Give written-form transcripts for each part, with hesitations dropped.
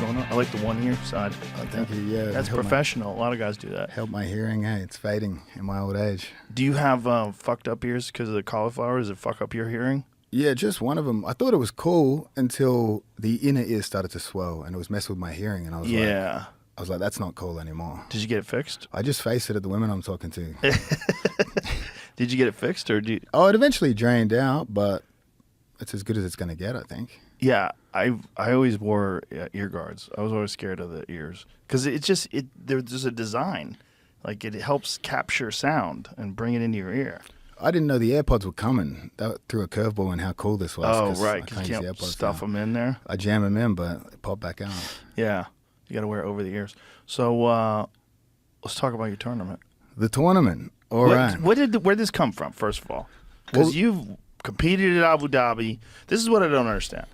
going on. I like the one ear side. Oh, thank you. Yeah, that's professional. A lot of guys do that. Help my hearing. Hey, it's fading in my old age. Do you have fucked up ears because of the cauliflower? Does it fuck up your hearing? Yeah, just one of them. I thought it was cool until the inner ear started to swell, and it was messing with my hearing. And I was like, that's not cool anymore. Did you get it fixed? I just face it at the women I'm talking to. Did you get it fixed, or do you... Oh, it eventually drained out, but it's as good as it's going to get, I think. Yeah, I always wore ear guards. I was always scared of the ears because there's a design, like it helps capture sound and bring it into your ear. I didn't know the AirPods were coming. That threw a curveball in how cool this was. Oh, right, because you can't stuff them in there. I jam them in, but it popped back out. Yeah, you got to wear it over the ears. So let's talk about your tournament. The tournament, all right. Where did this come from, first of all? Because you've competed at Abu Dhabi. This is what I don't understand.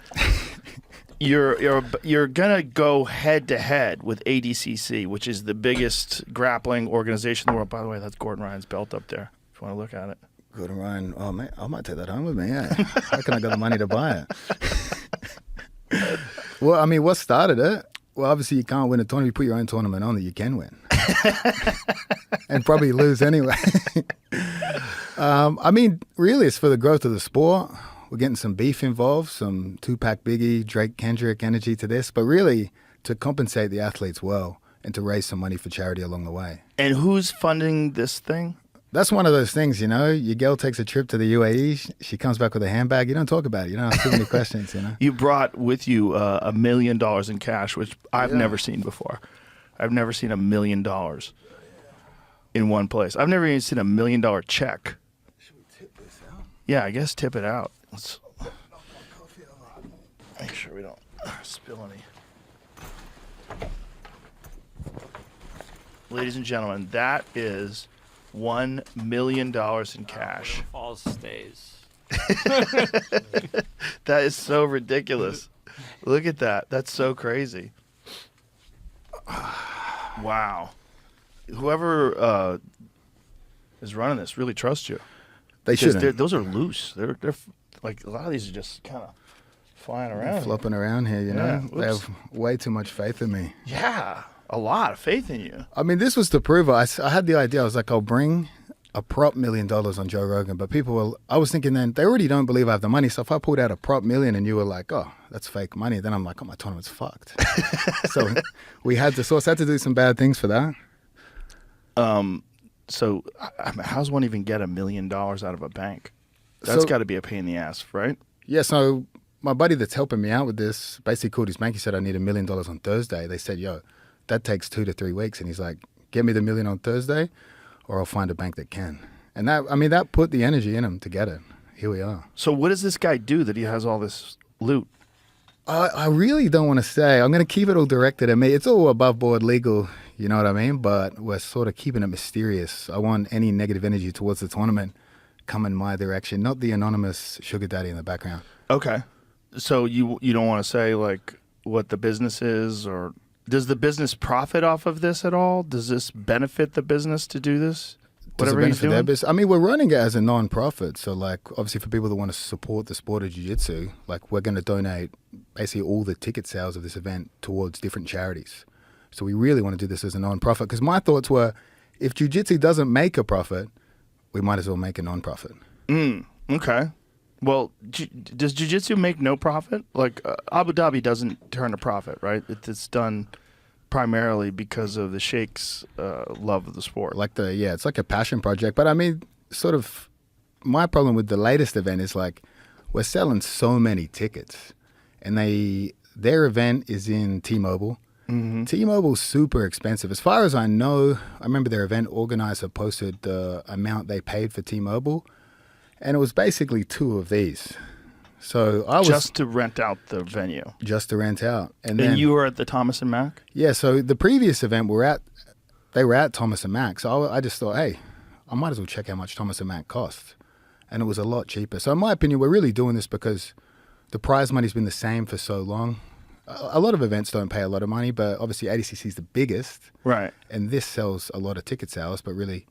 You're gonna go head to head with ADCC, which is the biggest grappling organization in the world. By the way, that's Gordon Ryan's belt up there. If you want to look at it. Gordon Ryan. Oh man, I might take that home with me. Yeah. How can I get the money to buy it? Well, I mean, what started it? Well, obviously you can't win a tournament. You put your own tournament on that you can win, and probably lose anyway. I mean, really, it's for the growth of the sport. We're getting some beef involved, some Tupac Biggie, Drake Kendrick energy to this, but really to compensate the athletes well and to raise some money for charity along the way. And who's funding this thing? That's one of those things, you know. Your girl takes a trip to the UAE. She comes back with a handbag. You don't talk about it. You don't ask too many questions, you know. You brought with you $1 million in cash, which I've never seen before. I've never seen $1 million in one place. I've never even seen $1 million check. Should we tip this out? Yeah, I guess tip it out. Let's make sure we don't spill any. Ladies and gentlemen, that is $1 million in cash. Falls stays. That is so ridiculous. Look at that. That's so crazy. Wow. Whoever is running this really trusts you. They shouldn't. Those are loose. They're like a lot of these are just kind of flying around. Flopping around here, you know. They have way too much faith in me. Yeah, a lot of faith in you. I mean, this was to prove it. I had the idea. I was like, I'll bring a prop $1 million on Joe Rogan. But I was thinking then, they already don't believe I have the money. So if I pulled out a prop $1 million and you were like, oh, that's fake money, then I'm like, oh, my tournament's fucked. So we had to do some bad things for that. So how's one even get $1 million out of a bank? That's got to be a pain in the ass, right? Yeah, so my buddy that's helping me out with this basically called his bank. He said, I need $1 million on Thursday. They said, yo, that takes 2 to 3 weeks. And he's like, get me the $1 million on Thursday or I'll find a bank that can. And that put the energy in him to get it. Here we are. So what does this guy do that he has all this loot? I really don't want to say. I'm going to keep it all directed at me. It's all above board legal, you know what I mean? But we're sort of keeping it mysterious. I want any negative energy towards the tournament come in my direction, not the anonymous sugar daddy in the background. Okay. So you don't want to say like what the business is, or does the business profit off of this at all? Does this benefit the business to do this? Whatever he's doing? I mean, we're running it as a non-profit. So like obviously for people that want to support the sport of jiu-jitsu, like we're going to donate basically all the ticket sales of this event towards different charities. So we really want to do this as a non-profit because my thoughts were if jiu-jitsu doesn't make a profit, we might as well make a non-profit. Okay. Well, does jiu-jitsu make no profit? Like Abu Dhabi doesn't turn a profit, right? It's done primarily because of the sheikh's love of the sport. It's like a passion project. But I mean, sort of my problem with the latest event is like we're selling so many tickets and their event is in T-Mobile. Mm-hmm. T-Mobile's super expensive. As far as I know, I remember their event organizer posted the amount they paid for T-Mobile, and it was basically 2 of these. So I was just to rent out the venue. Just to rent out, and then you were at the Thomas and Mack. Yeah. So the previous event they were at Thomas and Mack. So I just thought, hey, I might as well check how much Thomas and Mack costs, and it was a lot cheaper. So in my opinion, we're really doing this because the prize money's been the same for so long. A lot of events don't pay a lot of money, but obviously ADCC is the biggest. Right. And this sells a lot of ticket sales, but really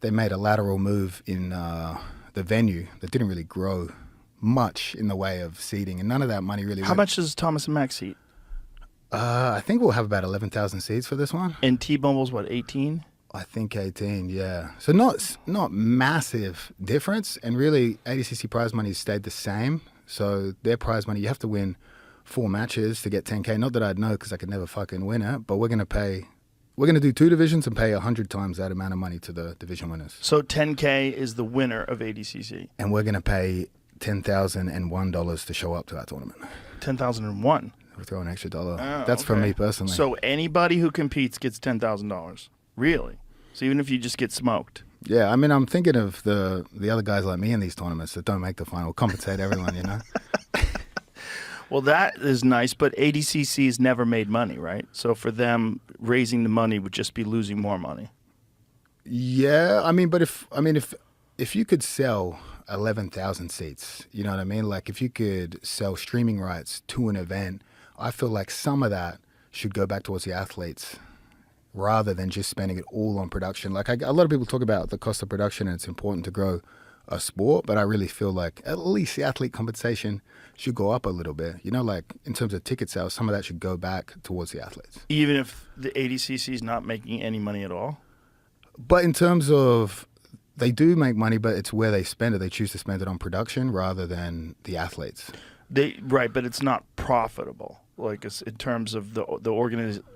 they made a lateral move in the venue that didn't really grow much in the way of seating, and none of that money really How much does Thomas and Mack seat? I think we'll have about 11,000 seats for this one. And T-Mobile's what, 18? I think 18, yeah. So not massive difference, and really ADCC prize money stayed the same. So their prize money, you have to win 4 matches to get 10K. Not that I'd know because I could never fucking win it, but we're going to do 2 divisions and pay 100 times that amount of money to the division winners. So 10K is the winner of ADCC. And we're going to pay $10,001 to show up to that tournament. 10,001. We'll throw an extra dollar. Oh, That's for okay. me personally. So anybody who competes gets $10,000. Really? So even if you just get smoked. Yeah, I mean, I'm thinking of the other guys like me in these tournaments that don't make the final, compensate everyone, you know? Well, that is nice, but ADCC's never made money, right? So for them, raising the money would just be losing more money. Yeah, I mean, but if you could sell 11,000 seats, you know what I mean? Like if you could sell streaming rights to an event, I feel like some of that should go back towards the athletes rather than just spending it all on production. Like a lot of people talk about the cost of production and it's important to grow a sport, but I really feel like at least the athlete compensation should go up a little bit. You know, like in terms of ticket sales, some of that should go back towards the athletes. Even if the ADCC is not making any money at all? But in terms of, they do make money, but it's where they spend it. They choose to spend it on production rather than the athletes. Right, but it's not profitable. Like in terms of the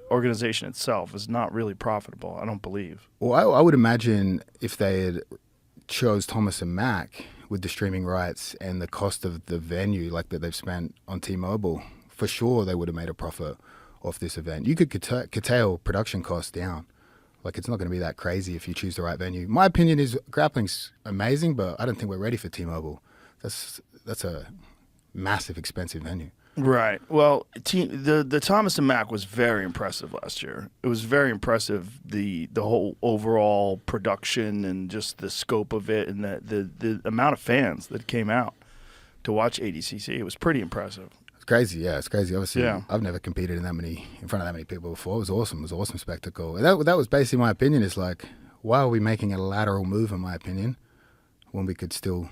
organization itself is not really profitable, I don't believe. Well, I would imagine if they had chose Thomas and Mack with the streaming rights and the cost of the venue like that they've spent on T-Mobile, for sure they would have made a profit off this event. You could curtail production costs down. Like it's not going to be that crazy if you choose the right venue. My opinion is grappling's amazing, but I don't think we're ready for T-Mobile. That's a massive, expensive venue. Right. Well, the Thomas and Mack was very impressive last year. It was very impressive, the whole overall production and just the scope of it and the amount of fans that came out to watch ADCC. It was pretty impressive. It's crazy, yeah. It's crazy. Obviously, Yeah. I've never competed in front of that many people before. It was awesome. It was an awesome spectacle. And that was basically my opinion. Is like, why are we making a lateral move, in my opinion, when we could still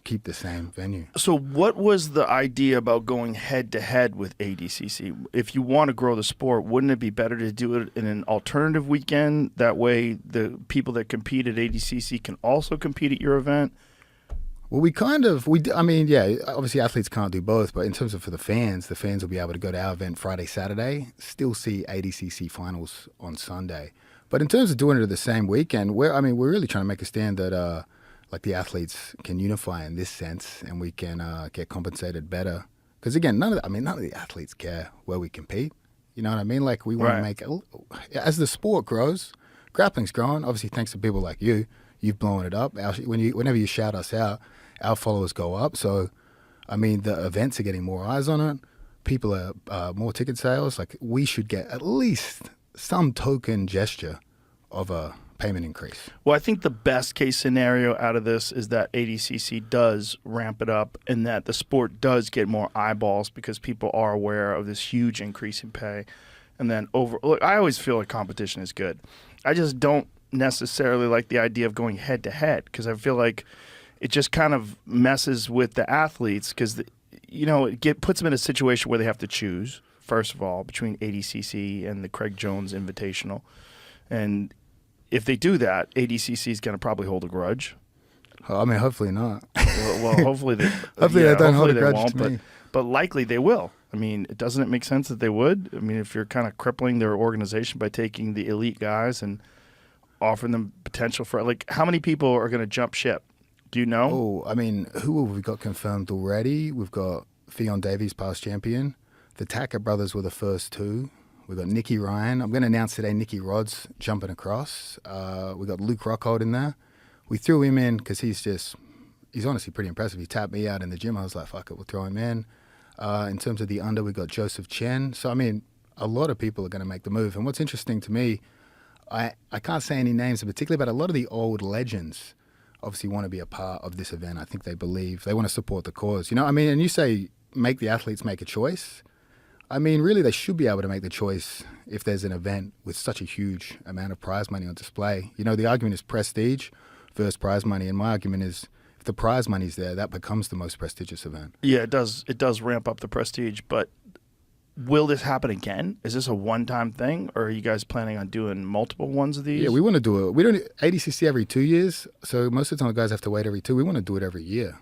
keep the same venue? So what was the idea about going head-to-head with ADCC? If you want to grow the sport, wouldn't it be better to do it in an alternative weekend? That way the people that compete at ADCC can also compete at your event? Well, obviously athletes can't do both, but in terms of for the fans will be able to go to our event Friday, Saturday, still see ADCC finals on Sunday. But in terms of doing it at the same weekend, we're really trying to make a stand that like the athletes can unify in this sense and we can get compensated better. Because again, none of the athletes care where we compete. You know what I mean? Like we want to make, as the sport grows, grappling's growing, obviously thanks to people like you. You've blown it up. Whenever you shout us out, our followers go up. So, I mean, the events are getting more eyes on it. People are more ticket sales. Like, we should get at least some token gesture of a payment increase. Well, I think the best case scenario out of this is that ADCC does ramp it up and that the sport does get more eyeballs because people are aware of this huge increase in pay. And then look, I always feel like competition is good. I just don't necessarily like the idea of going head to head because I feel like it just kind of messes with the athletes because it puts them in a situation where they have to choose, first of all, between ADCC and the Craig Jones Invitational. And if they do that, ADCC is going to probably hold a grudge. I mean, hopefully not. Well, hopefully they don't hold a grudge to me. But likely they will. I mean, doesn't it make sense that they would? I mean, if you're kind of crippling their organization by taking the elite guys and offering them potential for, like, how many people are going to jump ship? Do you know? Oh, I mean, who have we got confirmed already? We've got Fionn Davies, past champion. The Tackett brothers were the first 2. We've got Nicky Ryan. I'm going to announce today Nicky Rod's jumping across. We got Luke Rockhold in there. We threw him in because he's honestly pretty impressive. He tapped me out in the gym. I was like, fuck it, we'll throw him in. In terms of the under, we got Joseph Chen. So, I mean, a lot of people are going to make the move. And what's interesting to me, I can't say any names in particular, but a lot of the old legends obviously want to be a part of this event. I think they want to support the cause. You know, I mean, and you say make the athletes make a choice. I mean, really, they should be able to make the choice if there's an event with such a huge amount of prize money on display. You know, the argument is prestige versus prize money, and my argument is if the prize money's there, that becomes the most prestigious event. Yeah, it does. It does ramp up the prestige, but will this happen again? Is this a one-time thing, or are you guys planning on doing multiple ones of these? Yeah, we want to do it. We don't ADCC every 2 years, so most of the time the guys have to wait every 2. We want to do it every year.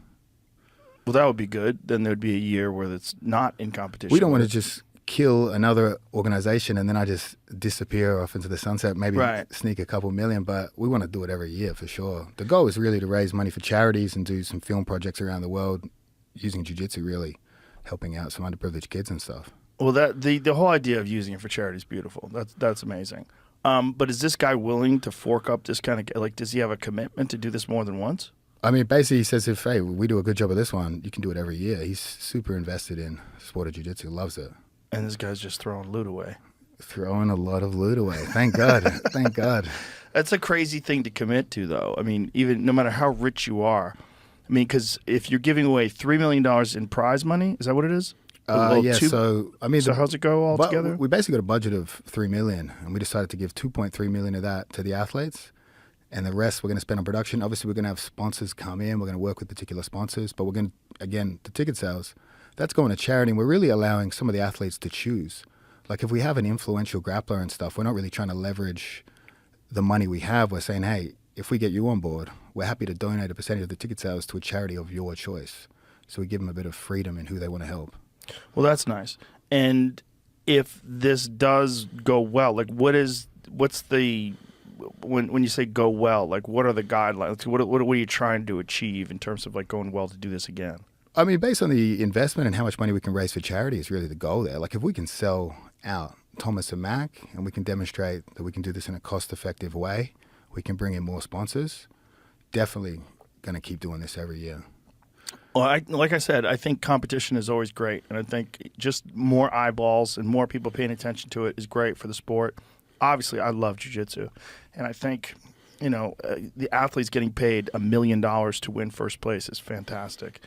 Well, that would be good. Then there would be a year where it's not in competition. We don't want to just kill another organization and then I just disappear off into the sunset, maybe sneak a couple million, but we want to do it every year for sure. The goal is really to raise money for charities and do some film projects around the world using jiu-jitsu, really helping out some underprivileged kids and stuff. Well, the whole idea of using it for charity is beautiful. That's amazing. But is this guy willing to fork up this kind of, like, does he have a commitment to do this more than once? I mean, basically he says, hey, we do a good job of this one, you can do it every year. He's super invested in sport of jiu-jitsu, loves it. And this guy's just throwing loot away. Throwing a lot of loot away. Thank God. Thank God. That's a crazy thing to commit to, though. I mean, even no matter how rich you are. I mean, because if you're giving away $3 million in prize money, is that what it is? Yeah, so how's it go all together? We basically got a budget of $3 million, and we decided to give $2.3 million of that to the athletes, and the rest we're going to spend on production. Obviously, we're going to have sponsors come in. We're going to work with particular sponsors, but we're going to, again, the ticket sales, that's going to charity, and we're really allowing some of the athletes to choose. Like if we have an influential grappler and stuff, we're not really trying to leverage the money we have. We're saying, hey, if we get you on board, we're happy to donate a percentage of the ticket sales to a charity of your choice. So we give them a bit of freedom in who they want to help. Well, that's nice. And if this does go well, like what's the, when you say go well, like what are the guidelines? What are you trying to achieve in terms of like going well to do this again? I mean, based on the investment and how much money we can raise for charity is really the goal there. Like if we can sell out Thomas and Mac and we can demonstrate that we can do this in a cost-effective way, we can bring in more sponsors, definitely going to keep doing this every year. Well, like I said, I think competition is always great. And I think just more eyeballs and more people paying attention to it is great for the sport. Obviously, I love jiu-jitsu. And I think, the athletes getting paid $1 million to win first place is fantastic.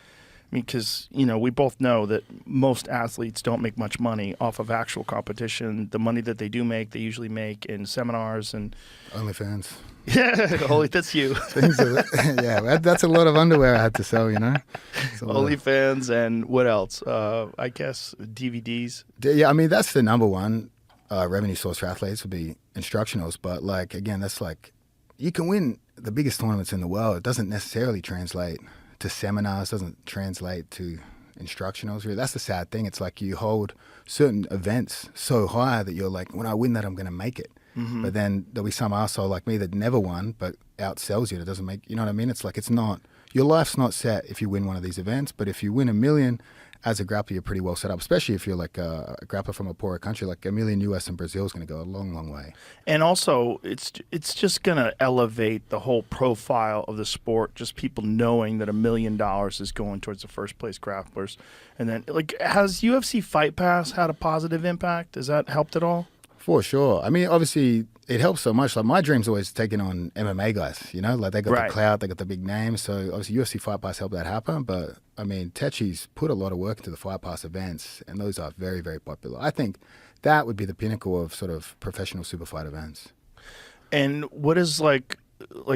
I mean, because, we both know that most athletes don't make much money off of actual competition. The money that they do make, they usually make in seminars and... OnlyFans. Yeah, holy, that's you. Yeah, that's a lot of underwear I had to sell, OnlyFans and what else? I guess DVDs. Yeah, I mean, that's the number one revenue source for athletes would be instructionals. But, like, again, that's like, you can win the biggest tournaments in the world. It doesn't necessarily translate to seminars, doesn't translate to instructionals. Really, that's the sad thing. It's like you hold certain events so high that you're like, when I win that, I'm going to make it. Mm-hmm. But then there'll be some arsehole like me that never won but outsells you. It doesn't make, you know what I mean? It's like, it's not, your life's not set if you win one of these events, but if you win $1 million as a grappler, you're pretty well set up, especially if you're like a grappler from a poorer country. Like $1 million US and Brazil is going to go a long, long way. And also, it's just going to elevate the whole profile of the sport, just people knowing that $1 million is going towards the first place grapplers. And then, like, has UFC Fight Pass had a positive impact? Has that helped at all? For sure. I mean, obviously, it helps so much. Like, my dream's always taking on MMA guys, Like, they got the clout, they got the big name. So, obviously, UFC Fight Pass helped that happen. But, I mean, Techi's put a lot of work into the Fight Pass events, and those are very, very popular. I think that would be the pinnacle of sort of professional super fight events. And what is, like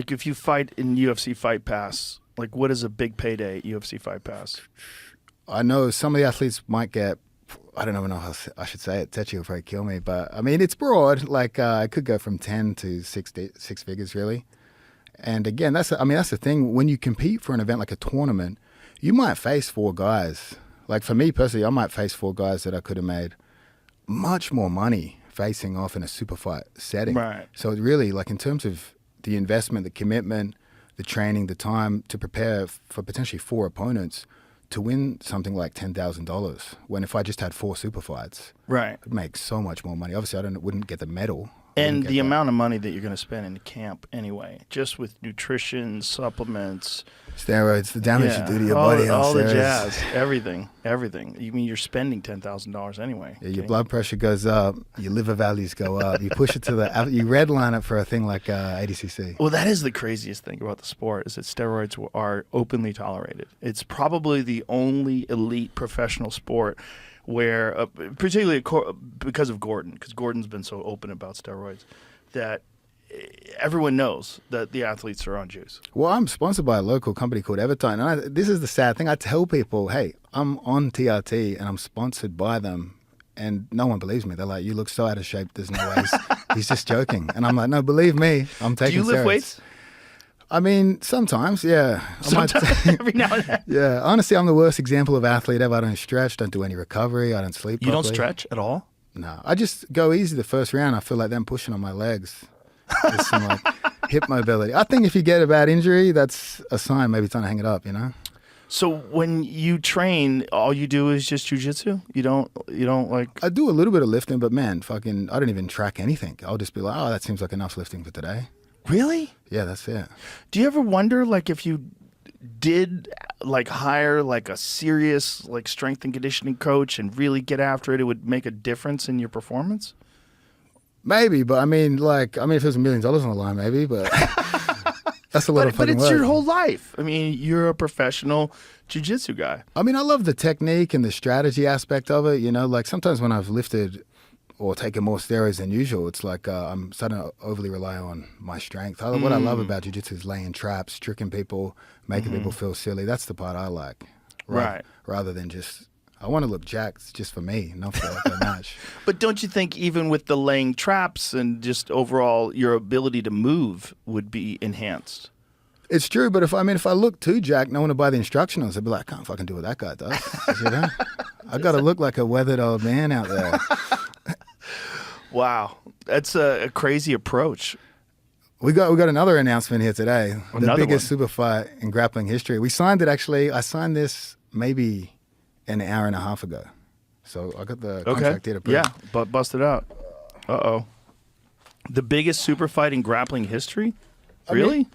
if you fight in UFC Fight Pass, like, what is a big payday at UFC Fight Pass? I know some of the athletes might get... I don't know how I should say it. Techi will probably kill me, but I mean, it's broad. Like, it could go from 10 to six figures, really. And again, that's the thing. When you compete for an event like a tournament, you might face 4 guys. Like, for me personally, I might face 4 guys that I could have made much more money facing off in a super fight setting. Right. So it really, like, in terms of the investment, the commitment, the training, the time to prepare for potentially 4 opponents, to win something like $10,000, when if I just had 4 super fights, I'd make so much more money. Obviously, wouldn't get the medal. And the amount of money that you're going to spend in the camp anyway, just with nutrition, supplements, steroids, the damage you do to your body. All the jazz, everything. You mean you're spending $10,000 anyway? Yeah, your blood pressure goes up, your liver values go up. You push it to you redline it for a thing like ADCC. Well, that is the craziest thing about the sport is that steroids are openly tolerated. It's probably the only elite professional sport where, particularly because of Gordon, because Gordon's been so open about steroids, that everyone knows that the athletes are on juice. Well, I'm sponsored by a local company called Evertime, and this is the sad thing. I tell people, hey, I'm on TRT and I'm sponsored by them, And no one believes me. They're like, you look so out of shape, there's no way. He's just joking. And I'm like, no, believe me, I'm taking Do you lift steroids. weights? I mean, sometimes, yeah. Sometimes, every now and then. Yeah, honestly, I'm the worst example of athlete ever. I don't stretch, don't do any recovery, I don't sleep You properly. don't stretch at all? No, I just go easy the first round. I feel like them pushing on my legs. There's some like hip mobility. I think if you get a bad injury, that's a sign maybe it's time to hang it up, you know? So when you train, all you do is just jujitsu? You don't like... I do a little bit of lifting, but man, I don't even track anything. I'll just be like, oh, that seems like enough lifting for today. Really? Yeah, that's it. Do you ever wonder, like, if you did, like, hire, like, a serious, like, strength and conditioning coach and really get after it, it would make a difference in your performance? Maybe, but I mean, if there's $1 million on the line, maybe, but that's a lot of But fucking it's work. your whole life. I mean, you're a professional jiu-jitsu guy. I mean, I love the technique and the strategy aspect of it. You know, like sometimes when I've lifted or taken more steroids than usual, it's like I'm starting to overly rely on my strength. What I love about jiu-jitsu is laying traps, tricking people, making people feel silly. That's the part I like. Right. Rather than just, I want to look jacked just for me, not for the match. But don't you think even with the laying traps and just overall your ability to move would be enhanced? It's true, but if I look too jacked, no one will buy the instructionals. They'll be like, I can't fucking do what that guy does. You know? I got to look like a weathered old man out there. Wow. That's a crazy approach. We got another announcement here today. Another the biggest one. super fight in grappling history. We signed it actually. I signed this maybe an hour and a half ago. So I got the contract here to prove. Yeah, but bust it out. Uh-oh. The biggest super fight in grappling history? Really?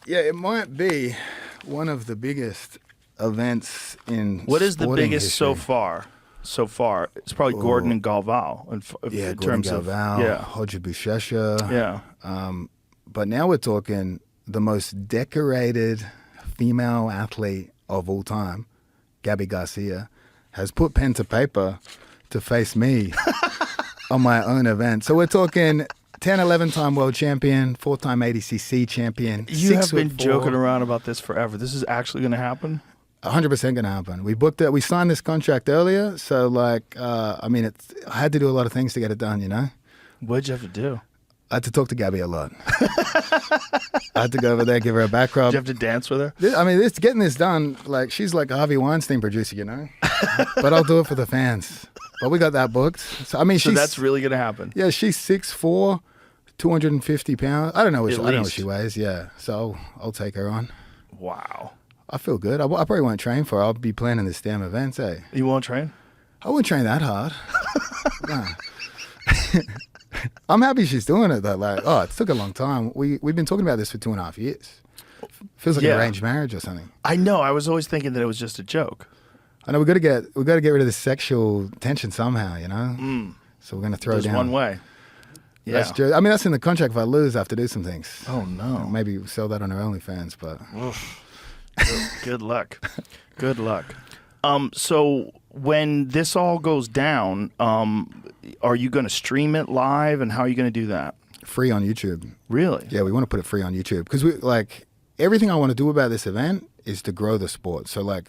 Yeah, it might be one of the biggest events in What is the sporting biggest history. so far? So far, it's probably Gordon and Galvao. Yeah, in Gordon terms of Galvao, Hodge Bushesha. yeah. But now we're talking the most decorated female athlete of all time, Gabby Garcia, has put pen to paper to face me on my own event. So we're talking 10, 11-time world champion, 4-time ADCC champion. You have 6'4". been joking around about this forever. This is actually going to happen. 100% going to happen. We booked it. We signed this contract earlier, so I had to do a lot of things to get it done. You know, What'd you have to do? I had to talk to Gabby a lot. I had to go over there, give her a back rub. Did you have to dance with her? Getting this done, like she's like a Harvey Weinstein producer, you know. But I'll do it for the fans. But we got that booked. So So that's really going to happen. Yeah, she's 6'4", 250 pounds. I don't know what she weighs. Yeah, so I'll take her on. Wow. I feel good. I probably won't train for her. I'll be planning this damn event, eh? You won't train? I wouldn't train that hard. Nah. I'm happy she's doing it though. Like, it took a long time. We've been talking about this for 2.5 years. Feels like an arranged marriage or something. I know. I was always thinking that it was just a joke. I know we got to get rid of the sexual tension somehow, you know. So we're gonna throw There's down. one way. Yeah. That's true. I mean, that's in the contract. If I lose, I have to do some things. Oh no. Maybe we'll sell that on our OnlyFans, but Good luck. Good luck. So when this all goes down, are you going to stream it live, and how are you going to do that? free on YouTube. Really? Yeah, we want to put it free on YouTube because everything I want to do about this event is to grow the sport. So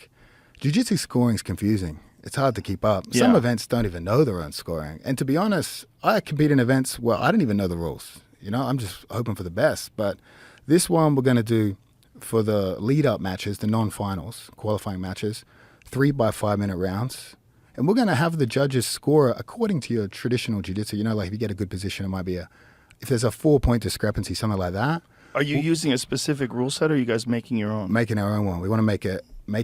jiu-jitsu scoring is confusing. It's hard to keep up. Yeah. Some events don't even know their own scoring. And to be honest, I compete in events where I didn't even know the rules. You know, I'm just hoping for the best. But this one we're going to do for the lead-up matches, the non-finals, qualifying matches, 3 by 5 minute rounds. And we're going to have the judges score according to your traditional jiu-jitsu. You know, like if you get a good position, it might be if there's a 4-point discrepancy, something like that. Are you using a specific rule set, or are you guys making your own? Making our own one. We want to make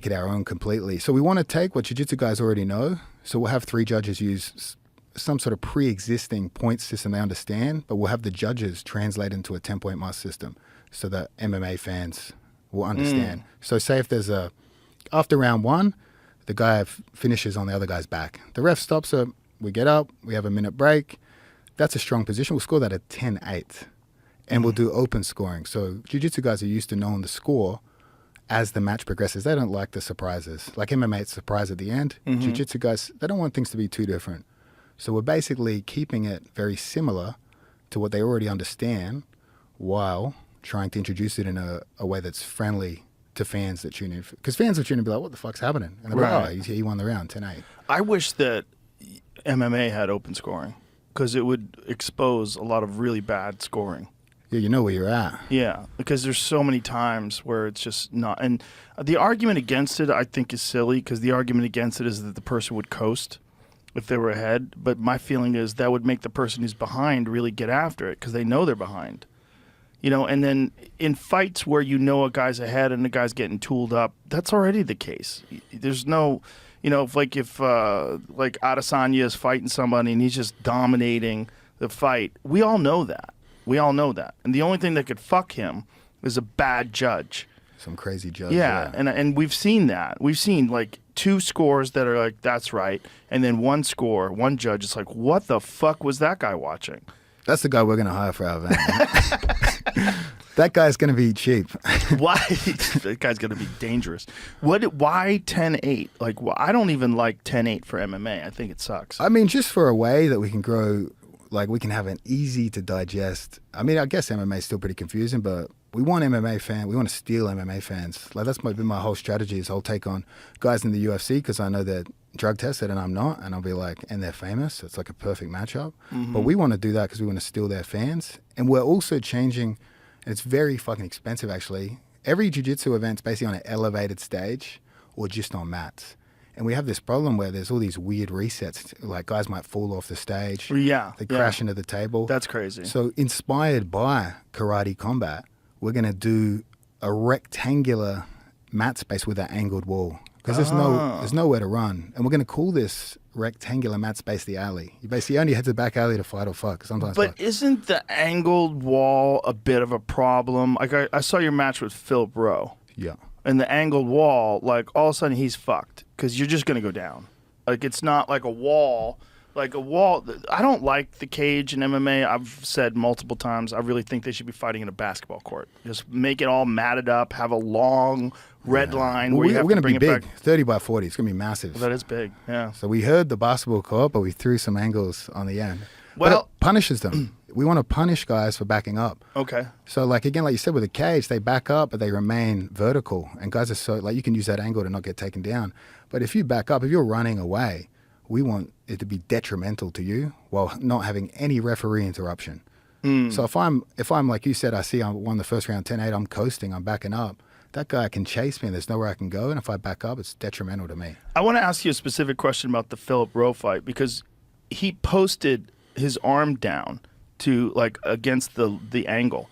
it our own completely. So we want to take what jiu-jitsu guys already know. So we'll have 3 judges use some sort of pre-existing point system they understand, but we'll have the judges translate into a 10-point must system so that MMA fans will understand. So say if there's after round 1, the guy finishes on the other guy's back. The ref stops it. We get up. We have a minute break. That's a strong position. We'll score that at 10-8. And we'll do open scoring. So jiu-jitsu guys are used to knowing the score as the match progresses. They don't like the surprises. Like MMA, it's a surprise at the end. Jiu-jitsu guys, they don't want things to be too different. So we're basically keeping it very similar to what they already understand while trying to introduce it in a way that's friendly to fans that tune in. Because fans will tune in and be like, what the fuck's happening? And they're Right. like, he won the round, 10-8. I wish that MMA had open scoring because it would expose a lot of really bad scoring. Yeah, you know where you're at. Yeah, because there's so many times where it's just not. And the argument against it, I think, is silly because the argument against it is that the person would coast if they were ahead. But my feeling is that would make the person who's behind really get after it because they know they're behind. And then in fights where you know a guy's ahead and the guy's getting tooled up, that's already the case. There's no, if Adesanya is fighting somebody and he's just dominating the fight, we all know that. And the only thing that could fuck him is a bad judge. Some crazy judge. Yeah. And we've seen that. We've seen like 2 scores that are like, that's right. And then 1 judge is like, what the fuck was that guy watching? That's the guy we're going to hire for our event. That guy's going to be cheap. Why? That guy's going to be dangerous. Why 10-8? Like, I don't even like 10-8 for MMA. I think it sucks. I mean, just for a way that we can grow, like we can have an easy to digest. I mean, I guess MMA is still pretty confusing, but we want we want to steal MMA fans. Like that's been my whole strategy, is I'll take on guys in the UFC because I know they're drug tested and I'm not, and I'll be like, and they're famous. It's like a perfect matchup. Mm-hmm. But we want to do that because we want to steal their fans. And we're also changing, and it's very fucking expensive actually. Every jiu-jitsu event's basically on an elevated stage or just on mats. And we have this problem where there's all these weird resets, like guys might fall off the stage. Yeah. They crash into the table. That's crazy. So inspired by karate combat, we're going to do a rectangular mat space with an angled wall. Because there's nowhere to run. And we're going to call this rectangular mat space the alley. You basically only head to the back alley to fight or fuck. Sometimes. But isn't the angled wall a bit of a problem? Like I saw your match with Phil Rowe. Yeah. And the angled wall, like all of a sudden he's fucked because you're just going to go down. Like it's not like a wall. Like a wall. I don't like the cage in MMA. I've said multiple times, I really think they should be fighting in a basketball court. Just make it all matted up, have a long red line where you have to bring it back. 30 by 40. It's going to be massive. Well, that is big, yeah. So we heard the basketball court, but we threw some angles on the end. Well, but it punishes them. We want to punish guys for backing up. Okay. So like again, like you said with the cage, they back up, but they remain vertical. And guys are so, like you can use that angle to not get taken down. But if you back up, if you're running away, we want it to be detrimental to you while not having any referee interruption. So if I'm like you said, I won the first round 10-8, I'm coasting, I'm backing up. That guy can chase me and there's nowhere I can go. And if I back up, it's detrimental to me. I want to ask you a specific question about the Philip Rowe fight because he posted his arm down to like against the angle.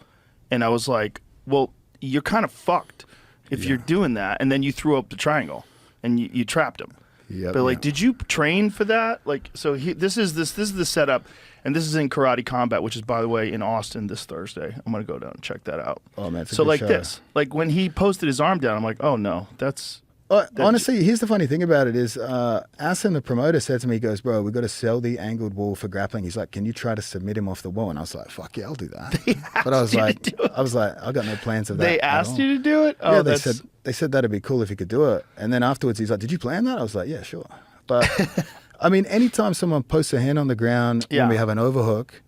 And I was like, well, you're kind of fucked if you're doing that. And then you threw up the triangle and you trapped him. Yep, but like, did you train for that? Like, so this is the setup, and this is in Karate Combat, which is, by the way, in Austin this Thursday. I'm gonna go down and check that out. Oh man, it's a so good like show. this, like when he posted his arm down, I'm like, oh no, that's. Honestly, here's the funny thing about it is, Asim, the promoter, said to me, he goes, bro, we've got to sell the angled wall for grappling. He's like, can you try to submit him off the wall? And I was like, fuck yeah, I'll do that. But I was like, I got no plans of that. They asked you to do it? Oh, yeah, they said that'd be cool if you could do it. And then afterwards, he's like, did you plan that? I was like, yeah, sure. But I mean, anytime someone posts a hand on the ground when we have an overhook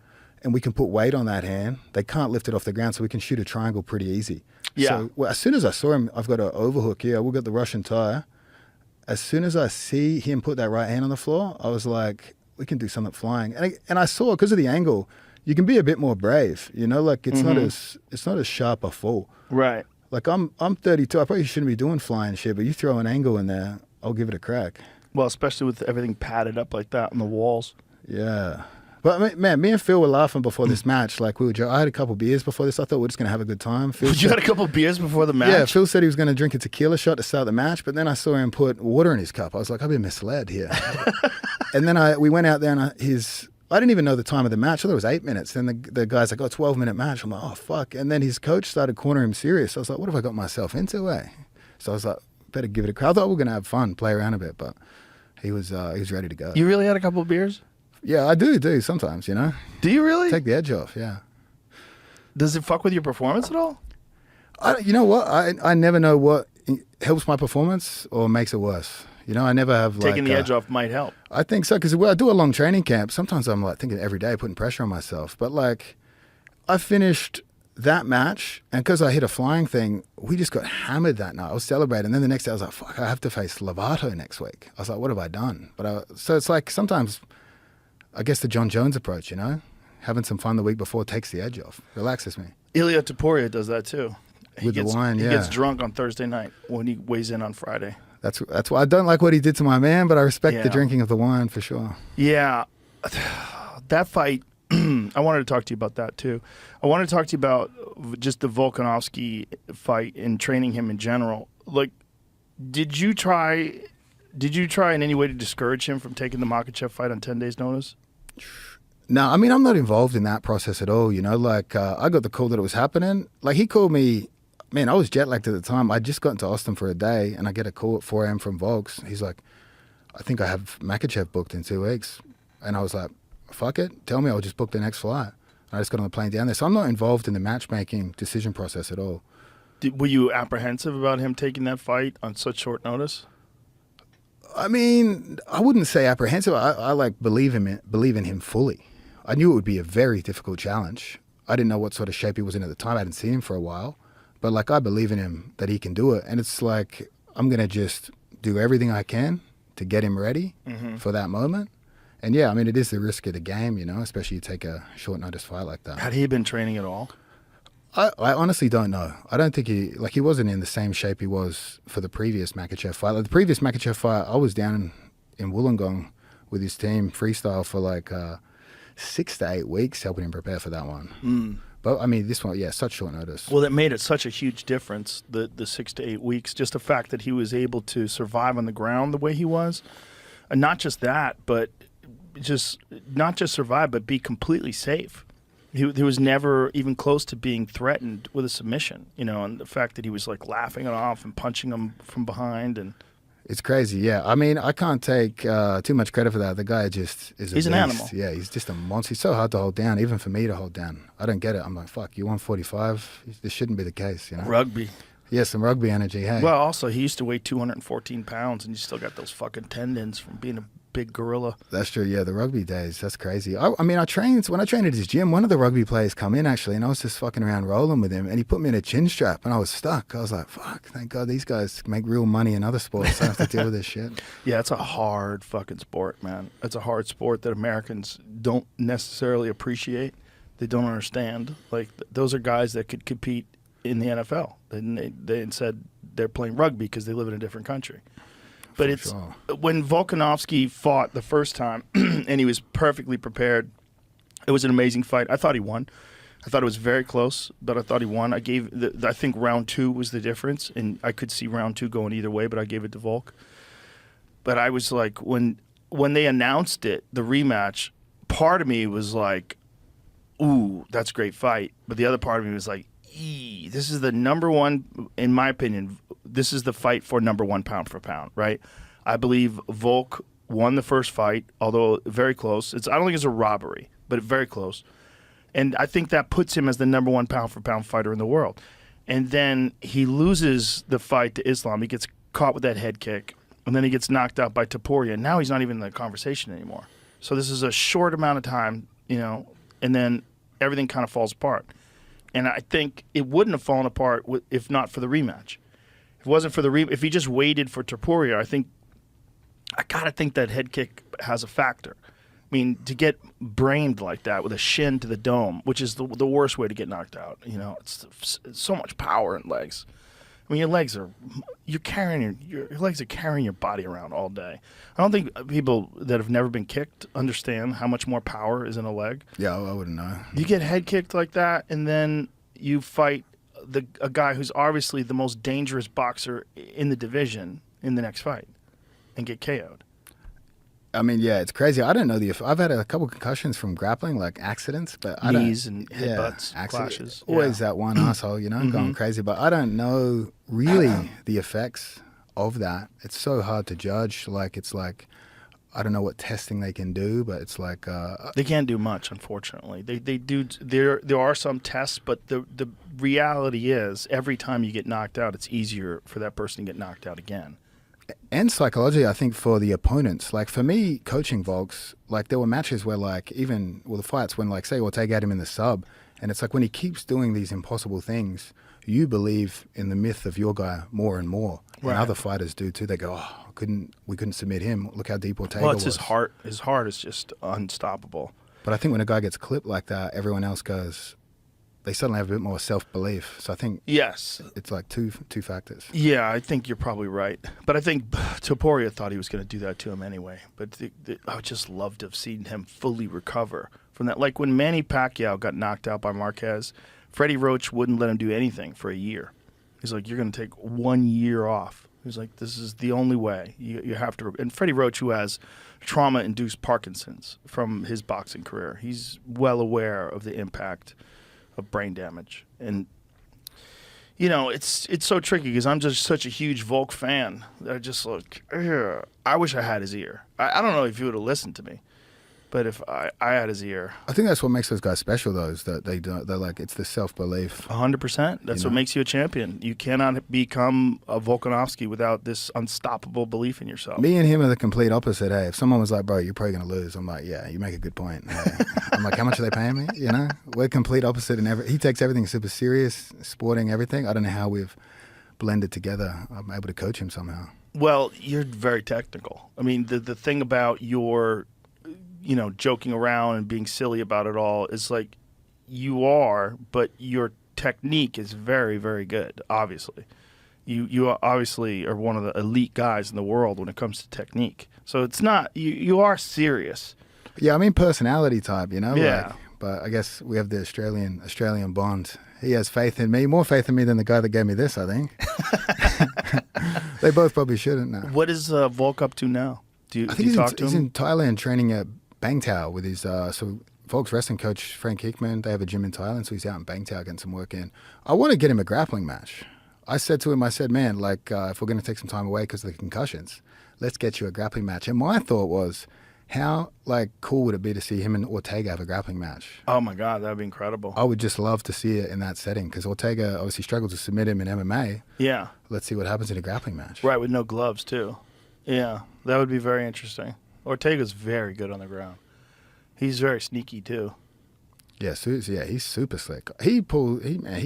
and we can put weight on that hand, they can't lift it off the ground, so we can shoot a triangle pretty easy. Yeah. So as soon as I saw him, I've got an overhook here. We've got the Russian tie. As soon as I see him put that right hand on the floor, I was like, we can do something flying. And I saw, because of the angle, you can be a bit more brave. You know, like it's not as sharp a fall. Right. Like I'm 32. I probably shouldn't be doing flying shit, but you throw an angle in there, I'll give it a crack. Well, especially with everything padded up like that on the walls. Yeah. But man, me and Phil were laughing before this match. Like I had a couple beers before this. I thought we were just gonna have a good time. You had a couple beers before the match? Yeah. Phil said he was gonna drink a tequila shot to start the match, but then I saw him put water in his cup. I was like, I've been misled here. And then we went out there and I didn't even know the time of the match. I thought it was 8 minutes. Then the guy's like, 12-minute match. I'm like, oh fuck. And then his coach started cornering him serious. I was like, what have I got myself into? So I was like, better give it a crack. I thought we were gonna have fun, play around a bit, but he was ready to go. You really had a couple of beers? Yeah, I do sometimes, you know. Do you really? Take the edge off, yeah. Does it fuck with your performance at all? You know what? I never know what helps my performance or makes it worse. You know, I never have Taking the edge off might help. I think so, because I do a long training camp. Sometimes I'm like thinking every day, putting pressure on myself. But like, I finished that match, and because I hit a flying thing, we just got hammered that night. I was celebrating. And then the next day I was like, fuck, I have to face Lovato next week. I was like, what have I done? So it's like sometimes I guess the John Jones approach, you know? Having some fun the week before takes the edge off, relaxes me. Ilya Taporia does that too. With the wine, He yeah. gets drunk on Thursday night when he weighs in on Friday. That's why I don't like what he did to my man, but I respect Yeah. the drinking of the wine for sure. Yeah, that fight, I wanted to talk to you about that too. I wanted to talk to you about just the Volkanovski fight and training him in general. Like, did you try in any way to discourage him from taking the Makhachev fight on 10 days' notice? No, I mean, I'm not involved in that process at all, you know? Like, I got the call that it was happening. Like, he called me, man, I was jet lagged at the time. I'd just gotten to Austin for a day, and I get a call at 4 a.m. from Volks. He's like, I think I have Makhachev booked in 2 weeks. And I was like, fuck it. Tell me, I'll just book the next flight. And I just got on the plane down there. So I'm not involved in the matchmaking decision process at all. Were you apprehensive about him taking that fight on such short notice? I mean, I wouldn't say apprehensive. I like believe in him fully. I knew it would be a very difficult challenge. I didn't know what sort of shape he was in at the time. I hadn't seen him for a while. But, like, I believe in him that he can do it. And it's like, I'm going to just do everything I can to get him ready for that moment. And, yeah, I mean, it is the risk of the game, you know, especially you take a short notice fight like that. Had he been training at all? I honestly don't know. I don't think he wasn't in the same shape he was for the previous Makhachev fight. Like, the previous Makhachev fight, I was down in Wollongong with his team, freestyle, for like 6 to 8 weeks helping him prepare for that one. But, I mean, this one, yeah, such short notice. Well, it made it such a huge difference, the 6 to 8 weeks, just the fact that he was able to survive on the ground the way he was. And not just that, but not just survive, but be completely safe. He was never even close to being threatened with a submission, you know, and the fact that he was like laughing it off and punching him from behind. And it's crazy, yeah. I mean, I can't take too much credit for that. The guy just is a He's an beast. animal. Yeah, he's just a monster. He's so hard to hold down, even for me to hold down. I don't get it. I'm like, fuck, you 145? This shouldn't be the case, you know? Rugby. Yeah, some rugby energy, hey. Well, also, he used to weigh 214 pounds, and you still got those fucking tendons from being a big gorilla. That's true, yeah, the rugby days, that's crazy. I mean, when I trained at his gym, one of the rugby players come in, actually, and I was just fucking around rolling with him, and he put me in a chin strap, and I was stuck. I was like, fuck, thank God these guys make real money in other sports. So I don't have to deal with this shit. Yeah, it's a hard fucking sport, man. It's a hard sport that Americans don't necessarily appreciate. They don't understand. Like, those are guys that could compete in the NFL. They said they're playing rugby because they live in a different country. But it's sure. When Volkanovski fought the first time and he was perfectly prepared, it was an amazing fight. I thought he won. I thought it was very close, but I thought he won. I think round 2 was the difference, and I could see round 2 going either way, but I gave it to Volk. But I was like, when they announced it, the rematch, part of me was like, ooh, that's a great fight. But the other part of me was like, this is the number one, in my opinion, this is the fight for number 1 pound for pound, right? I believe Volk won the first fight, although very close. I don't think it's a robbery, but very close. And I think that puts him as the number 1 pound for pound fighter in the world. And then he loses the fight to Islam. He gets caught with that head kick, and then he gets knocked out by Taporia. Now he's not even in the conversation anymore. So this is a short amount of time, you know, and then everything kind of falls apart. And I think it wouldn't have fallen apart if not for the rematch. If it wasn't for if he just waited for Taporia, I gotta think that head kick has a factor. I mean, to get brained like that with a shin to the dome, which is the worst way to get knocked out. You know, it's so much power in legs. I mean, your legs are your legs are carrying your body around all day. I don't think people that have never been kicked understand how much more power is in a leg. Yeah, I wouldn't know. You get head kicked like that, and then you fight a guy who's obviously the most dangerous boxer in the division in the next fight, and get KO'd. I mean, yeah, it's crazy. I don't know I've had a couple concussions from grappling, like accidents, but I don't. Knees and headbutts, clashes. Always that one asshole, you know, going crazy. But I don't know really the effects of that. It's so hard to judge. Like, it's like, I don't know what testing they can do, but it's like they can't do much, unfortunately. They do. There are some tests, but the reality is every time you get knocked out, it's easier for that person to get knocked out again. And psychology, I think, for the opponents. Like, for me, coaching Volks, like, there were matches where, like, the fights when, like, say, Ortega had him in the sub, and it's like when he keeps doing these impossible things, you believe in the myth of your guy more and more. Right. And other fighters do too. They go, oh, we couldn't submit him. Look how deep Ortega Well, it's was. his heart. His heart is just unstoppable. But I think when a guy gets clipped like that, everyone else goes, they suddenly have a bit more self-belief. So I think Yes. it's like two factors. Yeah, I think you're probably right. But I think Topuria thought he was going to do that to him anyway. But I would just love to have seen him fully recover from that. Like when Manny Pacquiao got knocked out by Marquez, Freddie Roach wouldn't let him do anything for a year. He's like, you're going to take 1 year off. He's like, this is the only way. You have to. And Freddie Roach, who has trauma-induced Parkinson's from his boxing career, he's well aware of the impact of brain damage. And, you know, it's so tricky because I'm just such a huge Volk fan that I just like, ugh. I wish I had his ear. I don't know if he would have listened to me, but if I had his ear. I think that's what makes those guys special, though, is that they're like, it's the self-belief. 100%. That's what makes you a champion. You cannot become a Volkanovski without this unstoppable belief in yourself. Me and him are the complete opposite. Hey, if someone was like, bro, you're probably going to lose, I'm like, yeah, you make a good point. Hey. I'm like, how much are they paying me? You know, we're complete opposite. He takes everything super serious, sporting, everything. I don't know how we've blended together. I'm able to coach him somehow. Well, you're very technical. I mean, the thing about your, you know, joking around and being silly about it all is like you are, but your technique is very, very good, obviously. You obviously are one of the elite guys in the world when it comes to technique. So it's not, you are serious. Yeah, I mean personality type, you know? Yeah. Like, but I guess we have the Australian bond. He has faith in me, more faith in me than the guy that gave me this, I think. They both probably shouldn't now. What is Volk up to now? Do you talk to him? He's in Thailand training at Bangtao with his, so Volk's wrestling coach, Frank Hickman, they have a gym in Thailand, so he's out in Bangtao getting some work in. I want to get him a grappling match. I said to him, man, like, if we're going to take some time away because of the concussions, let's get you a grappling match. And my thought was, how, like, cool would it be to see him and Ortega have a grappling match? Oh, my God, that would be incredible. I would just love to see it in that setting because Ortega obviously struggled to submit him in MMA. Yeah. Let's see what happens in a grappling match. Right, with no gloves, too. Yeah, that would be very interesting. Ortega's very good on the ground. He's very sneaky, too. Yeah, he's super slick. He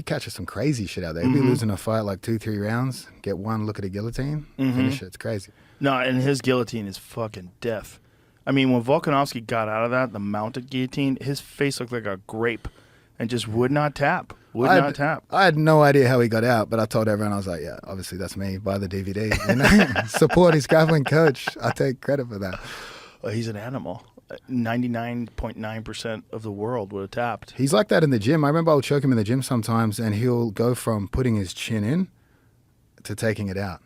catches some crazy shit out there. He'd be losing a fight like 2-3 rounds, get one look at a guillotine, finish it. It's crazy. No, and his guillotine is fucking death. I mean, when Volkanovski got out of that, the mounted guillotine, his face looked like a grape and just would not tap. I had no idea how he got out, but I told everyone, I was like, yeah, obviously that's me. Buy the DVD. You know? Support his grappling coach. I take credit for that. He's an animal. 99.9% of the world would have tapped. He's like that in the gym. I remember I'll choke him in the gym sometimes, and he'll go from putting his chin in to taking it out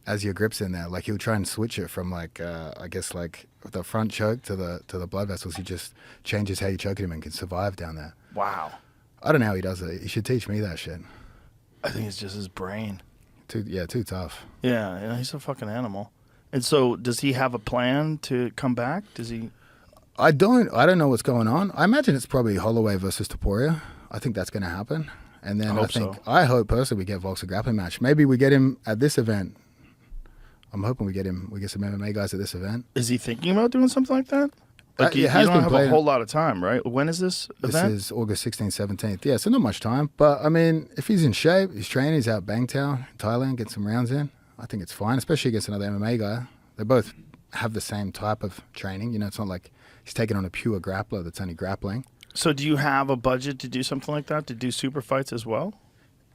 as your grip's in there. Like he'll try and switch it from like, I guess like the front choke to the blood vessels. He just changes how you choke him and can survive down there. Wow. I don't know how he does it. He should teach me that shit. I think it's just his brain. Too tough. Yeah, he's a fucking animal. And so does he have a plan to come back? Does he? I don't know what's going on. I imagine it's probably Holloway versus Topuria. I think that's going to happen. And then I hope personally we get Volk's a grappling match. Maybe we get him at this event. I'm hoping we get some MMA guys at this event. Is he thinking about doing something like that? Like you don't have a whole lot of time, right? When is this event? This is August 16th, 17th. Yeah, so not much time. But, I mean, if he's in shape, he's training, he's out Bangtao, Thailand, get some rounds in, I think it's fine, especially against another MMA guy. They both have the same type of training. You know, it's not like he's taking on a pure grappler that's only grappling. So do you have a budget to do something like that, to do super fights as well?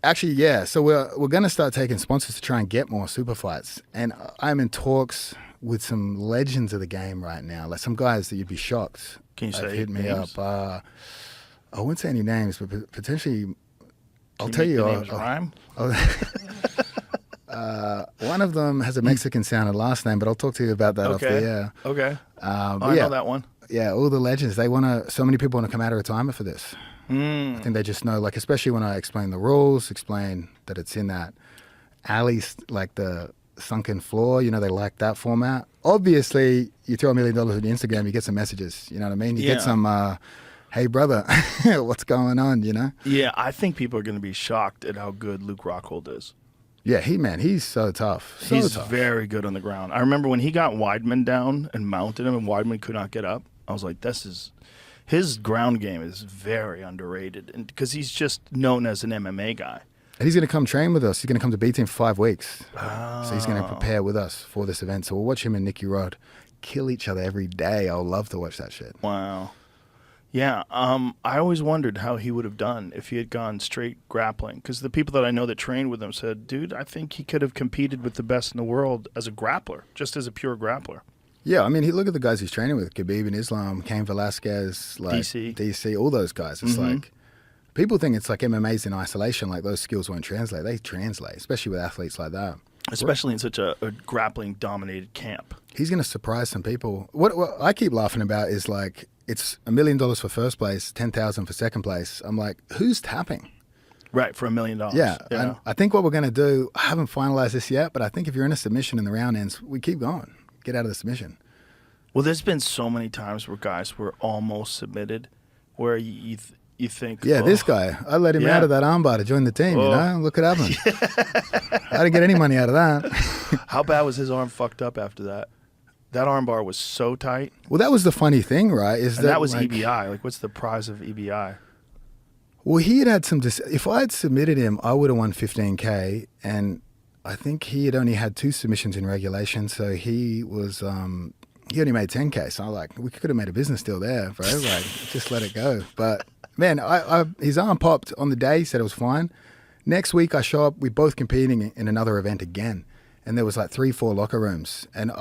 Actually, yeah. So we're going to start taking sponsors to try and get more super fights. And I'm in talks with some legends of the game right now, like some guys that you'd be shocked. Can you say hit me names? Up. I won't say any names, but potentially, I'll Can tell you. The names rhyme? One of them has a Mexican sounding last name, but I'll talk to you about that off the air. Okay. I know that one. Yeah, all the legends. So many people want to come out of retirement for this. I think they just know, like, especially when I explain the rules, explain that it's in that alley, like the sunken floor, you know, they like that format. Obviously, you throw $1 million on Instagram, you get some messages, you know what I mean? You get some, hey, brother, what's going on, you know? Yeah, I think people are going to be shocked at how good Luke Rockhold is. Yeah, he's so tough. He's very good on the ground. I remember when he got Weidman down and mounted him and Weidman could not get up, I was like, his ground game is very underrated because he's just known as an MMA guy. And he's going to come train with us. He's going to come to B Team for 5 weeks. Oh. So he's going to prepare with us for this event. So we'll watch him and Nicky Rod kill each other every day. I'll love to watch that shit. Wow. Yeah, I always wondered how he would have done if he had gone straight grappling. Because the people that I know that trained with him said, dude, I think he could have competed with the best in the world as a grappler, just as a pure grappler. Yeah, I mean, look at the guys he's training with. Khabib in Islam, Cain Velasquez, like DC, all those guys. It's like, people think it's like MMA's in isolation, like those skills won't translate. They translate, especially with athletes like that. Especially in such a grappling-dominated camp. He's going to surprise some people. What I keep laughing about is like, it's $1 million for first place, $10,000 for second place. I'm like, who's tapping? Right, for $1 million. Yeah. And I think what we're going to do, I haven't finalized this yet, but I think if you're in a submission in the round ends, we keep going. Get out of the submission. Well, there's been so many times where guys were almost submitted, where you think, yeah, this guy, I let him out of that armbar to join the team, you know? Look what happened. I didn't get any money out of that. How bad was his arm fucked up after that? That armbar was so tight. Well, that was the funny thing, right? That was like, EBI. Like, what's the prize of EBI? Well, he had some... if I had submitted him, I would have won $15K, and I think he had only had 2 submissions in regulation, so he was... he only made $10K, so I'm like, we could have made a business deal there, bro. Like, just let it go. But, man, his arm popped on the day. He said it was fine. Next week, I show up. We're both competing in another event again, and there was like 3-4 locker rooms, and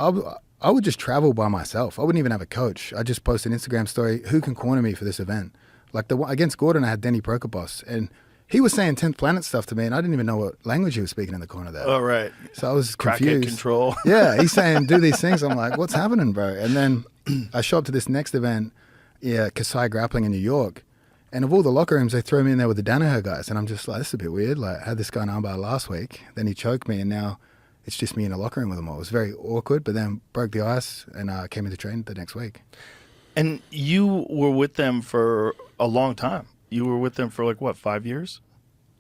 I would just travel by myself. I wouldn't even have a coach. I just post an Instagram story. Who can corner me for this event? Like against Gordon, I had Denny Prokopos, and he was saying 10th Planet stuff to me, and I didn't even know what language he was speaking in the corner there. Oh, right. So I was Crackhead confused. Control. Yeah, he's saying, do these things. I'm like, what's happening, bro? And then I show up to this next event, Kasai Grappling in New York, and of all the locker rooms, they throw me in there with the Danaher guys, and I'm just like, this is a bit weird. Like, I had this guy in armbar last week, then he choked me, and now it's just me in a locker room with them all. It was very awkward, but then broke the ice and came into train the next week. And you were with them for a long time. You were with them for like, what, 5 years?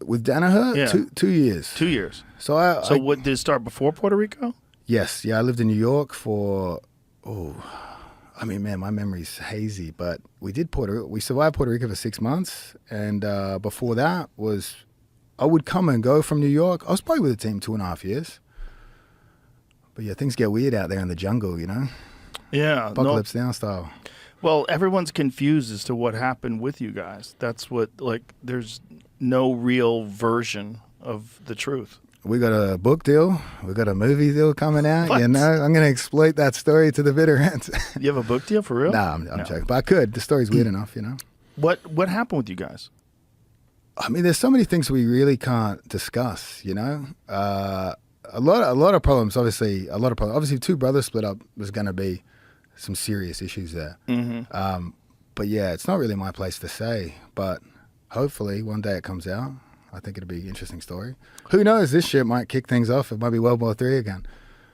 With Danaher? Yeah. 2 years. 2 years. So what, did it start before Puerto Rico? Yes. Yeah, I lived in New York for, I mean, man, my memory's hazy, but we survived Puerto Rico for 6 months. And before that I would come and go from New York. I was probably with the team 2.5 years. But yeah, things get weird out there in the jungle, you know? Yeah. Apocalypse Now style. Well, everyone's confused as to what happened with you guys. That's what, like, there's no real version of the truth. We got a book deal. We got a movie deal coming out. What? You know, I'm going to exploit that story to the bitter end. You have a book deal for real? Nah, I'm joking. But I could. The story's weird enough, you know? What happened with you guys? I mean, there's so many things we really can't discuss, you know? A lot of problems, obviously. Obviously, 2 brothers split up. There's going to be some serious issues there. Mm-hmm. But yeah, it's not really my place to say. But hopefully, one day it comes out. I think it'll be an interesting story. Who knows? This shit might kick things off. It might be World War III again.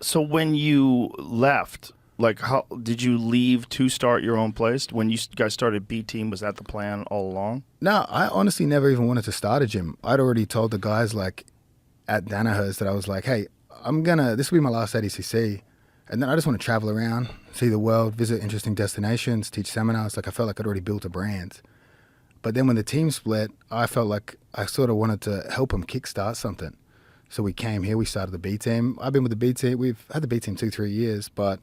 So when you left, like, how did you leave to start your own place? When you guys started B Team, was that the plan all along? No, I honestly never even wanted to start a gym. I'd already told the guys, like, at Danaher's that I was like, hey, this will be my last ADCC. And then I just want to travel around, see the world, visit interesting destinations, teach seminars. Like, I felt like I'd already built a brand. But then when the team split, I felt like I sort of wanted to help them kickstart something. So we came here, we started the B Team. I've been with the B Team. We've had the B Team 2-3 years, but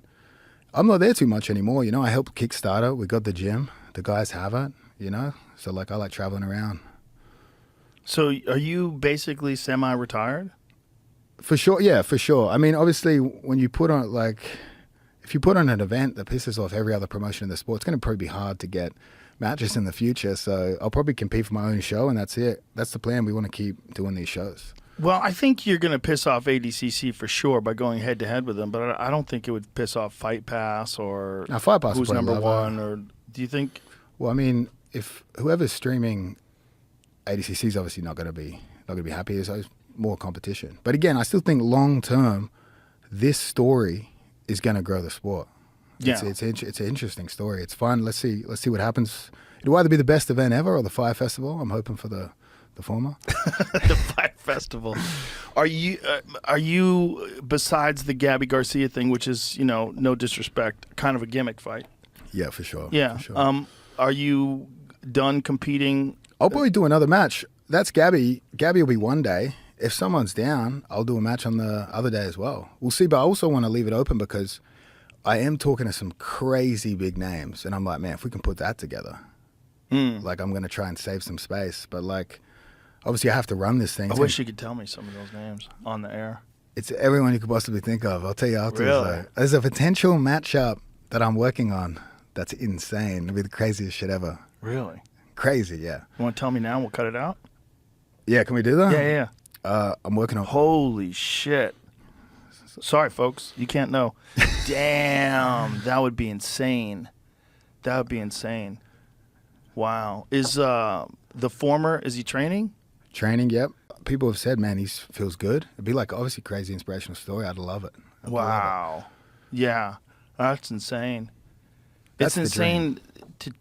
I'm not there too much anymore. You know, I helped kickstart it. We got the gym. The guys have it, you know? So, like, I like traveling around. So are you basically semi-retired? For sure, yeah, for sure. I mean, obviously, when you put on, like, if you put on an event that pisses off every other promotion in the sport, it's going to probably be hard to get matches in the future. So I'll probably compete for my own show, and that's it. That's the plan. We want to keep doing these shows. Well, I think you're going to piss off ADCC for sure by going head-to-head with them, but I don't think it would piss off Fight Pass or Fight Pass who's number one. Or do you think? Well, I mean, if whoever's streaming ADCC is obviously not going to be happy. So more competition. But again, I still think long term, this story is going to grow the sport. Yeah. It's an interesting story. It's fun. Let's see what happens. It'll either be the best event ever or the Fire Festival. I'm hoping for the former. The Fire Festival. Are you besides the Gabby Garcia thing, which is, you know, no disrespect, kind of a gimmick fight? Yeah, for sure. Yeah. For sure. Are you done competing? I'll probably do another match. that's Gabby. Gabby will be one day. If someone's down, I'll do a match on the other day as well. We'll see. But I also want to leave it open because I am talking to some crazy big names, and I'm like, man, if we can put that together, like I'm going to try and save some space. But like, obviously, I have to run this thing. I wish you could tell me some of those names on the air. It's everyone you could possibly think of. I'll tell you afterwards. Really? There's a potential matchup that I'm working on that's insane. It'll be the craziest shit ever. Really? Crazy, yeah. You want to tell me now and we'll cut it out? Yeah, can we do that? Yeah. I'm working on... Holy shit. Sorry, folks. You can't know. Damn. That would be insane. That would be insane. Wow. Is the former, is he training? Training, yep. People have said, man, he feels good. It'd be like, obviously, crazy inspirational story. I'd love it. Wow. Yeah. That's insane. That's it's insane to,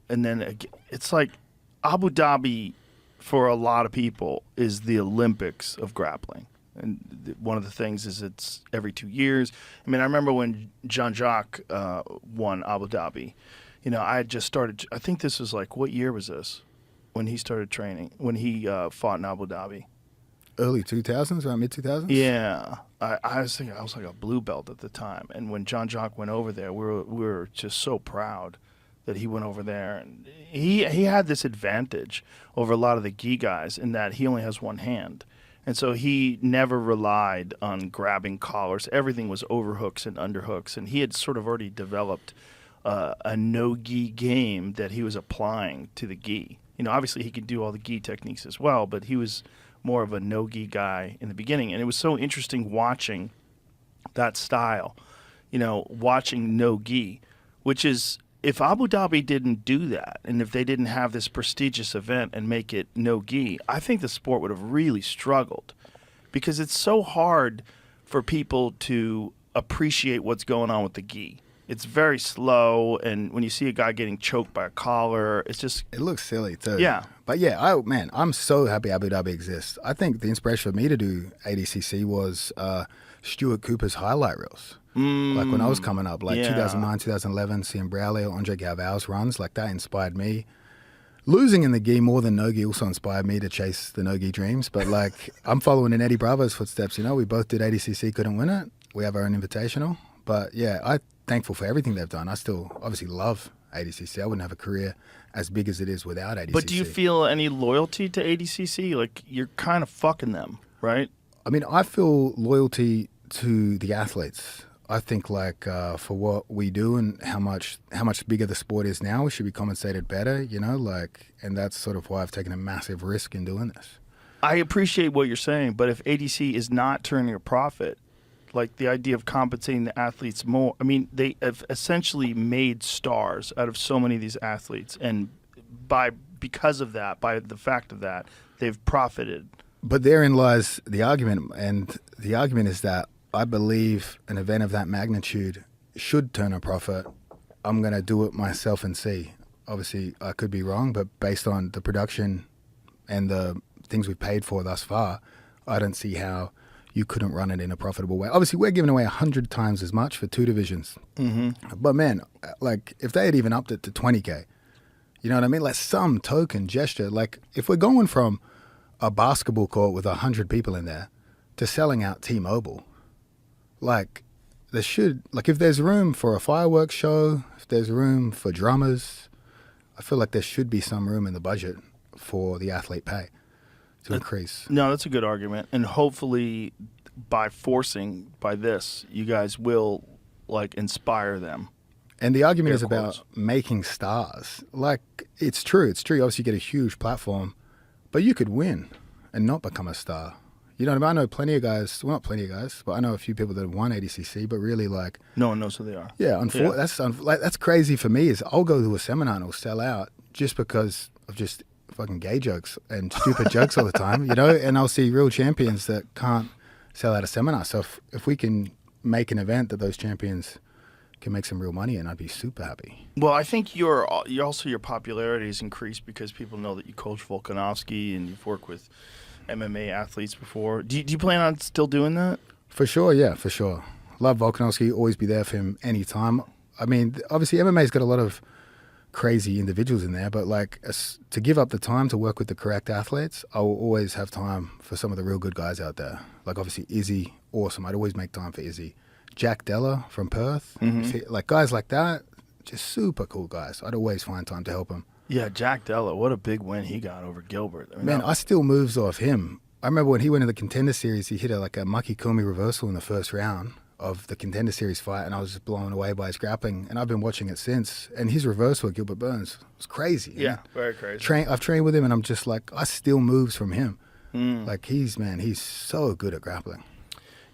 and then it's like Abu Dhabi for a lot of people is the Olympics of grappling. And one of the things is it's every 2 years. I mean, I remember when Jean-Jacques won Abu Dhabi, I had just started, I think this was like, what year was this when he started training, when he fought in Abu Dhabi? Early 2000s, around mid-2000s? Yeah. I was thinking I was like a blue belt at the time. And when Jean-Jacques went over there, we were just so proud that he went over there. And he had this advantage over a lot of the gi guys in that he only has one hand. And so he never relied on grabbing collars. Everything was overhooks and underhooks. And he had sort of already developed a no-gi game that he was applying to the gi. Obviously he could do all the gi techniques as well, but he was more of a no-gi guy in the beginning. And it was so interesting watching that style, watching no-gi, which is, if Abu Dhabi didn't do that, and if they didn't have this prestigious event and make it no-gi, I think the sport would have really struggled because it's so hard for people to appreciate what's going on with the gi. It's very slow, and when you see a guy getting choked by a collar, it's just... It looks silly, too. Yeah. But yeah, I'm so happy Abu Dhabi exists. I think the inspiration for me to do ADCC was Stuart Cooper's highlight reels. Like when I was coming up, 2009, 2011, seeing Braulio, Andre Galvao's runs, like that inspired me. Losing in the gi more than no-gi also inspired me to chase the no-gi dreams. But like, I'm following in Eddie Bravo's footsteps. We both did ADCC, couldn't win it. We have our own invitational. But yeah, I'm thankful for everything they've done. I still obviously love ADCC. I wouldn't have a career as big as it is without ADCC. But do you feel any loyalty to ADCC? Like, you're kind of fucking them, right? I mean, I feel loyalty to the athletes. I think like for what we do and how much bigger the sport is now, we should be compensated better, and that's sort of why I've taken a massive risk in doing this. I appreciate what you're saying, but if ADC is not turning a profit, like the idea of compensating the athletes more, I mean, they have essentially made stars out of so many of these athletes, and because of that, by the fact of that, they've profited. But therein lies the argument, and the argument is that I believe an event of that magnitude should turn a profit. I'm going to do it myself and see. Obviously, I could be wrong, but based on the production and the things we've paid for thus far, I don't see how you couldn't run it in a profitable way. Obviously, we're giving away 100 times as much for two divisions. Mm-hmm. But man, like if they had even upped it to 20K, you know what I mean? Like some token gesture. Like if we're going from a basketball court with 100 people in there to selling out T-Mobile, like there should, like if there's room for a fireworks show, if there's room for drummers, I feel like there should be some room in the budget for the athlete pay to increase. No, that's a good argument. And hopefully by this, you guys will like inspire them. And the argument is about making stars. Like it's true. Obviously you get a huge platform, but you could win and not become a star. You know what I mean? I know plenty of guys, well, not plenty of guys, but I know a few people that have won ADCC, but really like... No one knows who they are. Yeah, that's crazy for me is I'll go to a seminar and it'll sell out just because of just fucking gay jokes and stupid jokes all the time, and I'll see real champions that can't sell out a seminar. So if we can make an event that those champions can make some real money in, I'd be super happy. Well, I think your popularity has increased because people know that you coach Volkanovski and you've worked with MMA athletes before. Do you plan on still doing that? For sure, yeah, for sure. Love Volkanovski, always be there for him anytime. I mean, obviously MMA's got a lot of crazy individuals in there, but like to give up the time to work with the correct athletes, I will always have time for some of the real good guys out there. Like obviously Izzy, awesome. I'd always make time for Izzy. Jack Della from Perth, like guys like that, just super cool guys. I'd always find time to help them. Yeah, Jack Della, what a big win he got over Gilbert. I mean, Man, I steal moves off him. I remember when he went to the Contender Series, he hit like a Maki Kumi reversal in the first round of the Contender Series fight, and I was just blown away by his grappling. And I've been watching it since. And his reversal at Gilbert Burns was crazy. Yeah, very crazy. I've trained with him, and I'm just like, I steal moves from him. Like he's so good at grappling.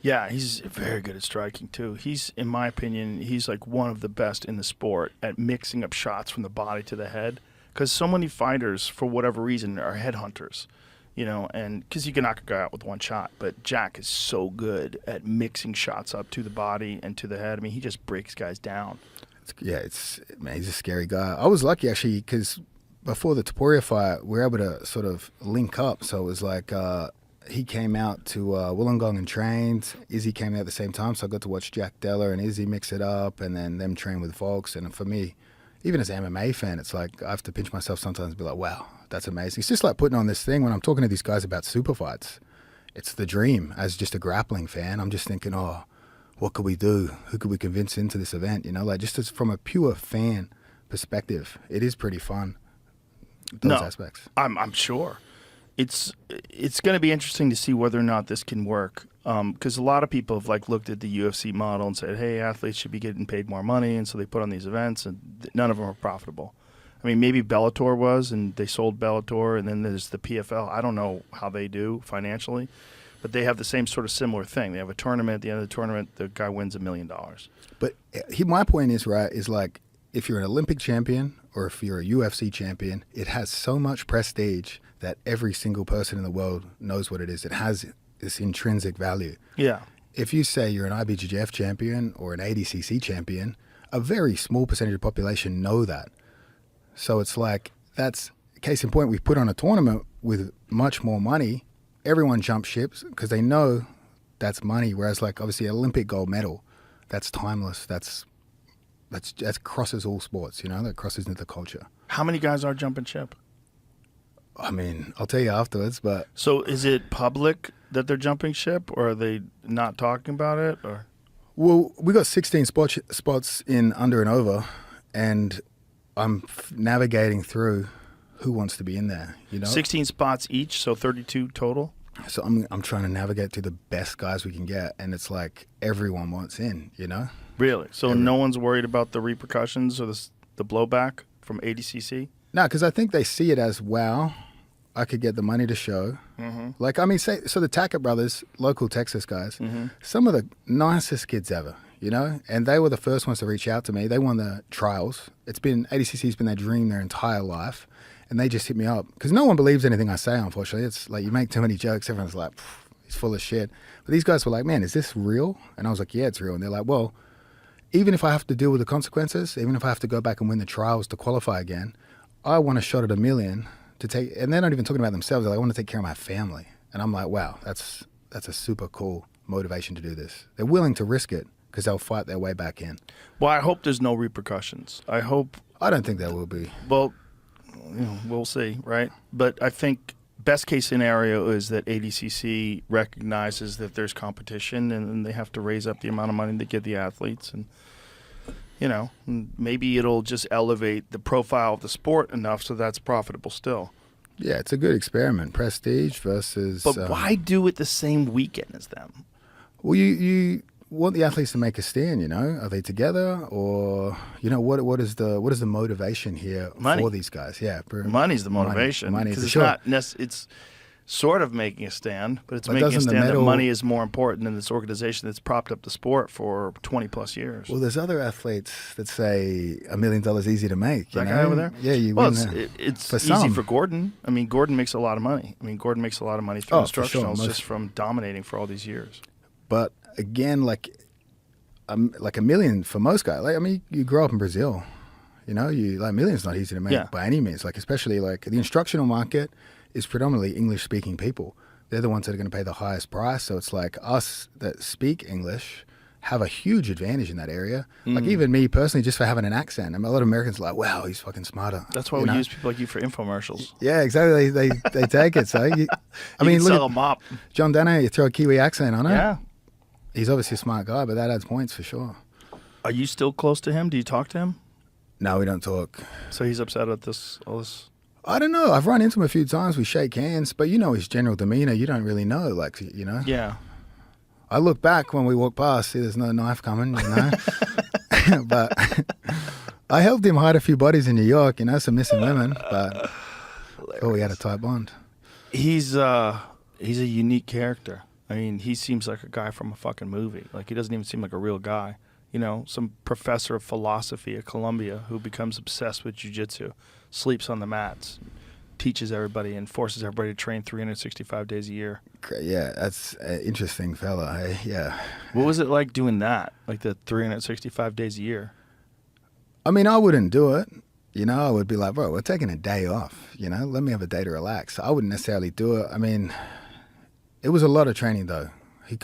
Yeah, he's very good at striking too. He's, in my opinion, he's like one of the best in the sport at mixing up shots from the body to the head. Because so many fighters, for whatever reason, are headhunters, you know, and because you can knock a guy out with one shot. But Jack is so good at mixing shots up to the body and to the head. I mean, he just breaks guys down. Man, he's a scary guy. I was lucky actually because before the Taporia fight, we were able to sort of link up. So it was like he came out to Wollongong and trained. Izzy came out at the same time, so I got to watch Jack Della and Izzy mix it up, and then them train with Volks. And for me, even as an MMA fan, it's like I have to pinch myself sometimes and be like, wow, that's amazing. It's just like putting on this thing when I'm talking to these guys about super fights. It's the dream. As just a grappling fan, I'm just thinking, oh, what could we do? Who could we convince into this event? You know, like just as from a pure fan perspective, it is pretty fun, those aspects. I'm sure. It's going to be interesting to see whether or not this can work. Because a lot of people have like looked at the UFC model and said, hey, athletes should be getting paid more money, and so they put on these events, and none of them are profitable. I mean, maybe Bellator was, and they sold Bellator, and then there's the PFL. I don't know how they do financially, but they have the same sort of similar thing. They have a tournament. At the end of the tournament, the guy wins $1 million. But my point is, right, is like if you're an Olympic champion or if you're a UFC champion, it has so much prestige that every single person in the world knows what it is. It has this intrinsic value. Yeah. If you say you're an IBJJF champion or an ADCC champion, a very small percentage of the population know that. So it's like, that's case in point, we've put on a tournament with much more money. Everyone jumps ships because they know that's money. Whereas like obviously an Olympic gold medal, that's timeless. That crosses all sports, you know, that crosses into the culture. How many guys are jumping ship? I mean, I'll tell you afterwards, but... So is it public that they're jumping ship, or are they not talking about it? Or Well, we got 16 spots in under and over, and I'm navigating through who wants to be in there, you know? 16 spots each, so 32 total? So I'm trying to navigate to the best guys we can get, and it's like everyone wants in, you know? Really? So no one's worried about the repercussions or the blowback from ADCC? No, because I think they see it as, wow, I could get the money to show. Mm-hmm. Like, I mean, so the Tackett brothers, local Texas guys, some of the nicest kids ever, you know? And they were the first ones to reach out to me. They won the trials. ADCC's been their dream their entire life. And they just hit me up. Because no one believes anything I say, unfortunately. It's like you make too many jokes, everyone's like, he's full of shit. But these guys were like, man, is this real? And I was like, yeah, it's real. And they're like, well, even if I have to deal with the consequences, even if I have to go back and win the trials to qualify again, I want a shot at $1 million to take. And they're not even talking about themselves. They're like, I want to take care of my family. And I'm like, wow, that's a super cool motivation to do this. They're willing to risk it because they'll fight their way back in. Well, I hope there's no repercussions. I don't think there will be. Well, you know, we'll see, right? But I think best case scenario is that ADCC recognizes that there's competition, and then they have to raise up the amount of money to get the athletes, and you know, maybe it'll just elevate the profile of the sport enough so that's profitable still. Yeah, it's a good experiment. Prestige versus. But why do it the same weekend as them? Well, you want the athletes to make a stand, you know? Are they together, or you know what is the motivation here for these guys? Yeah, money's the motivation. Money because it's sort of making a stand, but it's making a stand that money is more important than this organization that's propped up the sport for 20 plus years. Well, there's other athletes that say $1 million easy to make. That guy over there? Yeah, you win there. It's easy for Gordon. I mean, Gordon makes a lot of money. Gordon makes a lot of money through instructionals just from dominating for all these years. But again, like $1 million for most guys. Like, I mean, you grow up in Brazil, you know, $1 million's not easy to make by any means. Like, especially like the instructional market is predominantly English-speaking people. They're the ones that are going to pay the highest price. So it's like us that speak English have a huge advantage in that area. Like even me personally, just for having an accent. I mean, a lot of Americans are like, wow, he's fucking smarter. That's why we use people like you for infomercials. Yeah, exactly. They take it. So I mean, can look sell at them up. John Dano, you throw a Kiwi accent on it. Yeah. He's obviously a smart guy, but that adds points for sure. Are you still close to him? Do you talk to him? No, we don't talk. So he's upset at all this. I don't know. I've run into him a few times. We shake hands, but his general demeanor, you don't really know. Like, Yeah. I look back when we walk past, see there's no knife coming, But I helped him hide a few bodies in New York, some missing women, but we had a tight bond. He's a unique character. I mean, he seems like a guy from a fucking movie. Like, he doesn't even seem like a real guy. Some professor of philosophy at Columbia who becomes obsessed with jiu-jitsu, sleeps on the mats, teaches everybody and forces everybody to train 365 days a year. Yeah, that's an interesting fella. Hey? Yeah. What was it like doing that, like the 365 days a year? I mean, I wouldn't do it. I would be like, bro, we're taking a day off. Let me have a day to relax. I wouldn't necessarily do it. I mean, it was a lot of training, though. He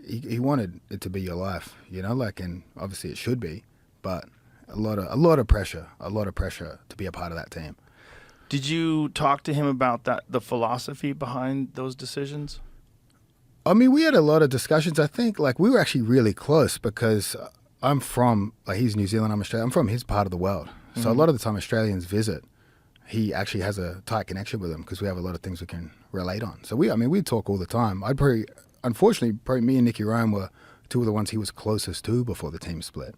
he wanted it to be your life, and obviously it should be, but a lot of pressure to be a part of that team. Did you talk to him about the philosophy behind those decisions? I mean, we had a lot of discussions. I think we were actually really close because I'm from, he's New Zealand, I'm Australian. I'm from his part of the world. So a lot of the time Australians visit, he actually has a tight connection with them because we have a lot of things we can relate on. So we talk all the time. Unfortunately, me and Nicky Ryan were two of the ones he was closest to before the team split.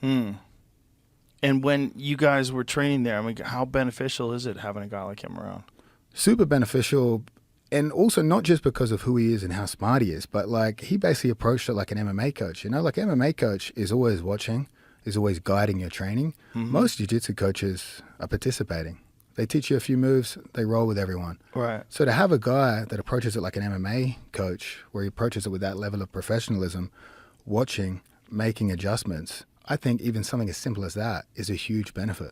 And when you guys were training there, I mean, how beneficial is it having a guy like him around? Super beneficial, and also not just because of who he is and how smart he is, but he basically approached it like an MMA coach. MMA coach is always watching, is always guiding your training. Most jiu-jitsu coaches are participating. They teach you a few moves, they roll with everyone. Right. So to have a guy that approaches it like an MMA coach, where he approaches it with that level of professionalism, watching, making adjustments, I think even something as simple as that is a huge benefit.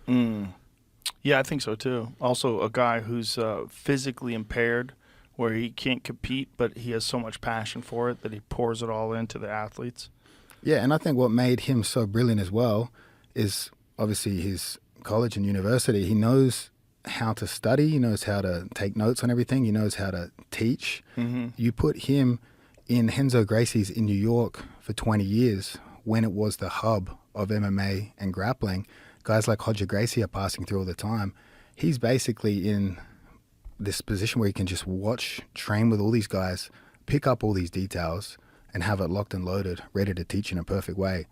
Yeah, I think so too. Also, a guy who's physically impaired, where he can't compete, but he has so much passion for it that he pours it all into the athletes. Yeah, and I think what made him so brilliant as well is obviously his college and university. He knows how to study, he knows how to take notes on everything, he knows how to teach. You put him in Renzo Gracie's in New York for 20 years when it was the hub of MMA and grappling. Guys like Roger Gracie are passing through all the time. He's basically in this position where he can just watch, train with all these guys, pick up all these details, and have it locked and loaded, ready to teach in a perfect way.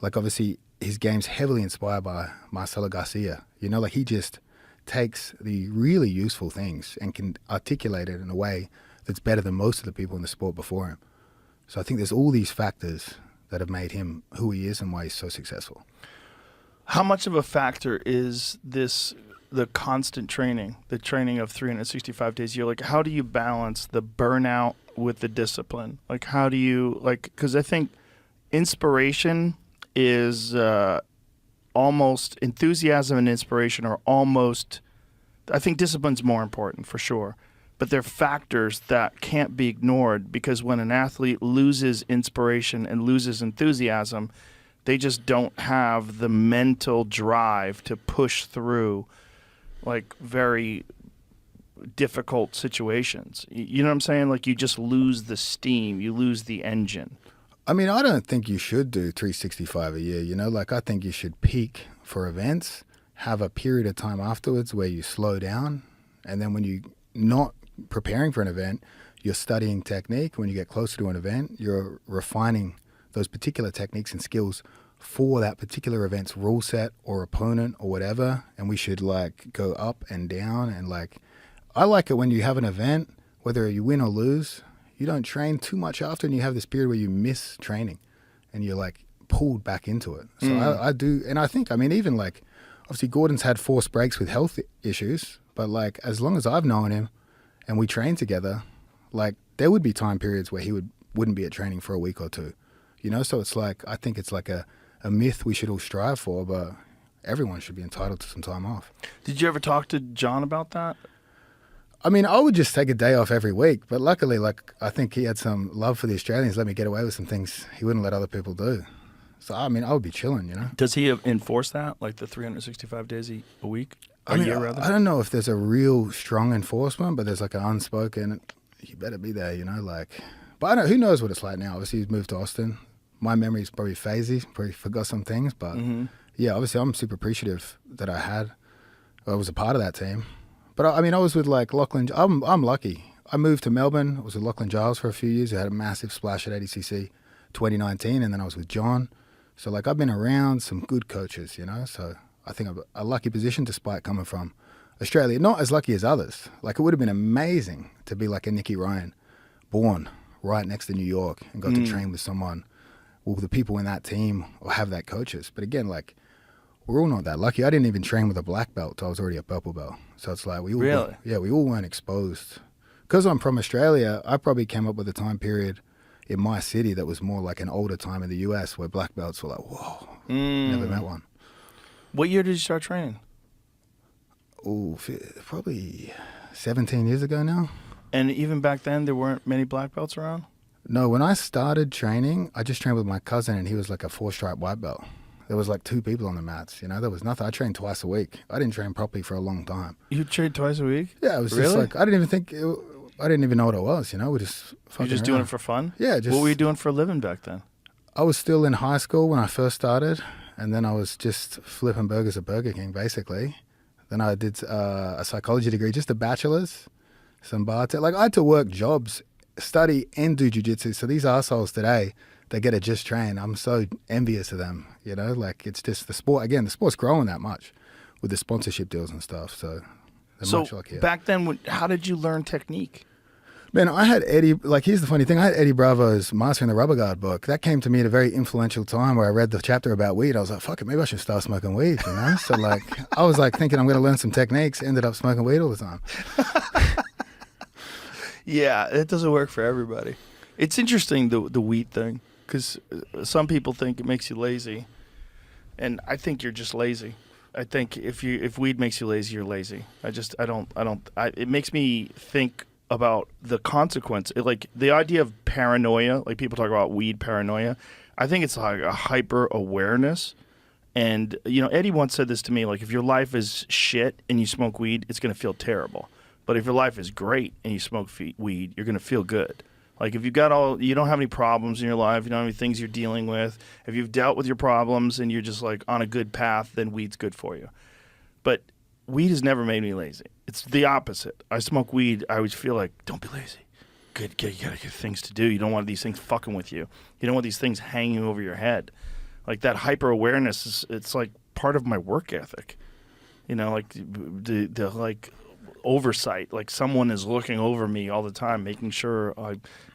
Obviously, his game's heavily inspired by Marcelo Garcia. He just takes the really useful things and can articulate it in a way that's better than most of the people in the sport before him. So I think there's all these factors that have made him who he is and why he's so successful. How much of a factor is the constant training, the training of 365 days a year? How do you balance the burnout with the discipline? How do you, because I think inspiration is almost, enthusiasm and inspiration are almost, I think discipline's more important for sure, but they're factors that can't be ignored, because when an athlete loses inspiration and loses enthusiasm, they just don't have the mental drive to push through very difficult situations. You know what I'm saying? You just lose the steam, you lose the engine. I mean, I don't think you should do 365 a year, I think you should peak for events, have a period of time afterwards where you slow down, and then when you're not preparing for an event, you're studying technique. When you get closer to an event, you're refining those particular techniques and skills for that particular event's rule set or opponent or whatever, and we should go up and down, and I like it when you have an event, whether you win or lose, you don't train too much after, and you have this period where you miss training and you're pulled back into it. So I do, and I think, even obviously Gordon's had forced breaks with health issues, but as long as I've known him and we train together, there would be time periods where he wouldn't be at training for a week or two, so it's I think it's a myth we should all strive for, but everyone should be entitled to some time off. Did you ever talk to John about that? I mean, I would just take a day off every week, but luckily, like, I think he had some love for the Australians, let me get away with some things he wouldn't let other people do. So, I mean, I would be chilling, you know? Does he enforce that, like the 365 days a week? I mean, I don't know if there's a real strong enforcement, but there's like an unspoken, you better be there, you know, like, but I don't, who knows what it's like now? Obviously, he's moved to Austin. My memory's probably phasey, probably forgot some things, but yeah, obviously, I'm super appreciative that I was a part of that team. But I mean, I was with like Lachlan. I'm lucky. I moved to Melbourne. I was with Lachlan Giles for a few years. I had a massive splash at ADCC 2019, and then I was with John. So like I've been around some good coaches, you know. So I think I'm a lucky position despite coming from Australia. Not as lucky as others. Like it would have been amazing to be like a Nicky Ryan, born right next to New York and got to train with someone, with the people in that team or have that coaches. But again, like we're all not that lucky. I didn't even train with a black belt till I was already a purple belt. So it's like we all weren't exposed. Because I'm from Australia, I probably came up with a time period in my city that was more like an older time in the US where black belts were like, whoa, never met one. What year did you start training? Oh, probably 17 years ago now. And even back then, there weren't many black belts around? No, when I started training, I just trained with my cousin and he was like a 4-stripe white belt. There was like 2 people on the mats, you know, there was nothing. I trained twice a week. I didn't train properly for a long time. You trained twice a week? Yeah, it was really? Just like, I didn't even know what it was, you know, we're just fucking You're just around. doing it for fun? Yeah. What were you doing for a living back then? I was still in high school when I first started, and then I was just flipping burgers at Burger King, basically. Then I did a psychology degree, just a bachelor's, some bartender. Like, I had to work jobs, study, and do jiu-jitsu. So these assholes today, they get to just train. I'm so envious of them, you know? Like, it's just the sport. Again, the sport's growing that much with the sponsorship deals and stuff, so they're much luckier. Back then, how did you learn technique? Man, I had Eddie, like, here's the funny thing. I had Eddie Bravo's Mastering the Rubber Guard book. That came to me at a very influential time where I read the chapter about weed. I was like, fuck it, maybe I should start smoking weed, you know? So, like, I was, like, thinking I'm going to learn some techniques, ended up smoking weed all the time. Yeah, it doesn't work for everybody. It's interesting, the weed thing, because some people think it makes you lazy, and I think you're just lazy. I think if weed makes you lazy, you're lazy. It makes me think about the consequence. Like the idea of paranoia, like people talk about weed paranoia. I think it's like a hyper awareness. And, you know, Eddie once said this to me, like if your life is shit and you smoke weed, it's going to feel terrible. But if your life is great and you smoke weed, you're going to feel good. Like if you don't have any problems in your life, you don't have any things you're dealing with, if you've dealt with your problems and you're just like on a good path, then weed's good for you. But weed has never made me lazy. It's the opposite. I smoke weed, I always feel like, don't be lazy. You gotta get things to do. You don't want these things fucking with you. You don't want these things hanging over your head. Like that hyper awareness it's like part of my work ethic. You know, like the like oversight. Like someone is looking over me all the time, making sure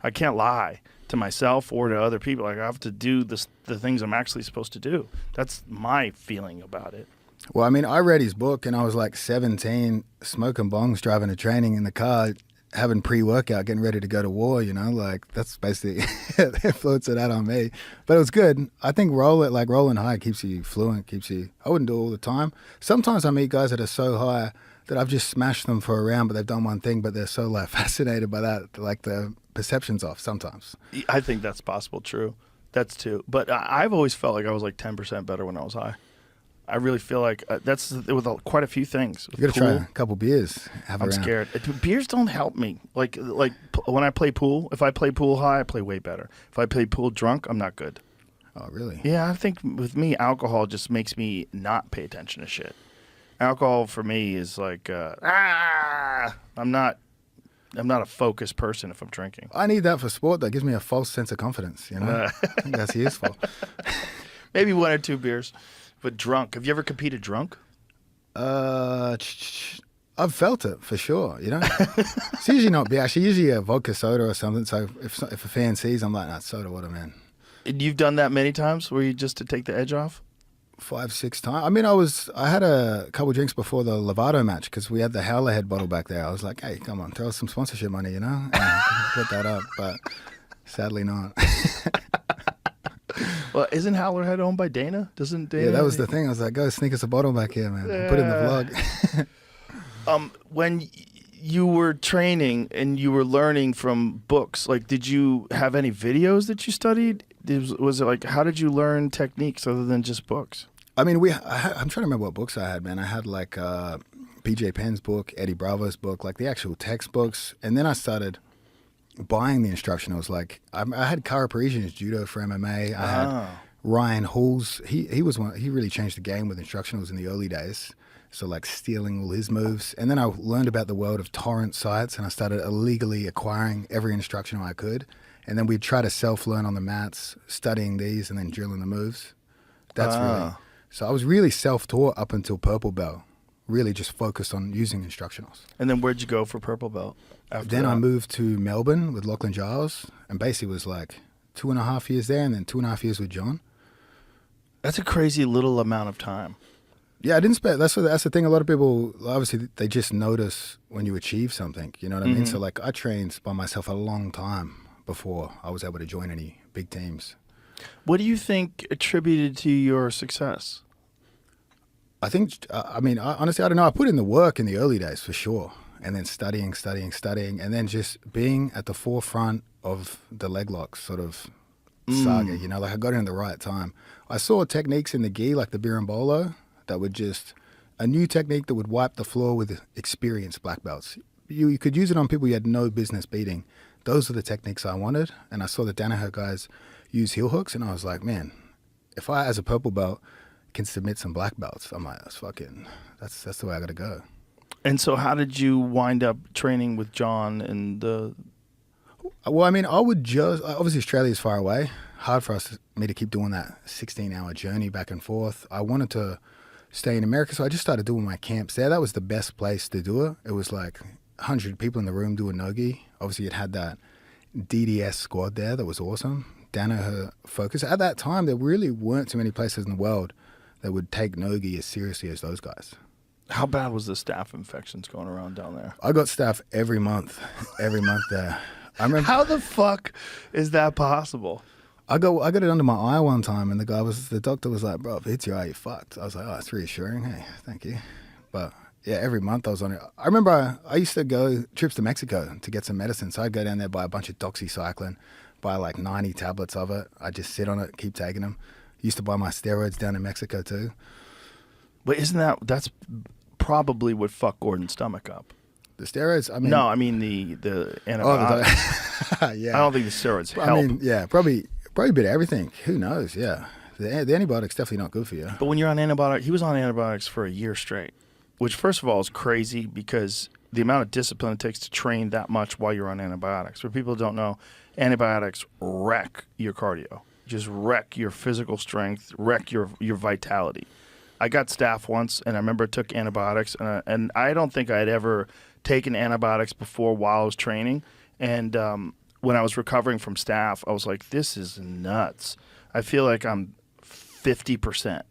I can't lie to myself or to other people. Like I have to do the things I'm actually supposed to do. That's my feeling about it. Well, I mean, I read his book and I was like 17, smoking bongs, driving to training in the car, having pre-workout, getting ready to go to war, you know, like that's basically the influence of that on me. But it was good. I think rolling high keeps you fluent, I wouldn't do it all the time. Sometimes I meet guys that are so high that I've just smashed them for a round, but they've done one thing, but they're so like fascinated by that, like the perception's off sometimes. I think that's possible, true. That's too. But I've always felt like I was like 10% better when I was high. I really feel like that's with quite a few things. You got to try a couple beers. I'm scared. Beers don't help me. Like when I play pool, if I play pool high, I play way better. If I play pool drunk, I'm not good. Oh, really? Yeah, I think with me, alcohol just makes me not pay attention to shit. Alcohol for me is like, I'm not a focused person if I'm drinking. I need that for sport. That gives me a false sense of confidence, you know? I think that's useful. Maybe 1 or 2 beers. But drunk. Have you ever competed drunk? I've felt it for sure, you know? It's usually not beer. Actually, usually a vodka soda or something. So if a fan sees, I'm like, nah, soda water, man. And you've done that many times where you just to take the edge off? 5, 6 times. I mean, I had a couple drinks before the Lovato match because we had the Howler Head bottle back there. I was like, hey, come on, throw us some sponsorship money, you know? And put that up, but sadly not. Well, isn't Howlerhead owned by Dana? Doesn't Dana? Yeah, that was the thing. I was like, go sneak us a bottle back here, man. Put it in the vlog. When you were training and you were learning from books. Like, did you have any videos that you studied? Was it like, how did you learn techniques other than just books? I mean, I'm trying to remember what books I had, man. I had like PJ Penn's book, Eddie Bravo's book, like the actual textbooks. And then I started buying the instructionals. Like I had Kara Parisian's judo for MMA. I had Ryan Hall's. He was one. He really changed the game with instructionals in the early days. So like stealing all his moves. And then I learned about the world of torrent sites, and I started illegally acquiring every instructional I could. And then we'd try to self-learn on the mats, studying these and then drilling the moves. That's really... So I was really self-taught up until purple belt, really just focused on using instructionals. And then where'd you go for purple belt after Then that? I moved to Melbourne with Lachlan Giles, and basically was like 2.5 years there and then 2.5 years with John. That's a crazy little amount of time. Yeah, I didn't spend. That's the thing. A lot of people, obviously, they just notice when you achieve something. You know what I mean? So like, I trained by myself a long time before I was able to join any big teams. What do you think attributed to your success? I think. Honestly, I don't know. I put in the work in the early days for sure, and then studying, and then just being at the forefront of the leg lock sort of saga. You know, like I got in at the right time. I saw techniques in the gi, like the berimbolo, that would just a new technique that would wipe the floor with experienced black belts. You could use it on people you had no business beating. Those are the techniques I wanted, and I saw the Danaher guys use heel hooks, and I was like, man, if I, as a purple belt, can submit some black belts, I'm like, that's the way I got to go. And so how did you wind up training with John and the... Well, I mean, I would just, obviously Australia's far away, hard for me to keep doing that 16-hour journey back and forth. I wanted to stay in America, so I just started doing my camps there. That was the best place to do it. It was like 100 people in the room doing no-gi. Obviously, it had that DDS squad there that was awesome. Danaher focus. At that time, there really weren't too many places in the world that would take no-gi as seriously as those guys. How bad was the staph infections going around down there? I got staph every month there. I remember. How the fuck is that possible? I got it under my eye one time, and the doctor was like, "Bro, if it hits your eye, you're fucked." I was like, "Oh, that's reassuring. Hey, thank you." But yeah, every month I was on it. I remember I used to go trips to Mexico to get some medicine, so I'd go down there, buy a bunch of doxycycline, buy like 90 tablets of it. I'd just sit on it, keep taking them. Used to buy my steroids down in Mexico too. But that's probably what fucked Gordon's stomach up. The steroids? I mean, no, I mean the antibiotics. Yeah. I don't think the steroids help. I mean, yeah, probably a bit of everything. Who knows? Yeah. The antibiotics definitely not good for you. But when you're on antibiotics, he was on antibiotics for a year straight, which first of all is crazy because the amount of discipline it takes to train that much while you're on antibiotics. For people who don't know, antibiotics wreck your cardio, just wreck your physical strength, wreck your vitality. I got staph once, and I remember I took antibiotics, and I don't think I had ever taken antibiotics before while I was training. And when I was recovering from staph, I was like, this is nuts. I feel like I'm 50%.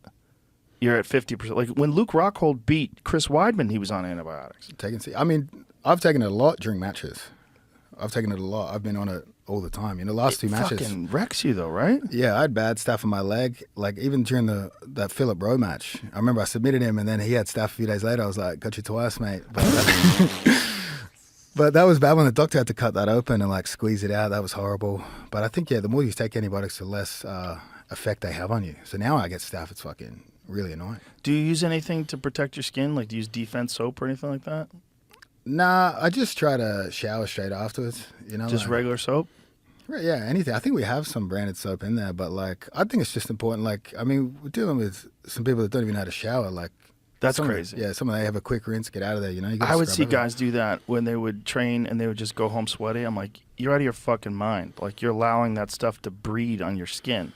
You're at 50%. Like when Luke Rockhold beat Chris Weidman, he was on antibiotics. I mean, I've taken it a lot during matches. I've taken it a lot. I've been on it all the time. The last two matches. It fucking wrecks you though, right? Yeah, I had bad staph in my leg. Like even during that Philip Rowe match, I remember I submitted him and then he had staph a few days later. I was like, got you twice, mate. But that was bad when the doctor had to cut that open and like squeeze it out. That was horrible. But I think, yeah, the more you take antibiotics, the less effect they have on you. So now I get staph. It's fucking really annoying. Do you use anything to protect your skin? Like do you use defense soap or anything like that? Nah, I just try to shower straight afterwards. Just like, regular soap? Yeah, anything. I think we have some branded soap in there, but like I think it's just important. Like, I mean, we're dealing with some people that don't even know how to shower. Like, that's crazy. Some of them have a quick rinse, get out of there. You I would see guys do that when they would train and they would just go home sweaty. I'm like, you're out of your fucking mind. Like, you're allowing that stuff to breed on your skin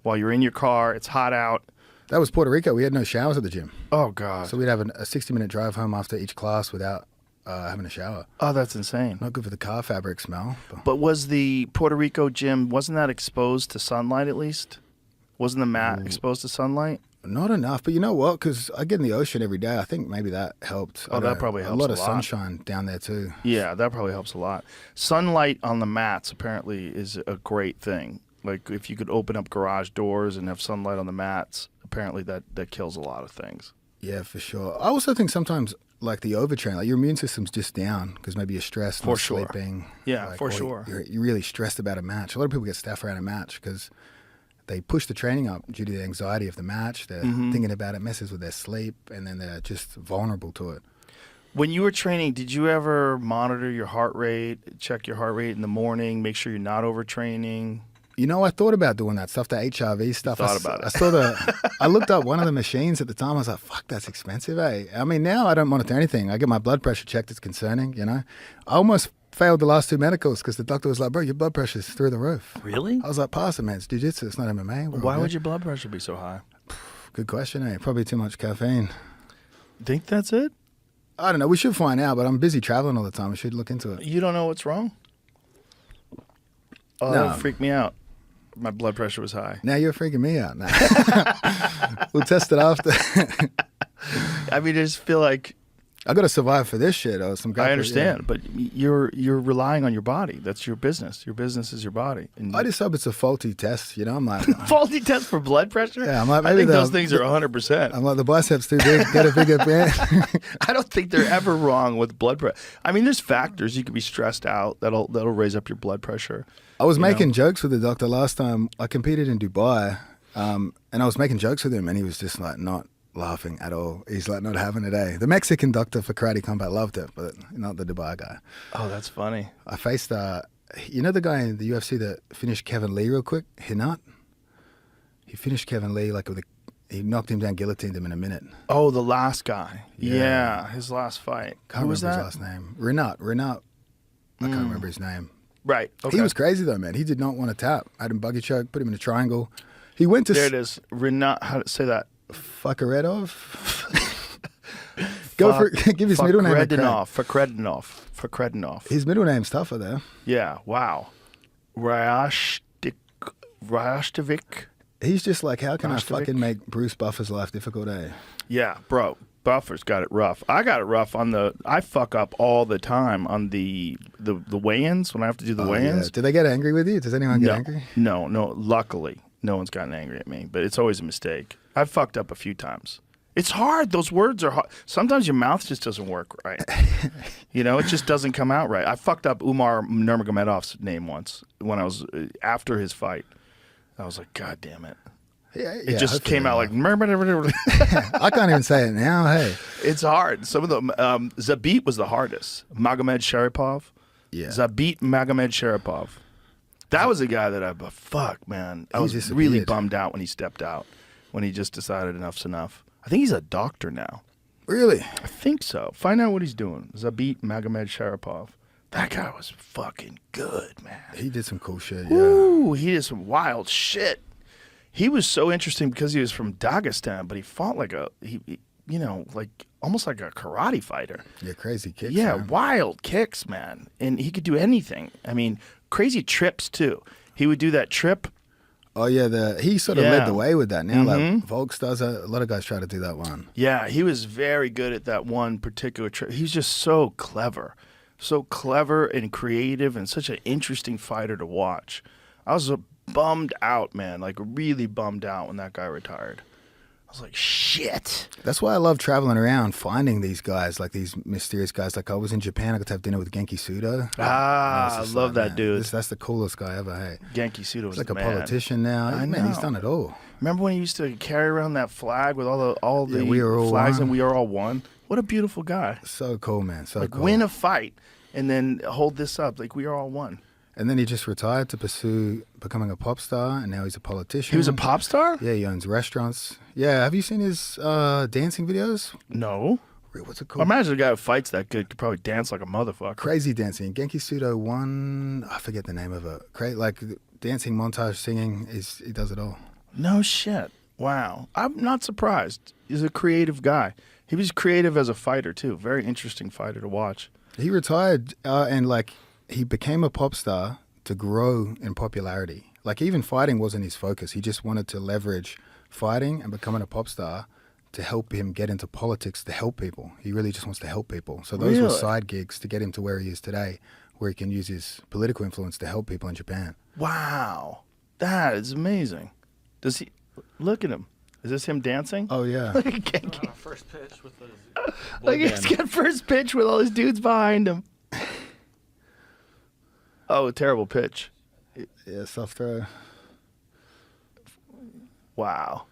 while you're in your car. It's hot out. That was Puerto Rico. We had no showers at the gym. Oh God. So we'd have a 60-minute drive home after each class without having a shower. Oh, that's insane. Not good for the car fabric smell. But was the Puerto Rico gym, wasn't that exposed to sunlight at least? Wasn't the mat exposed to sunlight? Not enough. But you know what? Because I get in the ocean every day. I think maybe that helped. Oh, that probably helps a lot. A lot of sunshine down there too. Yeah, that probably helps a lot. Sunlight on the mats apparently is a great thing. Like if you could open up garage doors and have sunlight on the mats, apparently that kills a lot of things. Yeah, for sure. I also think sometimes like the overtrain, like your immune system's just down because maybe you're stressed, For not sure. sleeping. Yeah, like, for or sure. You're really stressed about a match. A lot of people get staph around a match because they push the training up due to the anxiety of the match. They're thinking about it, messes with their sleep, and then they're just vulnerable to it. When you were training, did you ever monitor your heart rate, check your heart rate in the morning, make sure you're not overtraining? You know, I thought about doing that stuff, the HRV stuff. Thought about it. I saw I looked up one of the machines at the time. I was like, fuck, that's expensive, eh? I mean, now I don't monitor anything. I get my blood pressure checked. It's concerning, you know? I almost failed the last 2 medicals because the doctor was like, bro, your blood pressure's through the roof. Really? I was like, pass it, man. It's jiu-jitsu. It's not MMA. Why would your blood pressure be so high? Good question, eh? Probably too much caffeine. Think that's it? I don't know. We should find out, but I'm busy traveling all the time. I should look into it. You don't know what's wrong? Oh, No. that freaked me out. My blood pressure was high. Now you're freaking me out. Now. We'll test it after. I mean, I just feel like I got to survive for this shit. Or some guy. I understand, but you're relying on your body. That's your business. Your business is your body. And I just hope it's a faulty test. You know, I'm like, faulty test for blood pressure? Yeah, I'm like, I maybe think those things are 100%. I'm like, the biceps too big. Get a bigger band. I don't think they're ever wrong with blood pressure. I mean, there's factors. You could be stressed out. That'll raise up your blood pressure. I was making jokes with the doctor last time. I competed in Dubai, and I was making jokes with him, and he was just like not laughing at all. He's like not having it, eh? The Mexican doctor for karate combat loved it, but not the Dubai guy. Oh, that's funny. I faced, you know the guy in the UFC that finished Kevin Lee real quick? Hinat? He finished Kevin Lee like he knocked him down, guillotined him in a minute. Oh, the last guy. Yeah. Yeah, his last fight. Can't Who remember was his that? last name. Renat. I can't remember his name. Right. Okay. He was crazy though, man. He did not want to tap. I had him buggy choke, put him in a triangle. He went to There it is. Renat, how to say that? Fuckaredov. Go for it. Give his middle name a crack. Fakredinov. His middle name's tougher though. Yeah. Wow. Rashtovic. He's just like, how can I fucking make Bruce Buffer's life difficult, eh? Yeah, bro. Buffer's got it rough. I got it rough I fuck up all the time on the weigh-ins when I have to do the weigh-ins. Yeah. Do they get angry with you? Does anyone get angry? No. Luckily, no one's gotten angry at me, but it's always a mistake. I've fucked up a few times. It's hard. Those words are hard. Sometimes your mouth just doesn't work right. You know, it just doesn't come out right. I fucked up Umar Nurmagomedov's name once when I was after his fight. I was like, God damn it. Yeah, It just came out like. I can't even say it now. Hey, It's hard. Some of them. Zabit was the hardest. Magomed Sharipov. Yeah. Zabit Magomed Sharipov. That was a guy that fuck, man. I was really bummed out when he stepped out. When he just decided enough's enough. I think he's a doctor now. really? I think so. Find out what he's doing. Zabit Magomed Sharipov. That guy was fucking good, man. He did some cool shit. Yeah. Ooh, he did some wild shit. He was so interesting because he was from Dagestan, but he fought like like almost like a karate fighter. Yeah, crazy kicks. Yeah, man. wild kicks, man. And he could do anything. I mean, crazy trips too. He would do that trip. Oh yeah, he sort of led the way with that. Now, like Volks does, a lot of guys try to do that one. Yeah, he was very good at that one particular trip. He's just so clever and creative, and such an interesting fighter to watch. I was bummed out, man, like really bummed out when that guy retired. I was like, shit. That's why I love traveling around, finding these guys, like these mysterious guys. Like I was in Japan, I got to have dinner with Genki Sudo. I love that dude. That's the coolest guy ever. Hey, Genki Sudo was he's like the a man. politician now. I Man, he's know. done it all. Remember when he used to carry around that flag with all the We Are All flags One. and we are all one? What a beautiful guy. So cool, man. So Like cool. win a fight and then hold this up like we are all one. And then he just retired to pursue becoming a pop star, and now he's a politician. He was a pop star? Yeah, he owns restaurants. Yeah, have you seen his dancing videos? No. What's it called? Imagine a guy who fights that good could probably dance like a motherfucker. Crazy dancing. Genki Sudo won. I forget the name of it. Like dancing, montage, singing. He does it all. No shit. Wow. I'm not surprised. He's a creative guy. He was creative as a fighter too. Very interesting fighter to watch. He retired and he became a pop star to grow in popularity. Like even fighting wasn't his focus. He just wanted to leverage fighting and becoming a pop star to help him get into politics, to help people. He really just wants to help people. So those were Really? side gigs to get him to where he is today, where he can use his political influence to help people in Japan. Wow. That is amazing. Does he look at him? Is this him dancing? Oh yeah. Look at Genki. First pitch with the Like he's got first pitch with all his dudes behind him. Oh, terrible pitch. Yeah, soft throw. Wow.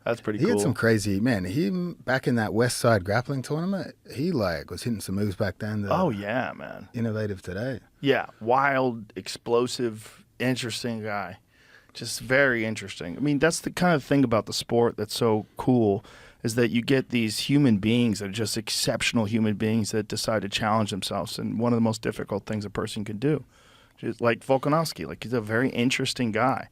That's pretty He cool. had some crazy, man. He back in that West Side grappling tournament, he like was hitting some moves back then that Oh yeah, man. innovative today. Yeah, wild, explosive, interesting guy. Just very interesting. I mean, that's the kind of thing about the sport that's so cool is that you get these human beings that are just exceptional human beings that decide to challenge themselves. And one of the most difficult things a person can do, just like Volkanovski, like he's a very interesting guy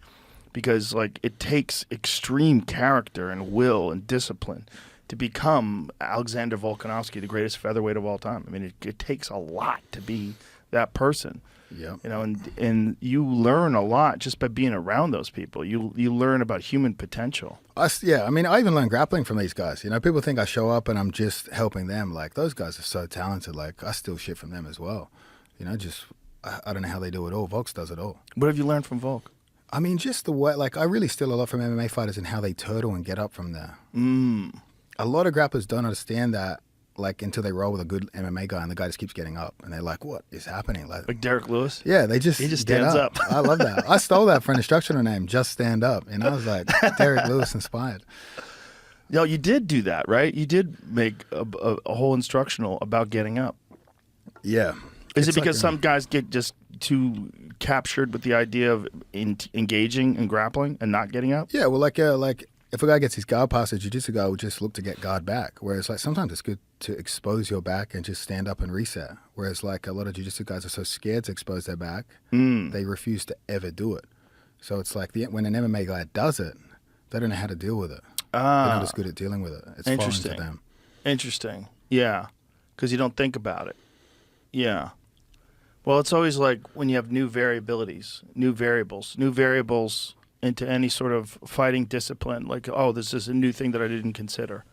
because like it takes extreme character and will and discipline to become Alexander Volkanovski, the greatest featherweight of all time. I mean, it takes a lot to be that person. Yeah. You know, and you learn a lot just by being around those people. You learn about human potential. Yeah, I mean, I even learned grappling from these guys. You know, people think I show up and I'm just helping them. Like, those guys are so talented. Like, I steal shit from them as well. You know, just, I don't know how they do it all. Volks does it all. What have you learned from Volk? I mean, just the way, like, I really steal a lot from MMA fighters and how they turtle and get up from there. A lot of grapplers don't understand that, like, until they roll with a good MMA guy and the guy just keeps getting up. And they're like, what is happening? Like Derek Lewis? Yeah, he just stands get up. I love that. I stole that for an instructional name, Just Stand Up. And I was like, Derek Lewis inspired. No, you did do that, right? You did make a whole instructional about getting up. Yeah. Is it It's like because some guys get just too captured with the idea of engaging and grappling and not getting up? Yeah, well, like if a guy gets his guard past, a jiu-jitsu guy will just look to get guard back. Whereas, like, sometimes it's good to expose your back and just stand up and reset. Whereas, like, a lot of jiu-jitsu guys are so scared to expose their back, they refuse to ever do it. So it's like when an MMA guy does it, they don't know how to deal with it. They're not as good at dealing with it. It's foreign to them. Interesting. Yeah, because you don't think about it. Yeah. Well, it's always like when you have new variabilities, new variables into any sort of fighting discipline. Like, oh, this is a new thing that I didn't consider.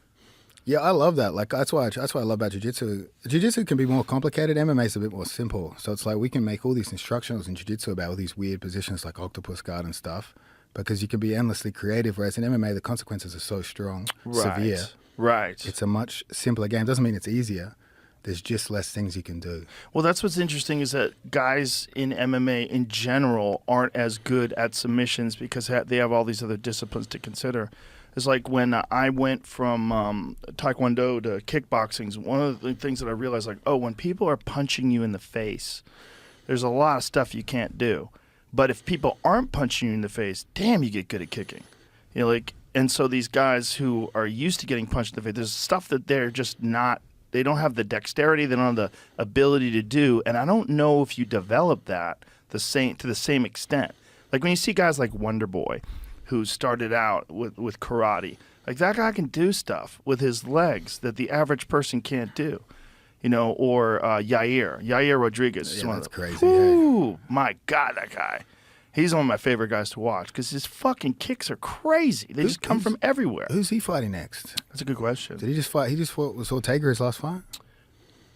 Yeah, I love that. Like, that's why I love about jiu-jitsu. Jiu-jitsu can be more complicated. MMA is a bit more simple. So it's like we can make all these instructionals in jiu-jitsu about all these weird positions like octopus guard and stuff because you can be endlessly creative, whereas in MMA the consequences are so strong, severe. Right. It's a much simpler game. Doesn't mean it's easier. There's just less things you can do. Well, that's what's interesting is that guys in MMA in general aren't as good at submissions because they have all these other disciplines to consider. It's like when I went from Taekwondo to kickboxing, one of the things that I realized, like, oh, when people are punching you in the face, there's a lot of stuff you can't do. But if people aren't punching you in the face, damn, you get good at kicking. You know, like, and so these guys who are used to getting punched in the face, there's stuff that they're just not. They don't have the dexterity, they don't have the ability to do, and I don't know if you develop that to the same extent. Like when you see guys like Wonder Boy, who started out with karate, like that guy can do stuff with his legs that the average person can't do, you know. Or Yair Rodriguez. Yeah, that's crazy. Ooh, my God, that guy. He's one of my favorite guys to watch because his fucking kicks are crazy. They just come from everywhere. Who's he fighting next? That's a good question. Did he just fight? He just fought with Ortega his last fight?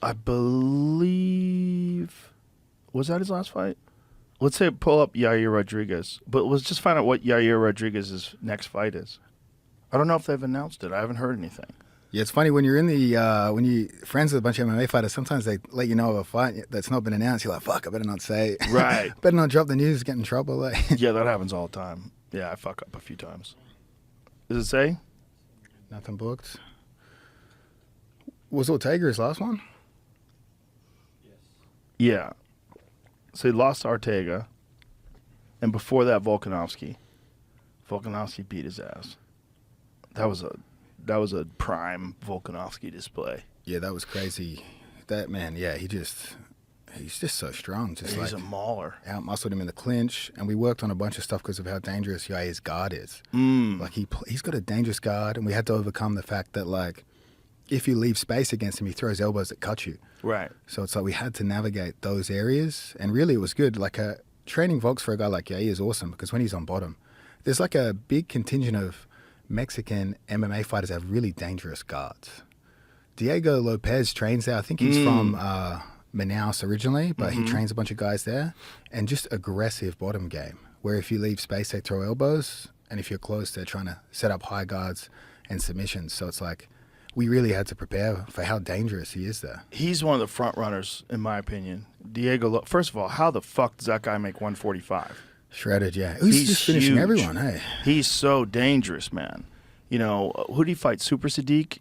I believe. Was that his last fight? Let's say pull up Yair Rodriguez. But let's just find out what Yair Rodriguez's next fight is. I don't know if they've announced it. I haven't heard anything. Yeah, it's funny when you're in when you friends with a bunch of MMA fighters. Sometimes they let you know of a fight that's not been announced. You're like, "Fuck, I better not say." Right. Better not drop the news. Get in trouble. Like. Yeah, that happens all the time. Yeah, I fuck up a few times. Does it say? Nothing booked. Was Ortega his last one? Yeah. So he lost to Ortega, and before that, Volkanovski. Volkanovski beat his ass. That was a prime Volkanovski display. Yeah, that was crazy. That man, yeah, he's just so strong. Just He's like a mauler. Outmuscled him in the clinch, and we worked on a bunch of stuff because of how dangerous Yair's guard is. Like he's got a dangerous guard, and we had to overcome the fact that like if you leave space against him, he throws elbows that cut you. Right. So it's like we had to navigate those areas, and really it was good. Like training Volks for a guy like Yair is awesome because when he's on bottom, there's like a big contingent of Mexican MMA fighters that have really dangerous guards. Diego Lopez trains there. I think he's from Manaus originally, but he trains a bunch of guys there. And just aggressive bottom game, where if you leave space, they throw elbows. And if you're close, they're trying to set up high guards and submissions. So it's like we really had to prepare for how dangerous he is there. He's one of the front runners, in my opinion. Diego, first of all, how the fuck does that guy make 145? Shredded, yeah. He's just finishing huge. everyone, hey. He's so dangerous, man. You know, who did he fight? Super Sadiq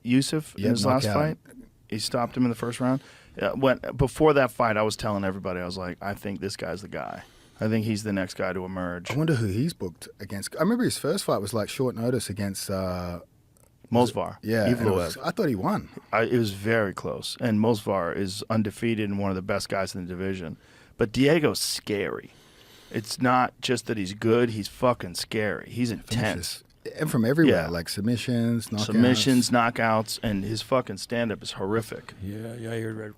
Yusuf in his last fight? He stopped him in the first round. Before that fight, I was telling everybody, I was like, I think this guy's the guy. I think he's the next guy to emerge. I wonder who he's booked against. I remember his first fight was like short notice against... Mosvar. Yeah. I thought he won. It was very close. And Mosvar is undefeated and one of the best guys in the division. But Diego's scary. It's not just that he's good, he's fucking scary. He's intense. And from everywhere, like submissions, knockouts, and his fucking stand-up is horrific. Yeah, Yair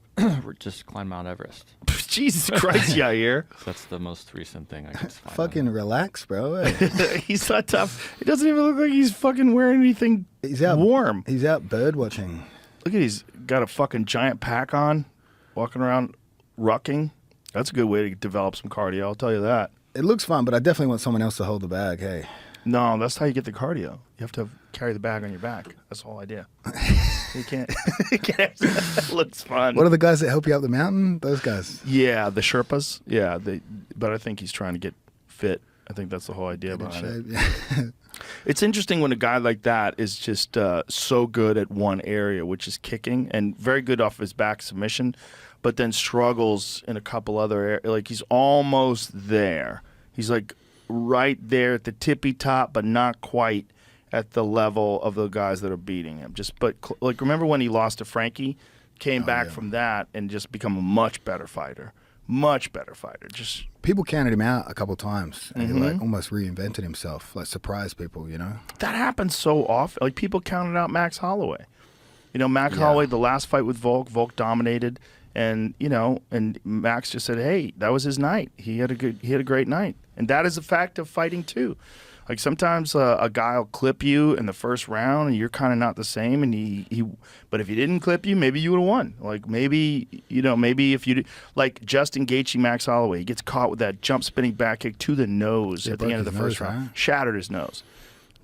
just climbed Mount Everest. Jesus Christ, Yair. That's the most recent thing I can find. Fucking relax, bro. He's not tough. It doesn't even look like he's fucking wearing anything warm. He's out bird watching. Look at he's got a fucking giant pack on, walking around rucking. That's a good way to develop some cardio, I'll tell you that. It looks fun, but I definitely want someone else to hold the bag, hey. No, that's how you get the cardio. You have to carry the bag on your back. That's the whole idea. You can't. It looks fun. What are the guys that help you up the mountain? Those guys. Yeah, the Sherpas. Yeah, but I think he's trying to get fit. I think that's the whole idea behind it. Yeah. It's interesting when a guy like that is just so good at one area, which is kicking, and very good off his back submission, but then struggles in a couple other areas. Like he's almost there. He's like right there at the tippy top, but not quite at the level of the guys that are beating him. Like remember when he lost to Frankie, came back from that and just become a much better fighter. Just people counted him out a couple times, and he like almost reinvented himself, like surprised people, you know. That happens so often. Like people counted out Max Holloway. You know, Max Holloway, the last fight with Volk dominated, and you know, and Max just said, "Hey, that was his night. He had a great night." And that is a fact of fighting too. Like sometimes a guy will clip you in the first round, and you're kind of not the same. And but if he didn't clip you, maybe you would have won. Like maybe if you like Justin Gaethje, Max Holloway, he gets caught with that jump spinning back kick to the nose at the end of the first round, shattered his nose.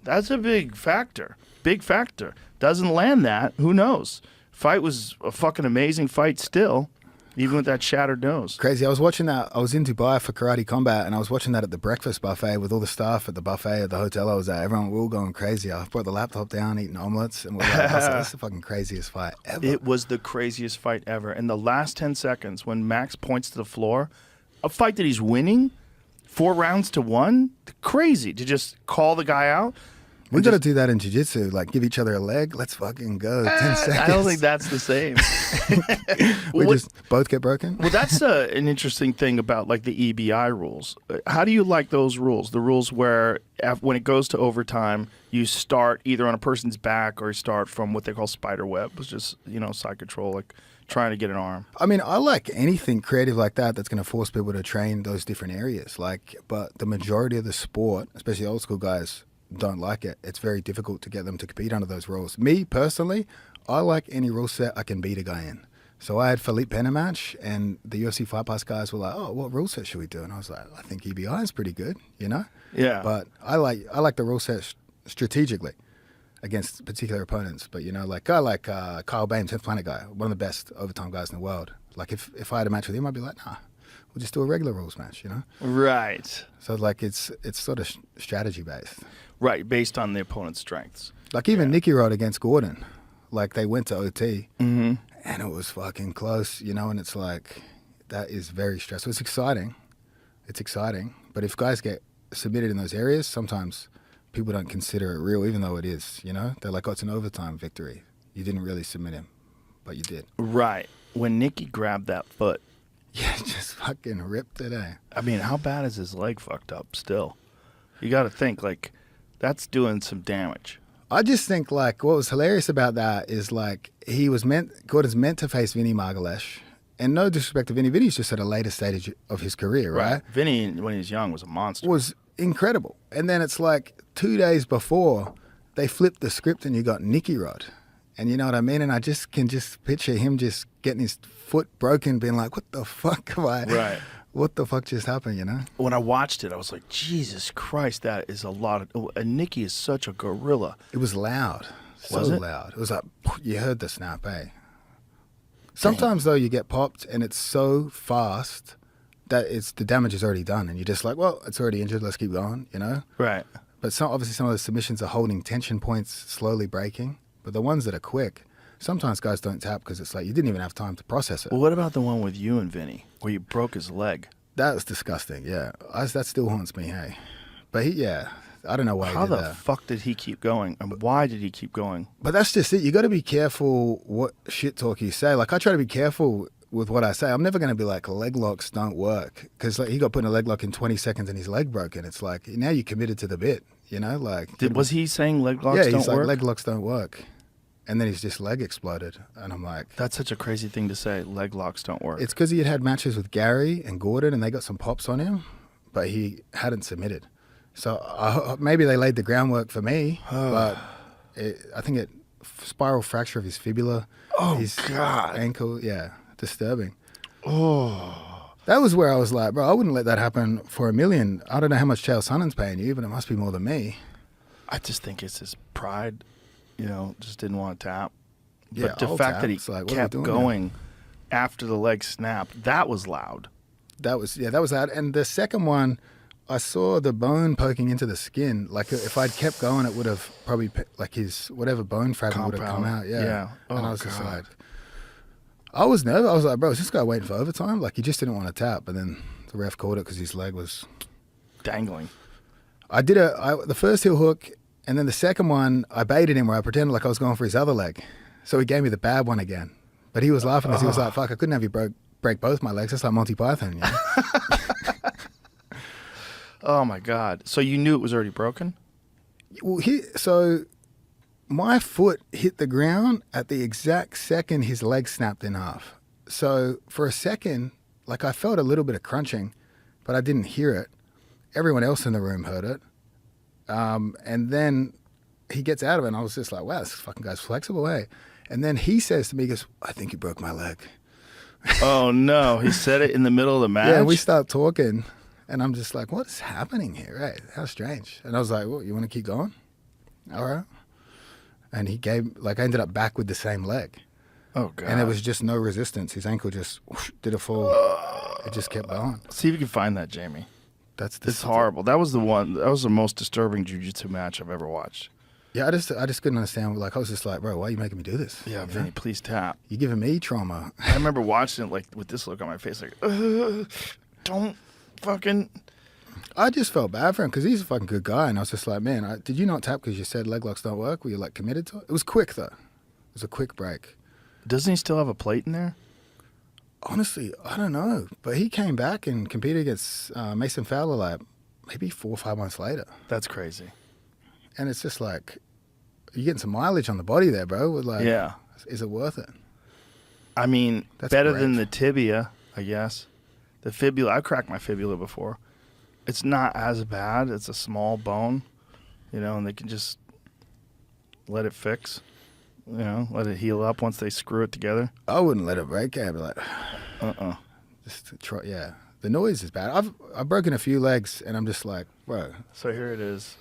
That's a big factor. Doesn't land that, who knows? Fight was a fucking amazing fight still. Even with that shattered nose. Crazy. I was watching that. I was in Dubai for Karate Combat, and I was watching that at the breakfast buffet with all the staff at the buffet at the hotel I was at. Everyone, we were all going crazy. I brought the laptop down, eating omelets, and I was like, this is the fucking craziest fight ever. It was the craziest fight ever. In the last 10 seconds, when Max points to the floor, a fight that he's winning, 4 rounds to 1, crazy to just call the guy out. We got to do that in jiu-jitsu, like give each other a leg. Let's fucking go. 10 seconds. I don't think that's the same. We just both get broken? Well, that's an interesting thing about like the EBI rules. How do you like those rules? The rules where when it goes to overtime, you start either on a person's back or you start from what they call spider web, which is, side control, like trying to get an arm. I mean, I like anything creative like that that's going to force people to train those different areas. But the majority of the sport, especially old school guys, don't like it. It's very difficult to get them to compete under those rules. Me, personally, I like any rule set I can beat a guy in. So I had Philippe Pena match, and the UFC Fight Pass guys were like, oh, what rule set should we do? And I was like, I think EBI is pretty good, Yeah. But I like the rule set strategically against particular opponents. But, like a guy like Kyle Bain, 10th Planet guy, one of the best overtime guys in the world. Like, if I had a match with him, I'd be like, nah, we'll just do a regular rules match, Right. So, like, it's sort of strategy-based. Right, based on the opponent's strengths. Like even Nicky Rod against Gordon, like they went to OT and it was fucking close, and it's like, that is very stressful. It's exciting, but if guys get submitted in those areas, sometimes people don't consider it real, even though it is, They're like, oh, it's an overtime victory. You didn't really submit him, but you did. Right. When Nicky grabbed that foot. Yeah, just fucking ripped it, eh? I mean, how bad is his leg fucked up still? You got to think, like, that's doing some damage. I just think, like, what was hilarious about that is, like, Gordon's meant to face Vinny Margalesh. And no disrespect to Vinny. Vinny's just at a later stage of his career, right? Vinny, when he was young, was a monster. Was incredible. And then it's like 2 days before, they flipped the script and you got Nicky Rod. And you know what I mean? And I just can picture him just getting his foot broken, being like, what the fuck am I? Right. what the fuck just happened, you know? When I watched it, I was like, Jesus Christ, that is a lot of. And Nikki is such a gorilla. It was loud. So Was it? loud. It was like, you heard the snap, eh? Sometimes, though, you get popped and it's so fast that the damage is already done. And you're just like, well, it's already injured. Let's keep going, you know? Right. But obviously some of those submissions are holding tension points, slowly breaking. But the ones that are quick, sometimes guys don't tap because it's like you didn't even have time to process it. Well, what about the one with you and Vinny where you broke his leg? That was disgusting, yeah. That still haunts me, hey. But I don't know why How he did the that. fuck did he keep going? And why did he keep going? But that's just it. You got to be careful what shit talk you say. Like, I try to be careful with what I say. I'm never going to be like, leg locks don't work. Because like, he got put in a leg lock in 20 seconds and his leg broken. It's like, now you're committed to the bit, you know? Like, Was he saying leg locks yeah, don't he's like, work? leg locks don't work. And then his just leg exploded. And I'm like... That's such a crazy thing to say. Leg locks don't work. It's because he had matches with Gary and Gordon and they got some pops on him, but he hadn't submitted. So maybe they laid the groundwork for me, but I think it spiral fracture of his fibula, his God. ankle, yeah, disturbing. Oh, that was where I was like, bro, I wouldn't let that happen for $1 million. I don't know how much Chael Sonnen's paying you, but it must be more than me. I just think it's his pride, just didn't want to tap. Yeah, But the I'll fact tap. that he It's like, what are we kept doing now? going after the leg snapped, that was loud. That was that. And the second one, I saw the bone poking into the skin. Like if I'd kept going, it would have probably like his whatever bone fragment would have come out. Yeah. Yeah. And Oh, I was just God. like, I was nervous. I was like, bro, is this guy waiting for overtime? Like he just didn't want to tap, and then the ref called it because his leg was Dangling. I did the first heel hook, and then the second one I baited him where I pretended like I was going for his other leg, so he gave me the bad one again. But he was laughing because he was like, "Fuck, I couldn't have you break both my legs. That's like Monty Python." You know? Oh, my God. So you knew it was already broken? Well, so my foot hit the ground at the exact second his leg snapped in half. So for a second, like I felt a little bit of crunching, but I didn't hear it. Everyone else in the room heard it. And then he gets out of it, and I was just like, wow, this fucking guy's flexible, eh? And then he says to me, he goes, I think you broke my leg. Oh, no. He said it in the middle of the match? Yeah, we start talking, and I'm just like, what is happening here, right? How strange. And I was like, well, you want to keep going? All right. And he I ended up back with the same leg. Oh, God. And there was just no resistance. His ankle just did a full, it just kept going. See if you can find that, Jamie. It's It's horrible. That was the most disturbing jiu-jitsu match I've ever watched. Yeah, I just couldn't understand. Like, I was just like, bro, why are you making me do this? Yeah, You know? Vinny, please tap. You're giving me trauma. I remember watching it like with this look on my face, like, don't fucking. I just felt bad for him because he's a fucking good guy. And I was just like, man, did you not tap because you said leg locks don't work? Were you like committed to it? It was quick, though. It was a quick break. Doesn't he still have a plate in there? Honestly, I don't know. But he came back and competed against Mason Fowler like maybe 4 or 5 months later. That's crazy. And it's just like, you're getting some mileage on the body there, bro. Like, Yeah. Is it worth it? I mean, That's better great. than the tibia, I guess. The fibula, I cracked my fibula before. It's not as bad. It's a small bone, and they can just let it fix, let it heal up once they screw it together. I wouldn't let it break. I'd be like, just to try. Yeah, the noise is bad. I've broken a few legs, and I'm just like, bro. So here it is.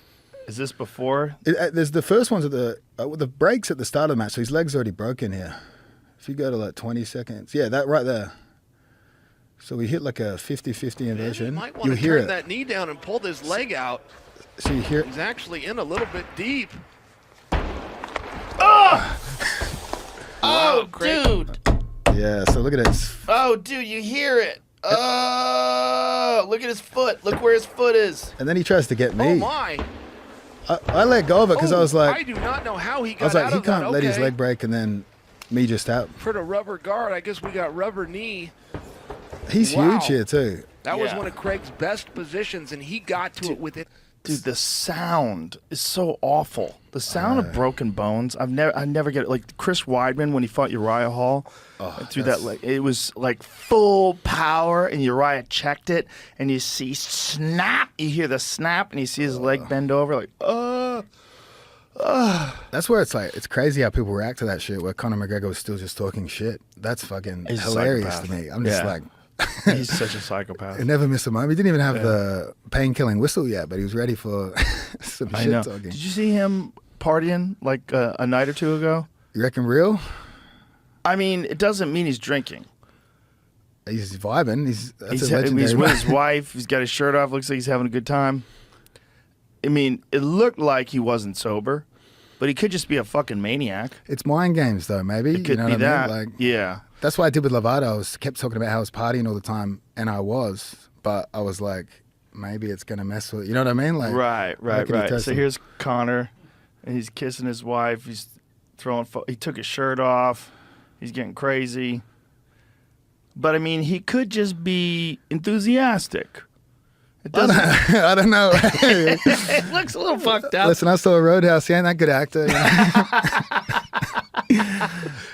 Is this before? There's the first ones at the breaks at the start of the match. So his leg's already broken here. If you go to like 20 seconds, yeah, that right there. So we hit like a 50-50 inversion. You might You want to hear turn it. that knee down and pull this leg out. So you hear it. He's actually in a little bit deep. Oh, Craig. dude. Yeah. So look at this. Oh, dude, you hear it. Oh, look at his foot. Look where his foot is. And then he tries to get Oh me. my! I let go of it because I was I like, do not know how he got I was like, out he of that. can't let his Okay. leg break, and then me just tap. For the rubber guard, I guess we got rubber knee. He's Wow. huge here too. That was Yeah. one of Craig's best positions, and he got to it with it. Dude, the sound is so awful. The sound of broken bones. I never get it. Like Chris Weidman when he fought Uriah Hall, through that leg. It was like full power, and Uriah checked it, and you see snap. You hear the snap, and you see his leg bend over, like That's where it's like, it's crazy how people react to that shit. Where Conor McGregor was still just talking shit. That's fucking He's a hilarious psychopath. to me. I'm just Yeah. like, He's such a psychopath. He never missed a moment. He didn't even have the pain-killing whistle yet, but he was ready for some I shit know. talking. Did you see him partying like a night or two ago? You reckon real? I mean, it doesn't mean he's drinking. He's vibing. That's He's a legendary with man. his wife. He's got his shirt off. Looks like he's having a good time. I mean, it looked like he wasn't sober, but he could just be a fucking maniac. It's mind games, though, maybe. It could you know be what I that. mean? Like, yeah. that's what I did with Lovato. I kept talking about how I was partying all the time, and I was. But I was like, maybe it's going to mess with... You know what I mean? Like, Right. how can you test So him? here's Connor, and he's kissing his wife. He's throwing... He took his shirt off. He's getting crazy. But, I mean, he could just be enthusiastic. It doesn't... I don't know. It looks a little fucked up. Listen, I saw Roadhouse. He ain't that good actor. You know?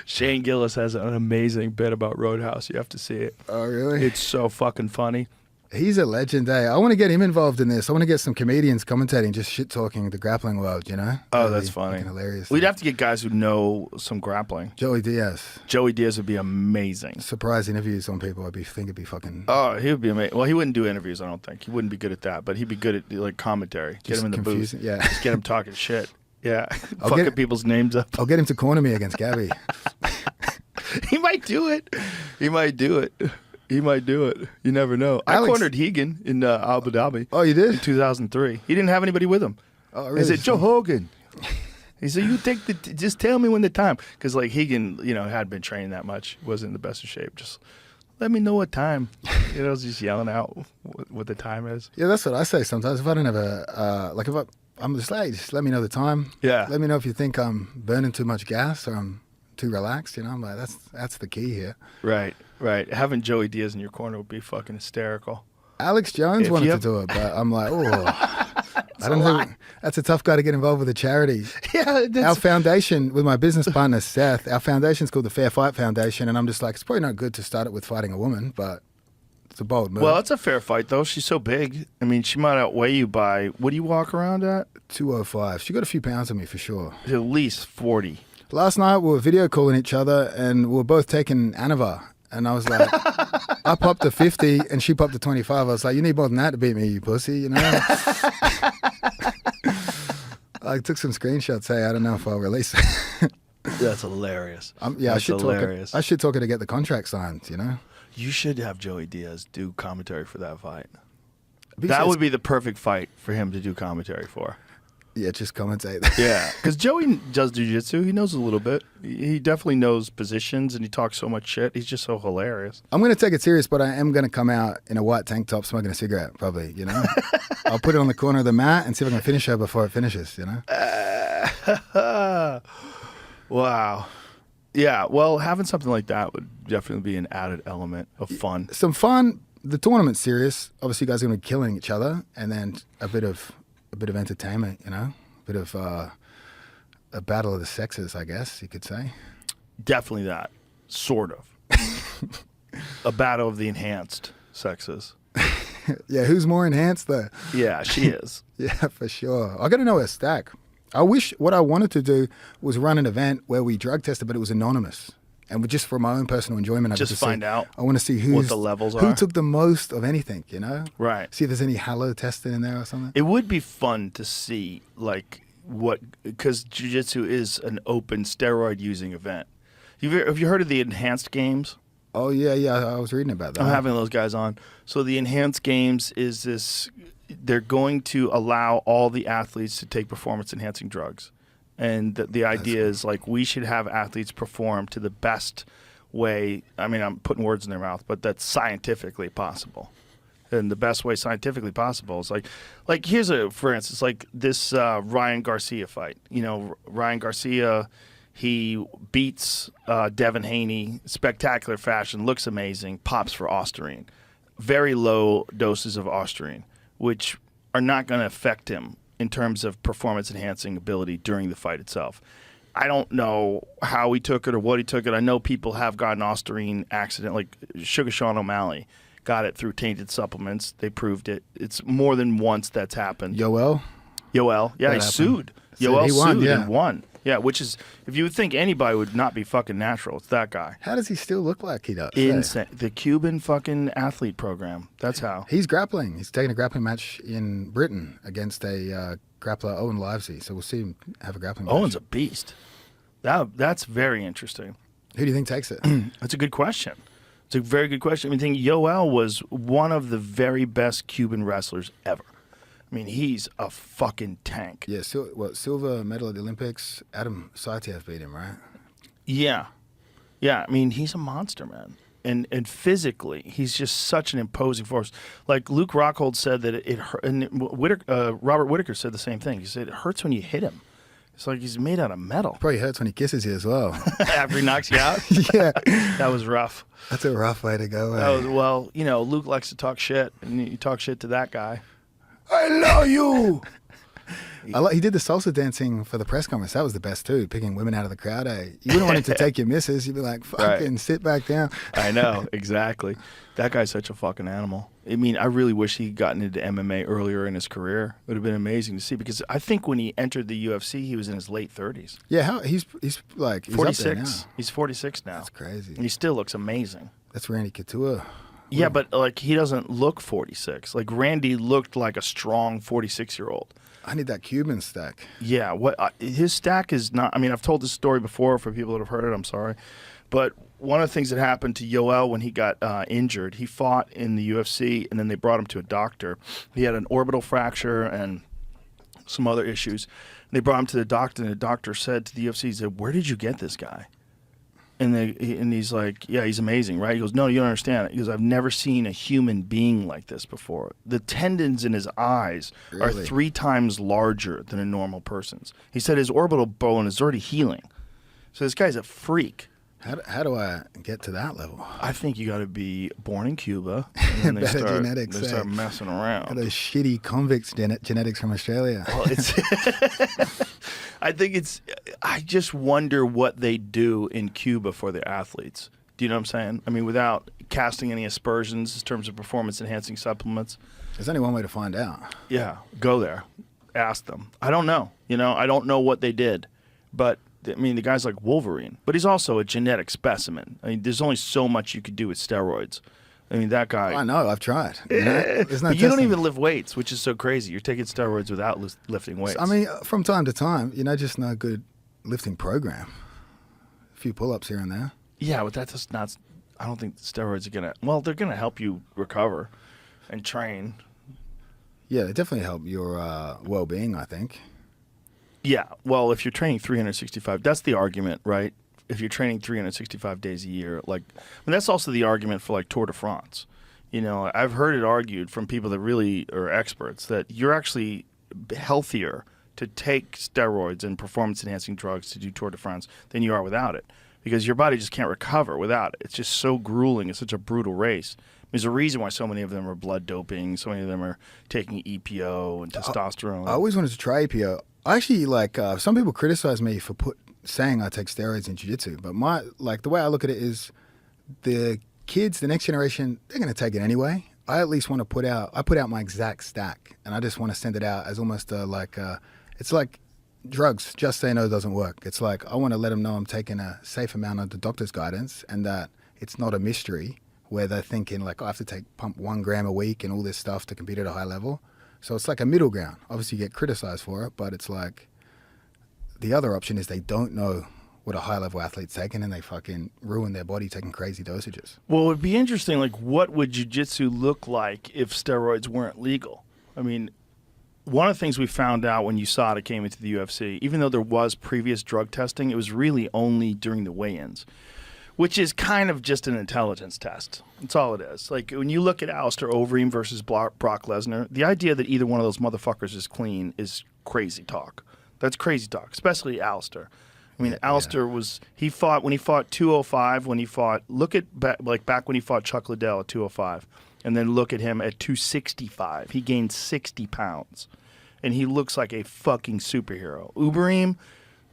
Shane Gillis has an amazing bit about Roadhouse. You have to see it. Oh, really? It's so fucking funny. He's a legend, eh? I want to get him involved in this. I want to get some comedians commentating, just shit-talking the grappling world, you know? Oh, Really that's funny. fucking hilarious. We'd have to get guys who know some grappling. Joey Diaz. Joey Diaz would be amazing. Surprise interviews on people. Think it'd be fucking... Oh, he would be amazing. Well, he wouldn't do interviews, I don't think. He wouldn't be good at that, but he'd be good at like commentary. Get Just him in the booth. confusing, yeah. Just get him talking shit. Yeah. I'll Fucking get- people's names up. I'll get him to corner me against Gabby. He might do it. He might do it. He might do it. You never know. I Alex- cornered Hegan in Abu Dhabi Oh, you in did? 2003. He didn't have anybody with him. Oh, He really? said, Joe Rogan. He said, you take just tell me when the time. Because, like, Hegan, had been training that much. Wasn't in the best of shape. Just let me know what time. Just yelling out what the time is. Yeah, that's what I say sometimes. If I don't have I'm just like, just let me know the time. Yeah. Let me know if you think I'm burning too much gas or I'm too relaxed. I'm like, that's the key here. Right. Having Joey Diaz in your corner would be fucking hysterical. Alex Jones If wanted you to have- do it, but I'm like, I don't think that's a tough guy to get involved with a charity. Yeah, Our foundation, with my business partner Seth, our foundation's called the Fair Fight Foundation, and I'm just like, it's probably not good to start it with fighting a woman, but it's a bold move. Well, it's a fair fight, though. She's so big. I mean, she might outweigh you by, what do you walk around at? 205. She got a few pounds on me for sure. At least 40. Last night we were video calling each other, and we were both taking Anavar. And I was like, I popped a 50 and she popped a 25. I was like, you need more than that to beat me, you pussy, you know? I took some screenshots. Hey, I don't know if I'll release it. That's hilarious. I should hilarious. talk her to get the contract signed, you know? You should have Joey Diaz do commentary for that fight. He That says- would be the perfect fight for him to do commentary for. Yeah, just commentate. Yeah, because Joey does jiu-jitsu. He knows a little bit. He definitely knows positions, and he talks so much shit. He's just so hilarious. I'm going to take it serious, but I am going to come out in a white tank top smoking a cigarette, probably, you know? I'll put it on the corner of the mat and see if I can finish her before it finishes, you know? Wow. Yeah, well, having something like that would definitely be an added element of fun. Some fun. The tournament's serious. Obviously, you guys are going to be killing each other, and then a bit of entertainment, you know? A bit of a battle of the sexes, I guess you could say. Definitely that. Sort of. A battle of the enhanced sexes. Yeah, who's more enhanced though? Yeah, she is. Yeah, for sure. I got to know her stack. I wish what I wanted to do was run an event where we drug tested, but it was anonymous. And just for my own personal enjoyment, I Just get to find see, out I want to see what the levels who are. took the most of anything, you know? Right. See if there's any halo testing in there or something. It would be fun to see, like, because jiu-jitsu is an open steroid-using event. Have you heard of the enhanced games? Oh, yeah, I was reading about that. I'm having those guys on. So the enhanced games is this, they're going to allow all the athletes to take performance-enhancing drugs. And the idea is, like, we should have athletes perform to the best way. I mean, I'm putting words in their mouth, but that's scientifically possible. And the best way scientifically possible is like here's for instance, like this Ryan Garcia fight. You know, Ryan Garcia, he beats Devin Haney, spectacular fashion, looks amazing, pops for Ostarine. Very low doses of Ostarine, which are not going to affect him in terms of performance-enhancing ability during the fight itself. I don't know how he took it or what he took it. I know people have gotten Ostarine accident, like Sugar Sean O'Malley got it through tainted supplements. They proved it. It's more than once that's happened. Yoel? Yeah, he happened. sued. So Yoel he won, sued yeah. and won. Yeah, which is, if you would think anybody would not be fucking natural, it's that guy. How does he still look like he does? Insane. The Cuban fucking athlete program. That's how. He's grappling. He's taking a grappling match in Britain against a grappler, Owen Livesey. So we'll see him have a grappling match. Owen's a beast. That's very interesting. Who do you think takes it? That's a good question. It's a very good question. I mean, I think Yoel was one of the very best Cuban wrestlers ever. I mean, he's a fucking tank. Yeah, silver medal at the Olympics. Adam Saitiev beat him, right? Yeah. Yeah, I mean, he's a monster, man. And physically, he's just such an imposing force. Like Luke Rockhold said that it hurt, and Robert Whitaker said the same thing. He said it hurts when you hit him. It's like he's made out of metal. Probably hurts when he kisses you as well. After he knocks you out? Yeah. That was rough. That's a rough way to go. That was, well, Luke likes to talk shit, and you talk shit to that guy. I love you. He did the salsa dancing for the press conference. That was the best too, picking women out of the crowd. You wouldn't want him to take your misses. You'd be like, fucking sit back down. I know, exactly. That guy's such a fucking animal. I mean, I really wish he'd gotten into MMA earlier in his career. It would have been amazing to see, because I think when he entered the UFC, he was in his late 30s. Yeah, he's 46. up there now. He's 46 now. That's crazy. And he still looks amazing. That's Randy Couture. Yeah, but like he doesn't look 46. Like Randy looked like a strong 46-year-old. I need that Cuban stack. Yeah, his stack is not. I mean, I've told this story before for people that have heard it. I'm sorry, but one of the things that happened to Yoel when he got injured, he fought in the UFC, and then they brought him to a doctor. He had an orbital fracture and some other issues. They brought him to the doctor, and the doctor said to the UFC, he said, "Where did you get this guy?" And he's like, "Yeah, he's amazing, right?" He goes, "No, you don't understand." He goes, "I've never seen a human being like this before. The tendons in his eyes are 3 times larger than a normal person's." He said his orbital bone is already healing. So this guy's a freak. How do I get to that level? I think you got to be born in Cuba, and then they start messing around. Those shitty convicts genetics from Australia. Well, I just wonder what they do in Cuba for their athletes. Do you know what I'm saying? I mean, without casting any aspersions in terms of performance-enhancing supplements. There's only one way to find out. Yeah, go there. Ask them. I don't know. I don't know what they did. But, I mean, the guy's like Wolverine. But he's also a genetic specimen. I mean, there's only so much you could do with steroids. I mean, that guy. I know. I've tried. There's no but you don't even lift weights, which is so crazy. You're taking steroids without lifting weights. I mean, from time to time, just no good lifting program. A few pull-ups here and there. Yeah, but that's just not. I don't think steroids are gonna. Well, they're gonna help you recover and train. Yeah, they definitely help your well-being, I think. Yeah, well, if you're training 365, that's the argument, right? If you're training 365 days a year, that's also the argument for like Tour de France. I've heard it argued from people that really are experts that you're actually healthier to take steroids and performance-enhancing drugs to do Tour de France than you are without it, because your body just can't recover without it. It's just so grueling. It's such a brutal race. There's a reason why so many of them are blood doping. So many of them are taking EPO and testosterone. I always wanted to try EPO. I actually some people criticize me for saying I take steroids in jiu-jitsu, but the way I look at it is the kids, the next generation, they're going to take it anyway. I at least want to put out my exact stack, and I just want to send it out as almost it's like drugs. Just say no doesn't work. It's like I want to let them know I'm taking a safe amount of the doctor's guidance, and that it's not a mystery where they're thinking I have to pump 1 gram a week and all this stuff to compete at a high level. So it's like a middle ground. Obviously you get criticized for it, but it's like the other option is they don't know what a high-level athlete's taking, and they fucking ruin their body taking crazy dosages. Well, it would be interesting, what would jiu-jitsu look like if steroids weren't legal? I mean, one of the things we found out when USADA came into the UFC, even though there was previous drug testing, it was really only during the weigh-ins, which is kind of just an intelligence test. That's all it is. When you look at Alistair Overeem versus Brock Lesnar, the idea that either one of those motherfuckers is clean is crazy talk. That's crazy talk, especially Alistair. I mean, Alistair he fought 205 when he fought, back when he fought Chuck Liddell at 205, and then look at him at 265. He gained 60 pounds, and he looks like a fucking superhero. Overeem,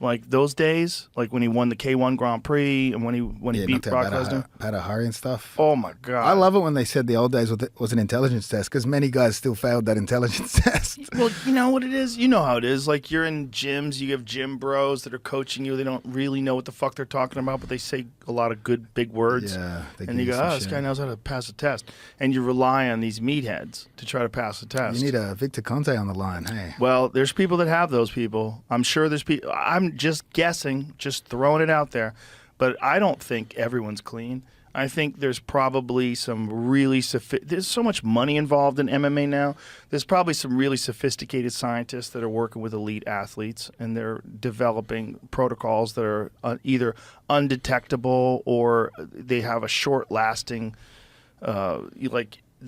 Like those days, like when he won the K1 Grand Prix and when he beat knocked out Brock Lesnar. Pat Hari and stuff. Oh my God! I love it when they said the old days was an intelligence test because many guys still failed that intelligence test. Well, you know what it is? You know how it is. Like you're in gyms, you have gym bros that are coaching you. They don't really know what the fuck they're talking about, but they say a lot of good big words. Yeah, and you go, oh, this guy knows how to pass a test. And you rely on these meatheads to try to pass the test. You need a Victor Conte on the line, hey. Well, there's people that have those people. I'm sure there's people. I'm just guessing, just throwing it out there. But I don't think everyone's clean. I think there's probably some really there's so much money involved in MMA now. There's probably some really sophisticated scientists that are working with elite athletes, and they're developing protocols that are either undetectable or they have a short-lasting,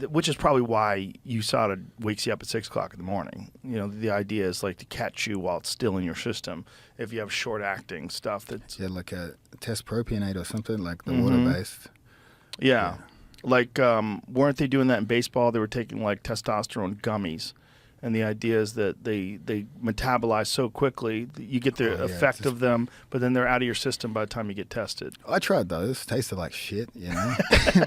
which is probably why USADA wakes you up at 6 o'clock in the morning. You know, the idea is like to catch you while it's still in your system. If you have short-acting stuff that's like a test propionate or something, like the water-based. Yeah. Like, weren't they doing that in baseball? They were taking, like, testosterone gummies. And the idea is that they metabolize so quickly, that you get the effect of them, but then they're out of your system by the time you get tested. I tried those. Tasted like shit, you know?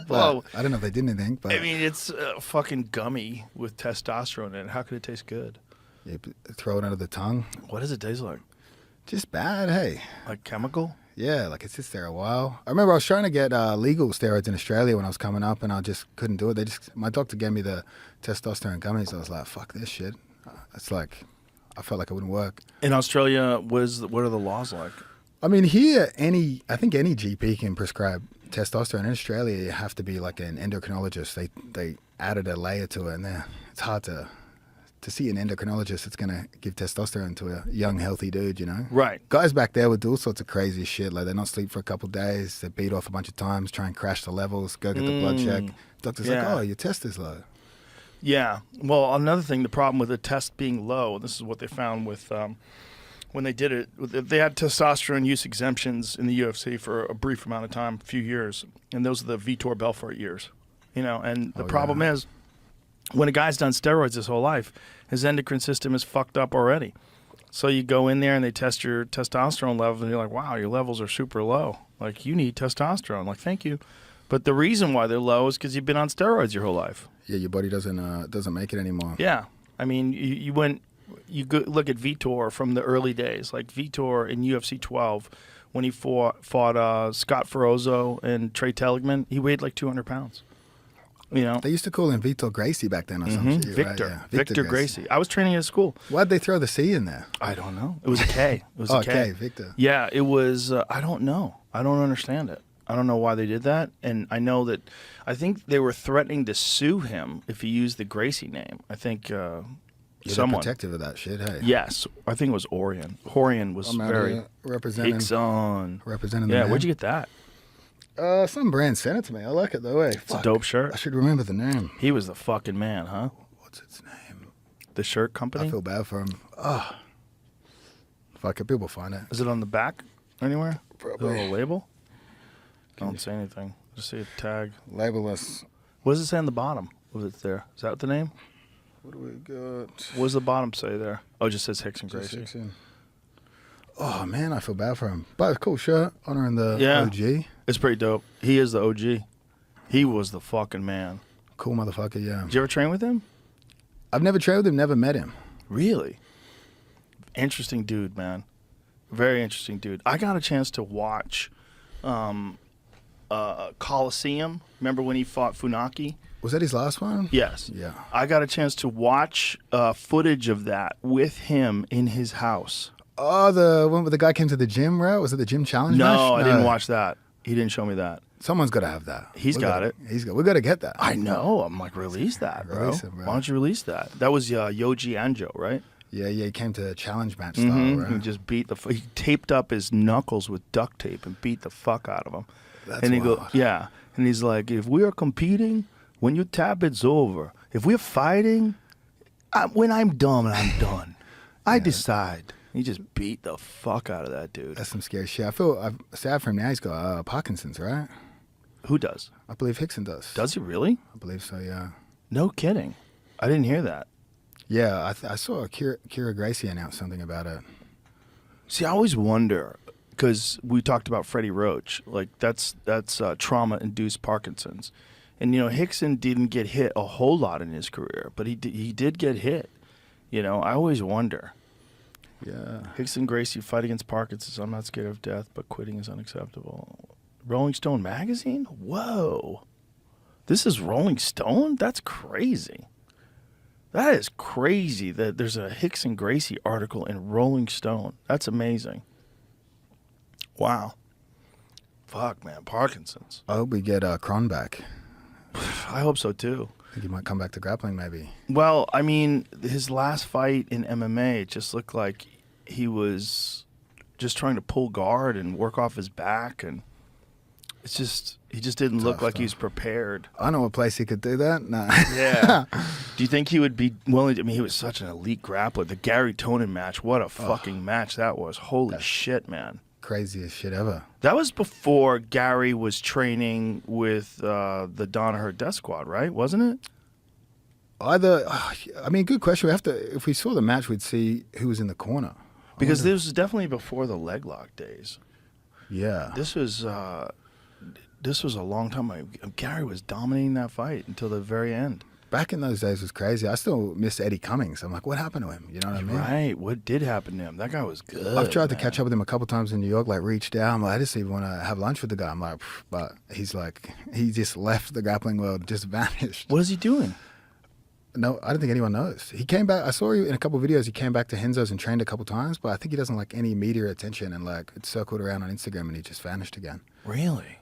Well, I don't know if they did anything, but... I mean, it's a fucking gummy with testosterone in it. How could it taste good? Yeah, throw it under the tongue. What does it taste like? Just bad, hey. Like chemical? Yeah, like it sits there a while. I remember I was trying to get legal steroids in Australia when I was coming up, and I just couldn't do it. My doctor gave me the testosterone gummies. I was like, fuck this shit. It's like, I felt like it wouldn't work. In Australia, what are the laws like? I mean, here, I think any GP can prescribe testosterone. In Australia, you have to be like an endocrinologist. They added a layer to it, and it's hard to see an endocrinologist that's going to give testosterone to a young, healthy dude, you know? Right. Guys back there would do all sorts of crazy shit. Like, they not sleep for a couple of days. They beat off a bunch of times, try and crash the levels, go get the blood check. Doctor's like, oh, your test is low. Yeah. Well, another thing, the problem with the test being low, this is what they found with when they did it. They had testosterone use exemptions in the UFC for a brief amount of time, a few years. And those are the Vitor Belfort years. You know, and the problem is, when a guy's done steroids his whole life, his endocrine system is fucked up already. So you go in there and they test your testosterone levels, and you're like, wow, your levels are super low. Like, you need testosterone. Like, thank you. But the reason why they're low is because you've been on steroids your whole life. Yeah, your body doesn't make it anymore. Yeah. I mean, you go look at Vitor from the early days. Like, Vitor in UFC 12, when he fought Scott Ferozzo and Trey Telligman, he weighed like 200 pounds. You know, they used to call him Vitor Gracie back then or some shit. Victor. Right? Yeah. Victor Gracie. I was training at school. Why'd they throw the C in there? I don't know. It was a K. It was a K. Victor. Yeah, it was. I don't know. I don't understand it. I don't know why they did that. And I know that I think they were threatening to sue him if he used the Gracie name. I think someone. Protective of that shit, hey? Yes. I think it was Orion. Orion was very representing. Representing. Yeah, where'd you get that? Some brand sent it to me. I like it though. Hey, it's a dope shirt. I should remember the name. He was the fucking man, huh? What's its name? The shirt company? I feel bad for him. Oh. Fuck it, people find it. Is it on the back anywhere? Probably. A little label? Don't say anything. Just see a tag. Labelless. What does it say on the bottom? Was it there? Is that the name? What do we got? What does the bottom say there? Oh, it just says Hicks and Gracie. Oh, man, I feel bad for him. But it's a cool shirt. Honoring the OG. It's pretty dope. He is the OG. He was the fucking man. Cool motherfucker, yeah. Did you ever train with him? I've never trained with him, never met him. Really? Interesting dude, man. Very interesting dude. I got a chance to watch Coliseum. Remember when he fought Funaki? Was that his last one? Yes. Yeah. I got a chance to watch footage of that with him in his house. Oh, the one where the guy came to the gym, right? Was it the gym challenge match? No, I didn't watch that. He didn't show me that. Someone's got to have that. We got it. We got to get that. I know. I'm like, release that, bro. Release it, bro. Why don't you release that? That was Yoji Anjo, right? Yeah. He came to challenge match style, right? He just he taped up his knuckles with duct tape and beat the fuck out of him. That's and he wild. And he's like, if we are competing, when you tap, it's over. If we're fighting, when I'm done, I'm done. I decide. He just beat the fuck out of that dude. That's some scary shit. I feel sad for him now. He's got Parkinson's, right? Who does? I believe Hickson does. Does he really? I believe so, yeah. No kidding. I didn't hear that. Yeah, I saw Kira Gracie announce something about it. See, I always wonder, because we talked about Freddie Roach, like that's trauma-induced Parkinson's, and Hickson didn't get hit a whole lot in his career, but he did get hit. I always wonder. Yeah. Hickson Gracie fight against Parkinson's. I'm not scared of death, but quitting is unacceptable. Rolling Stone magazine? Whoa. This is Rolling Stone? That's crazy. That is crazy that there's a Hickson Gracie article in Rolling Stone. That's amazing. Wow. Fuck, man. Parkinson's. I hope we get Kron back. I hope so, too. I think he might come back to grappling, maybe. Well, I mean, his last fight in MMA just looked like he was just trying to pull guard and work off his back, and he just didn't look like he was prepared. I know a place he could do that. No. Yeah. Do you think he would be willing to? I mean, he was such an elite grappler. The Gary Tonin match, what a fucking match that was. Holy shit, man. Craziest shit ever. That was before Gary was training with the Danaher Death Squad, right? Wasn't it? Good question. If we saw the match, we'd see who was in the corner. Because this was definitely before the leg lock days. Yeah. This was a long time ago. Gary was dominating that fight until the very end. Back in those days was crazy. I still miss Eddie Cummings. I'm like, what happened to him? You know what I mean? Right. What did happen to him? That guy was good. I've tried to catch up with him a couple times in New York, like reached out. I'm like, I just even want to have lunch with the guy. I'm like, but he's like, he just left the grappling world, just vanished. What is he doing? No, I don't think anyone knows. He came back. I saw you in a couple of videos. He came back to Henzo's and trained a couple times, but I think he doesn't like any media attention, and like it circled around on Instagram and he just vanished again. Really?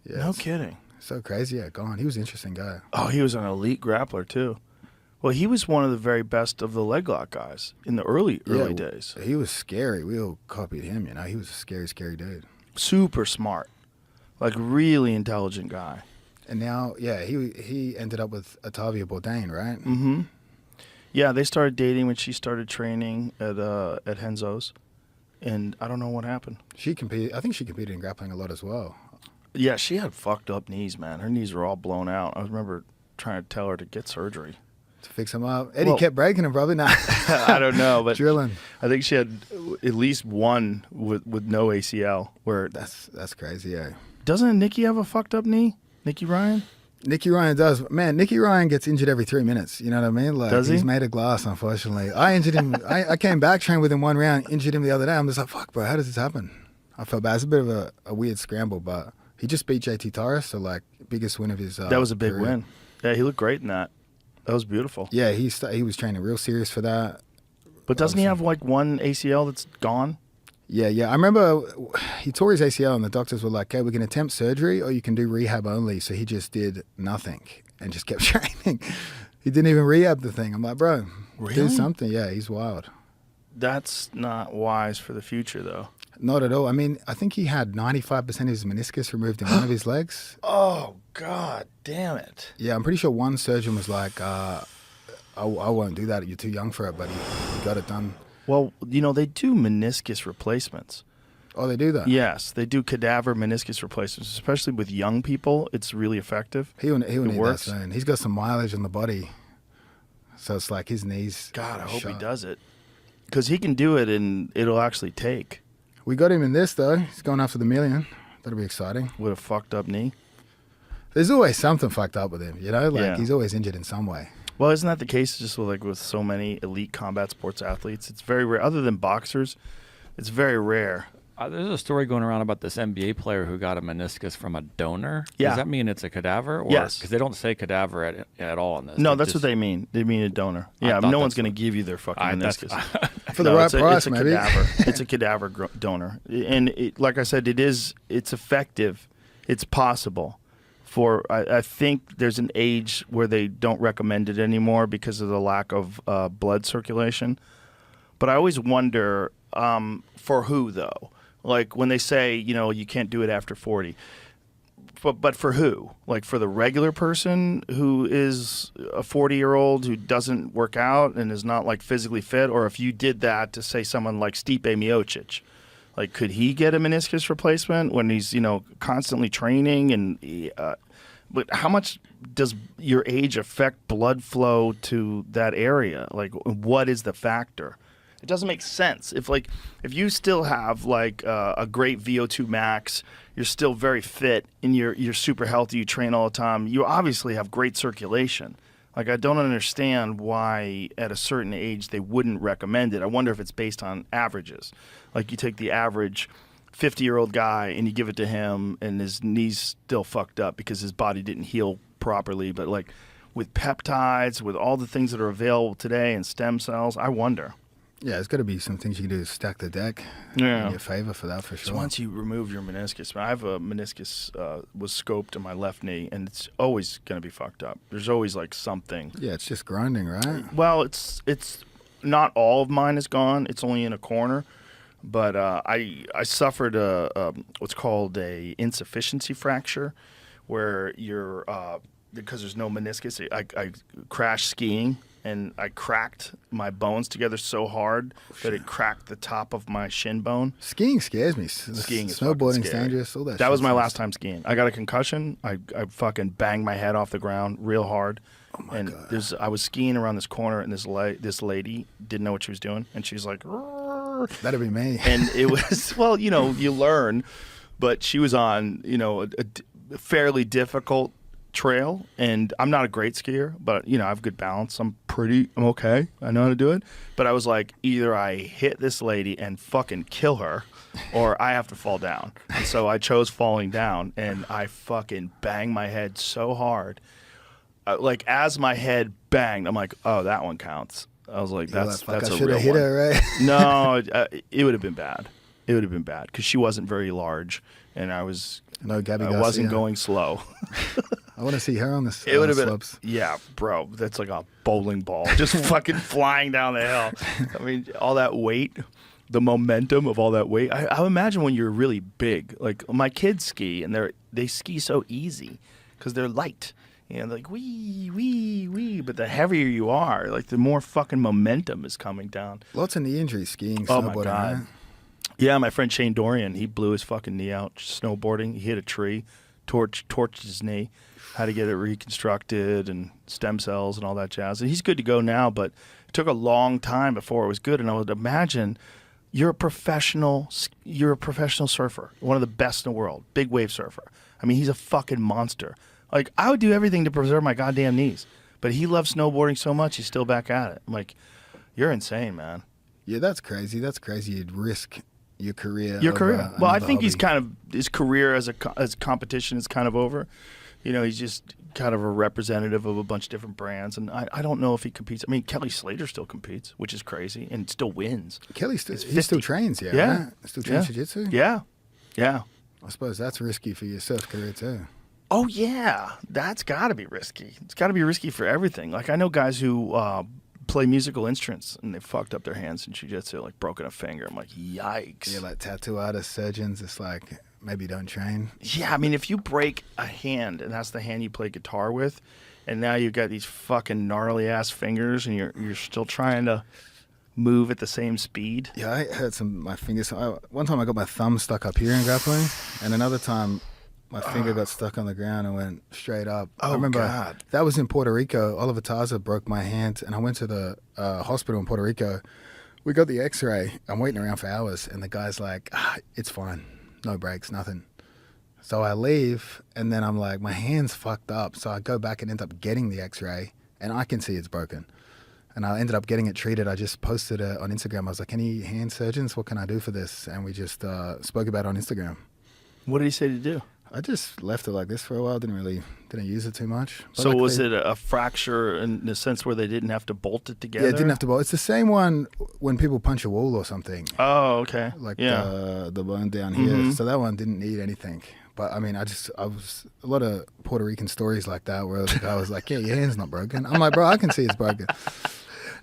Yeah. No kidding. So crazy. Yeah, gone. He was an interesting guy. Oh, he was an elite grappler too. Well, he was one of the very best of the leg lock guys in the early days. He was scary. We all copied him, He was a scary, scary dude. Super smart. Like really intelligent guy. And now, yeah, he ended up with Otavia Bourdain, right? Mm-hmm. Yeah, they started dating when she started training at Henzo's, and I don't know what happened. I think she competed in grappling a lot as well. Yeah, she had fucked up knees, man. Her knees were all blown out. I remember trying to tell her to get surgery. To fix him up. Eddie kept breaking him, probably not. I don't know, but drilling. I think she had at least one with no ACL. Where That's crazy, yeah. Doesn't Nikki have a fucked up knee? Nikki Ryan? Nikki Ryan does. Man, Nikki Ryan gets injured every 3 minutes. You know what I mean? Like, does he? He's made of glass, unfortunately. I injured him. I came back, trained with him one round, injured him the other day. I'm just like, fuck, bro, how does this happen? I felt bad. It's a bit of a weird scramble, but he just beat JT Torres, so like biggest win of his that was a big career. win. Yeah, he looked great in that. That was beautiful. Yeah, he was training real serious for that. But doesn't he have like one ACL that's gone? Yeah. I remember he tore his ACL and the doctors were like, okay, we can attempt surgery or you can do rehab only. So he just did nothing and just kept training. He didn't even rehab the thing. I'm like, bro, really? Do something. Yeah, he's wild. That's not wise for the future, though. Not at all. I mean, I think he had 95% of his meniscus removed in one of his legs. Oh, God damn it. Yeah, I'm pretty sure one surgeon was like, I won't do that. You're too young for it, but he got it done. Well, they do meniscus replacements. Oh, they do that? Yes, they do cadaver meniscus replacements, especially with young people. It's really effective. He'll need works. that soon. He's got some mileage on the body. So it's like his knees. God, I hope he does it. Because he can do it and it'll actually take. We got him in this, though. He's going after the million. That'll be exciting. With a fucked up knee. There's always something fucked up with him, He's always injured in some way. Well, isn't that the case just with so many elite combat sports athletes? It's very rare. Other than boxers, it's very rare. There's a story going around about this NBA player who got a meniscus from a donor. Yeah. Does that mean it's a cadaver? Or, yes. Because they don't say cadaver at all in this. No, that's what they mean. They mean a donor. Yeah, no one's going to give you their fucking meniscus. For the right price, maybe. Cadaver. It's a cadaver donor. And like I said, it's effective. It's possible. I think there's an age where they don't recommend it anymore because of the lack of blood circulation. But I always wonder, for who, though? Like when they say, you can't do it after 40. But for who? Like for the regular person who is a 40-year-old who doesn't work out and is not like physically fit? Or if you did that to say someone like Stipe Miocic, like could he get a meniscus replacement when he's, constantly training? And but how much does your age affect blood flow to that area? Like what is the factor? It doesn't make sense. If you still have like a great VO2 max, you're still very fit and you're super healthy, you train all the time, you obviously have great circulation. Like, I don't understand why at a certain age they wouldn't recommend it. I wonder if it's based on averages. Like, you take the average 50-year-old guy and you give it to him and his knee's still fucked up because his body didn't heal properly. But like with peptides, with all the things that are available today and stem cells, I wonder. Yeah, there's got to be some things you can do to stack the deck in your favor for that, for sure. So once you remove your meniscus, I have a meniscus was scoped in my left knee, and it's always going to be fucked up. There's always like something. Yeah, it's just grinding, right? Well, it's not all of mine is gone. It's only in a corner. But I suffered what's called a insufficiency fracture, where you're because there's no meniscus. I crashed skiing and I cracked my bones together so hard that it cracked the top of my shin bone. Skiing scares me. Skiing is snowboarding's dangerous. All that was my last time skiing. I got a concussion. I fucking banged my head off the ground real hard. Oh my God. I was skiing around this corner and this lady didn't know what she was doing, and she's like, "Rrr." That'd be me. And it was, well, you learn, but she was on, a fairly difficult trail, and I'm not a great skier, but I have good balance. I'm okay. I know how to do it. But I was like, either I hit this lady and fucking kill her, or I have to fall down. And so I chose falling down, and I fucking banged my head so hard. Like, as my head banged, I'm like, oh, that one counts. I was like, that's a real one. I should have hit her, right? No, it would have been bad. It would have been bad because she wasn't very large, and I wasn't going slow. I want to see her on the It would have slopes. been, yeah, bro. That's like a bowling ball, just fucking flying down the hill. I mean, all that weight, the momentum of all that weight. I imagine when you're really big, like my kids ski, and they ski so easy because they're light. Like, wee. But the heavier you are, like, the more fucking momentum is coming down. Lots of knee injuries skiing, Oh, snowboarding, my God. right? Yeah, my friend Shane Dorian, he blew his fucking knee out snowboarding. He hit a tree, torched his knee, had to get it reconstructed and stem cells and all that jazz. And he's good to go now, but it took a long time before it was good. And I would imagine you're a professional surfer, one of the best in the world, big wave surfer. I mean, he's a fucking monster. Like, I would do everything to preserve my goddamn knees. But he loves snowboarding so much, he's still back at it. I'm like, you're insane, man. Yeah, that's crazy. You'd risk your career. Well, I think he's kind of, his career as competition is kind of over. He's just kind of a representative of a bunch of different brands. And I don't know if he competes. I mean, Kelly Slater still competes, which is crazy, and still wins. He still trains, yeah. Yeah. Right? Still trains jiu-jitsu? Yeah. I suppose that's risky for your surf career, too. Oh, yeah. That's got to be risky. It's got to be risky for everything. Like, I know guys who play musical instruments, and they fucked up their hands in jiu-jitsu, like broken a finger. I'm like, yikes. Yeah, like tattoo artists, surgeons, it's like, maybe don't train. Yeah, I mean, if you break a hand, and that's the hand you play guitar with, and now you've got these fucking gnarly-ass fingers, and you're still trying to move at the same speed. Yeah, I hurt my fingers. One time I got my thumb stuck up here in grappling, and another time my finger got stuck on the ground and went straight up. Oh, I remember God. That was in Puerto Rico. Oliver Taza broke my hand, and I went to the hospital in Puerto Rico. We got the x-ray. I'm waiting around for hours, and the guy's like, it's fine. No breaks, nothing. So I leave, and then I'm like, my hand's fucked up. So I go back and end up getting the x-ray, and I can see it's broken. And I ended up getting it treated. I just posted it on Instagram. I was like, any hand surgeons? What can I do for this? And we just spoke about it on Instagram. What did he say to do? I just left it like this for a while. Didn't use it too much. But so was it a fracture in the sense where they didn't have to bolt it together? Yeah, didn't have to bolt. It's the same one when people punch a wall or something. Oh, okay. Like the bone down here. Mm-hmm. So that one didn't need anything. But I mean, I was a lot of Puerto Rican stories like that where the guy was like, yeah, your hand's not broken. I'm like, bro, I can see it's broken.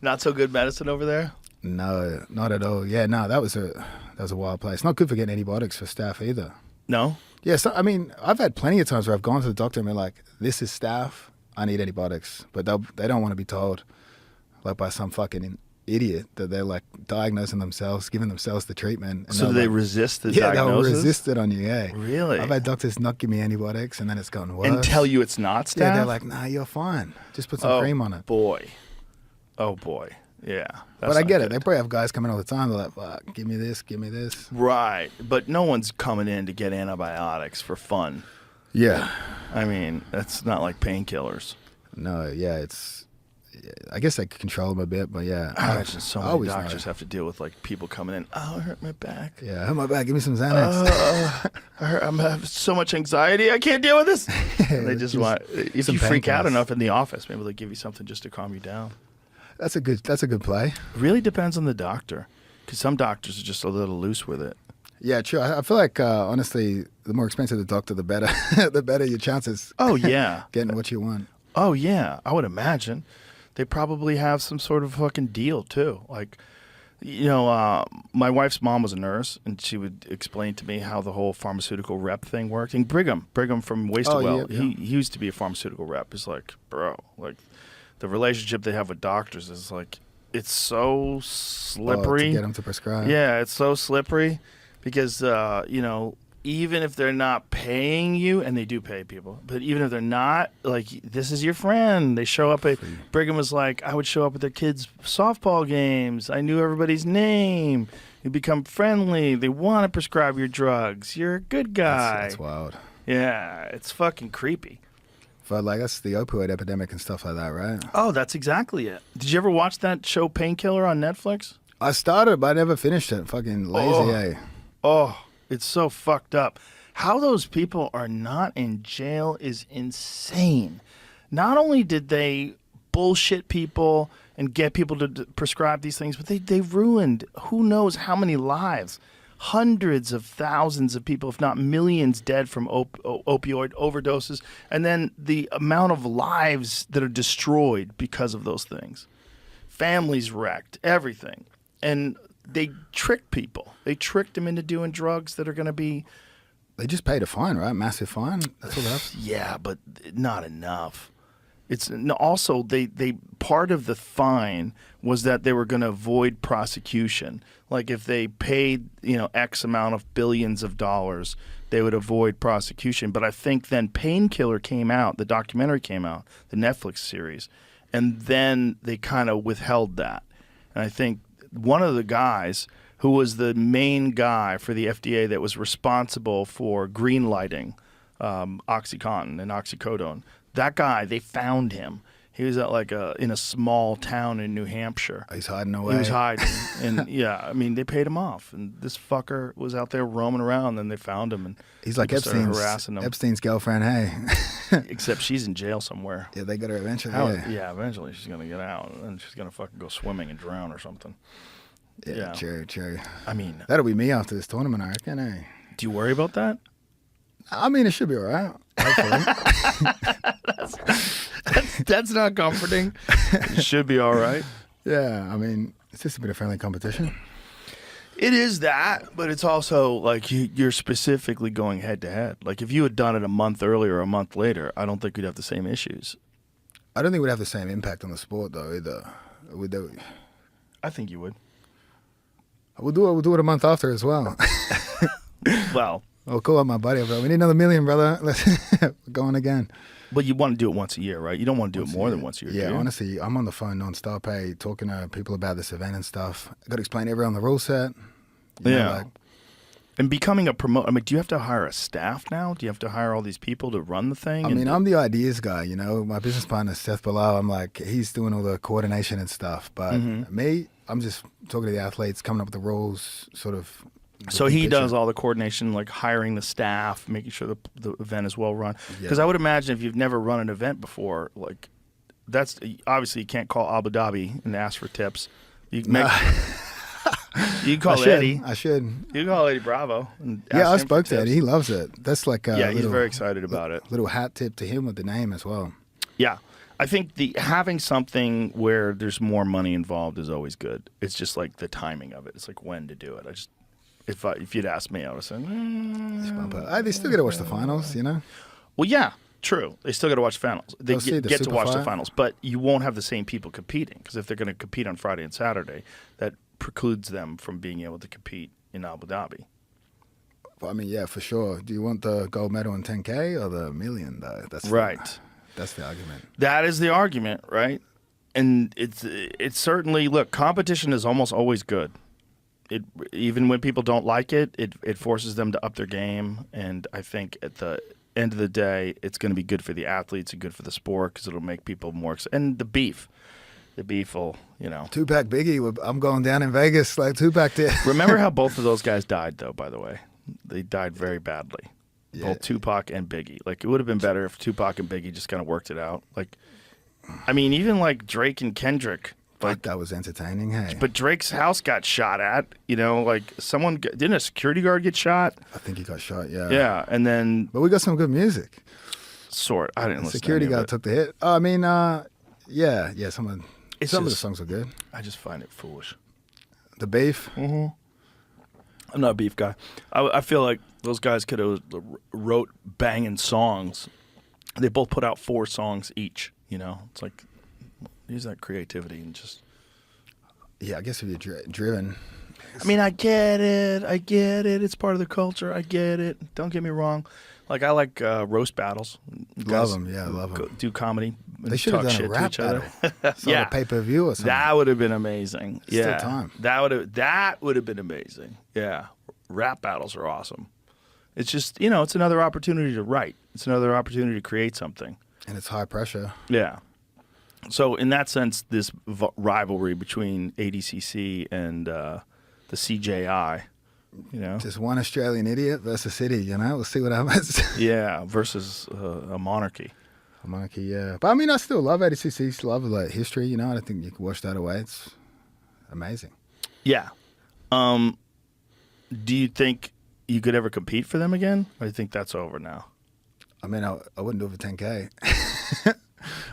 Not so good medicine over there? No, not at all. Yeah, no, that was a wild place. Not good for getting antibiotics for staph either. No? Yeah, so, I mean, I've had plenty of times where I've gone to the doctor and been like, this is staph, I need antibiotics. But they don't want to be told, like, by some fucking idiot that they're, like, diagnosing themselves, giving themselves the treatment. And so they resist the diagnosis? Yeah, they'll resist it on you, yeah. Really? I've had doctors not give me antibiotics, and then it's gotten worse. And tell you it's not staph? Yeah, they're like, nah, you're fine. Just put some cream on it. Boy. Oh, boy. Yeah. But I get it. They probably have guys coming all the time. They're like, fuck, give me this, give me this. Right. But no one's coming in to get antibiotics for fun. Yeah. I mean, that's not like painkillers. No, yeah, I guess I could control them a bit, but yeah. I imagine so many always doctors know. have to deal with like people coming in. Oh, I hurt my back. Yeah, I hurt my back. Give me some Xanax. I'm having so much anxiety. I can't deal with this. And they just want. If some you freak out painkillers. enough in the office, maybe they'll give you something just to calm you down. That's a good play. It really depends on the doctor, because some doctors are just a little loose with it. Yeah, true. I feel like honestly, the more expensive the doctor, the better. The better your chances. Oh yeah. Getting what you want. Oh yeah. I would imagine they probably have some sort of fucking deal too. Like, my wife's mom was a nurse, and she would explain to me how the whole pharmaceutical rep thing worked. And Brigham from Wastewell, yeah. he used to be a pharmaceutical rep. He's like, bro, like the relationship they have with doctors is like, it's so slippery. To get them to prescribe. Yeah, it's so slippery because, even if they're not paying you, and they do pay people, but even if they're not, like, this is your friend. They show up at, Brigham was like, I would show up at their kids' softball games. I knew everybody's name. You become friendly. They want to prescribe your drugs. You're a good guy. That's wild. Yeah, it's fucking creepy. But like that's the opioid epidemic and stuff like that, right? Oh, that's exactly it. Did you ever watch that show Painkiller on Netflix? I started, but I never finished it. Fucking lazy, eh? Oh, it's so fucked up. How those people are not in jail is insane. Not only did they bullshit people and get people to prescribe these things, but they ruined who knows how many lives. Hundreds of thousands of people, if not millions, dead from opioid overdoses. And then the amount of lives that are destroyed because of those things. Families wrecked, everything. And they tricked people. They tricked them into doing drugs that are going to be... They just paid a fine, right? Massive fine. That's all that. Yeah, but not enough. It's also they part of the fine was that they were going to avoid prosecution. Like if they paid X amount of billions of dollars, they would avoid prosecution. But I think then Painkiller came out, the documentary came out, the Netflix series, and then they kind of withheld that. And I think one of the guys who was the main guy for the FDA that was responsible for green lighting OxyContin and oxycodone, that guy, they found him. He was at in a small town in New Hampshire. He's hiding away. He was hiding. And yeah, I mean, they paid him off. And this fucker was out there roaming around, and they found him. And he's like people started harassing him. Epstein's girlfriend, hey. Except she's in jail somewhere. Yeah, they got her eventually. Yeah, eventually she's going to get out, and she's going to fucking go swimming and drown or something. Yeah. Cherry. I mean, that'll be me after this tournament, I reckon, eh? Do you worry about that? I mean, it should be all right. That's not comforting. It should be all right. Yeah, I mean, it's just a bit of friendly competition. It is that, but it's also like you're specifically going head to head. Like if you had done it a month earlier or a month later, I don't think we'd have the same issues. I don't think we'd have the same impact on the sport though either. I think you would. We'll do it a month after as well. Well, I'll call up my buddy, bro. We need another million, brother. We're going again. but you want to do it once a year, right? You don't want to do it more than once a year. Yeah, do you? honestly, I'm on the phone nonstop, hey, talking to people about this event and stuff. I got to explain to everyone the rule set. You know, and becoming a promoter, I mean, do you have to hire a staff now? Do you have to hire all these people to run the thing? I mean, I'm the ideas guy, you know. My business partner, Seth Below, I'm like, he's doing all the coordination and stuff. But me, I'm just talking to the athletes, coming up with the rules, sort of. So he does all the coordination, like hiring the staff, making sure the event is well run. Because I would imagine if you've never run an event before, like that's obviously you can't call Abu Dhabi and ask for tips. You can make. You can call Eddie. I should. You can call Eddie Bravo. And Yeah, I ask him for spoke to tips. Eddie. He loves it. That's like a He's very excited about it. Little hat tip to him with the name as well. Yeah. I think having something where there's more money involved is always good. It's just like the timing of it. It's like when to do it. If you'd asked me, I would have said, They still got to watch the finals, you know? well, yeah, true. They still got to watch finals. They They'll see the get to super watch the fight. finals, but you won't have the same people competing because if they're going to compete on Friday and Saturday, that precludes them from being able to compete in Abu Dhabi. Well, I mean, yeah, for sure. Do you want the gold medal in 10K or the million, though? That's Right. That's the argument. That is the argument, right? And it's certainly, look, competition is almost always good. Even when people don't like it, it forces them to up their game. And I think at the end of the day, it's going to be good for the athletes and good for the sport because it'll make people more excited. And the beef will, Tupac Biggie, I'm going down in Vegas like Tupac did. Remember how both of those guys died, though, by the way? They died very badly. Yeah. Both Tupac and Biggie. Like, it would have been better if Tupac and Biggie just kind of worked it out. Like, I mean, even like Drake and Kendrick. Like, that was entertaining, hey. But Drake's house got shot at. Like didn't a security guard get shot? I think he got shot, yeah. Yeah, and then But we got some good music. I didn't listen. Security to any of guard it. took the hit. I mean, yeah. Some of the songs were good. I just find it foolish. The beef. I'm not a beef guy. I feel like those guys could have wrote banging songs. They both put out 4 songs each. It's like use that creativity and just. Yeah, I guess if you're driven. I mean, I get it. It's part of the culture. I get it. Don't get me wrong. Like, I like roast battles. Love them, yeah, love them. Do comedy. They should have talk done shit a rap to each battle. other. Yeah, a pay-per-view or something. That would have been amazing. Still Yeah, time. That would have been amazing. Yeah, rap battles are awesome. It's just it's another opportunity to write. It's another opportunity to create something. And it's high pressure. Yeah. So in that sense, this rivalry between ADCC and the CJI, Just one Australian idiot versus city, We'll see what happens. yeah, versus a monarchy. A monarchy, yeah. But I mean, I still love ADCC. Still love like history, I don't think you can wash that away. It's amazing. Yeah. Do you think you could ever compete for them again? Or do you think that's over now? I mean, I wouldn't do it for 10K.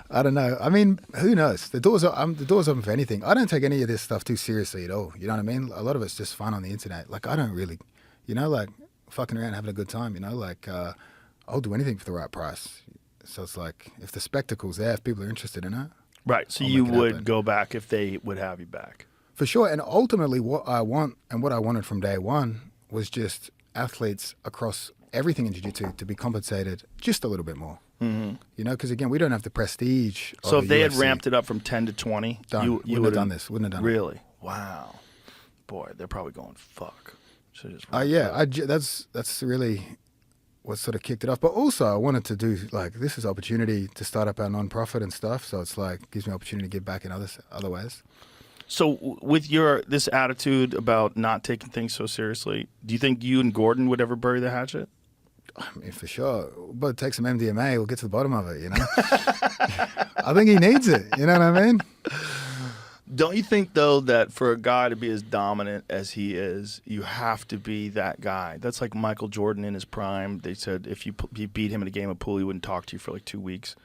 I don't know. I mean, who knows? The door's open for anything. I don't take any of this stuff too seriously at all. You know what I mean? A lot of it's just fun on the internet. Like, I don't really, like fucking around, having a good time. Like I'll do anything for the right price. So it's like, if the spectacle's there, if people are interested in it, Right. So I'll you make it would happen. go back if they would have you back. For sure. And ultimately, what I want and what I wanted from day one was just athletes across everything in jiu-jitsu to be compensated just a little bit more. Mm-hmm. Because again, we don't have the prestige. So of if the they had UFC. ramped it up from 10 to 20, Done. you Wouldn't have done this. Wouldn't have done it. Really? Wow. Boy, they're probably going, fuck. Should've just Yeah, that's really what sort of kicked it off. But also, I wanted to do this is opportunity to start up our non-profit and stuff. So it's gives me opportunity to give back in other ways. So with this attitude about not taking things so seriously, do you think you and Gordon would ever bury the hatchet? I mean, for sure. But take some MDMA, we'll get to the bottom of it, I think he needs it, you know what I mean? Don't you think, though, that for a guy to be as dominant as he is, you have to be that guy? That's like Michael Jordan in his prime. They said if you beat him in a game of pool, he wouldn't talk to you for like 2 weeks.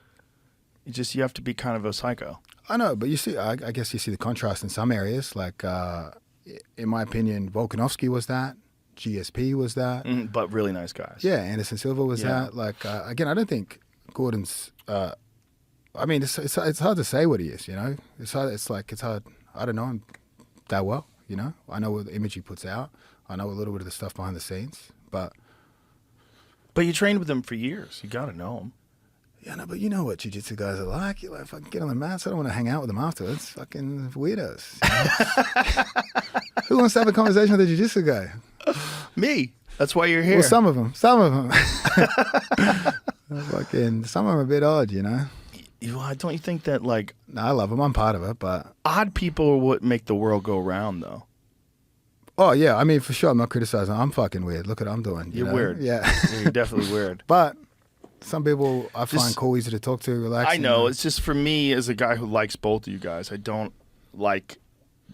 You have to be kind of a psycho. I know, but you see, I guess you see the contrast in some areas. Like, in my opinion, Volkanovski was that. GSP was that. But really nice guys. Yeah, Anderson Silva was Yeah. that. Like, again, I don't think Gordon's... I mean, it's hard to say what he is, It's hard. It's hard. I don't know him that well, I know what the image he puts out. I know a little bit of the stuff behind the scenes, but you trained with him for years. You got to know him. yeah, no. But you know what jiu-jitsu guys are like. You're like, fucking get on the mats. I don't want to hang out with them afterwards. Fucking weirdos. Who wants to have a conversation with a jiu-jitsu guy? Me. That's why you're here. Well, some of them. Some of them are a bit odd, Don't you think that like No, I love them. I'm part of it, but odd people are what make the world go round, though? oh yeah, I mean for sure. I'm not criticizing. I'm fucking weird. Look what I'm doing. You're know? weird. Yeah. Yeah, you're definitely weird. But some people I find Just- cool, easy to talk to, relaxing. I know. It's just for me as a guy who likes both of you guys. I don't like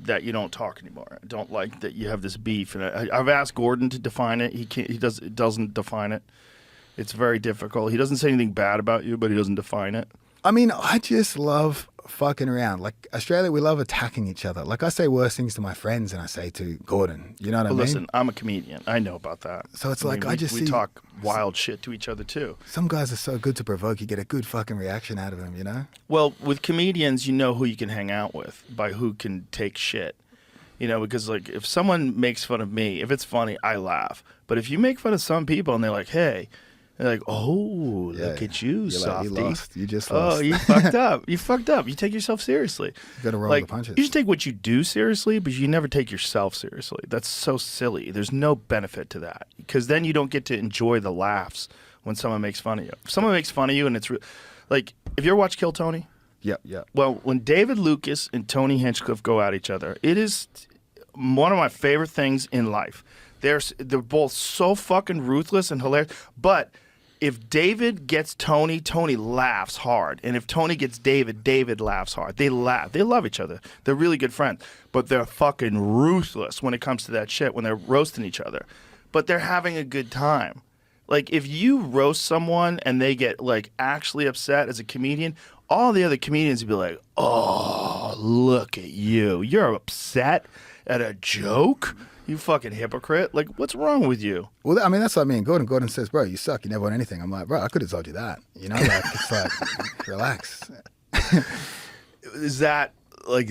that you don't talk anymore. I don't like that you have this beef. And I've asked Gordon to define it. He can't. He doesn't define it. It's very difficult. He doesn't say anything bad about you, but he doesn't define it. I mean, I just love fucking around. Like Australia, we love attacking each other. Like I say worse things to my friends than I say to Gordon. You know what I But mean? listen, I'm a comedian. I know about that. So it's like, I just we see- talk wild shit to each other too. Some guys are so good to provoke. You get a good fucking reaction out of them, Well, with comedians, you know who you can hang out with by who can take shit. Because like if someone makes fun of me, if it's funny, I laugh. But if you make fun of some people and they're like, hey, They're like, oh, look at you, You're softy. Like, you lost. You just Oh, lost. you fucked up. You fucked up. You take yourself seriously. You gotta roll Like, the punches. you should take what you do seriously, but you never take yourself seriously. That's so silly. There's no benefit to that because then you don't get to enjoy the laughs when someone makes fun of you. If someone makes fun of you and it's like, if you ever watch Kill Tony? Yep, yep. Well, when David Lucas and Tony Hinchcliffe go at each other, it is one of my favorite things in life. They're both so fucking ruthless and hilarious, but if David gets Tony, Tony laughs hard. And if Tony gets David, David laughs hard. They laugh. They love each other. They're really good friends. But they're fucking ruthless when it comes to that shit, when they're roasting each other. But they're having a good time. Like, if you roast someone and they get, like, actually upset as a comedian, all the other comedians would be like, oh, look at you. You're upset at a joke? You fucking hypocrite. Like, what's wrong with you? Well, I mean, that's what I mean. Gordon says, bro, you suck. You never won anything. I'm like, bro, I could have told you that. You know, like, it's like, relax. Is that, like,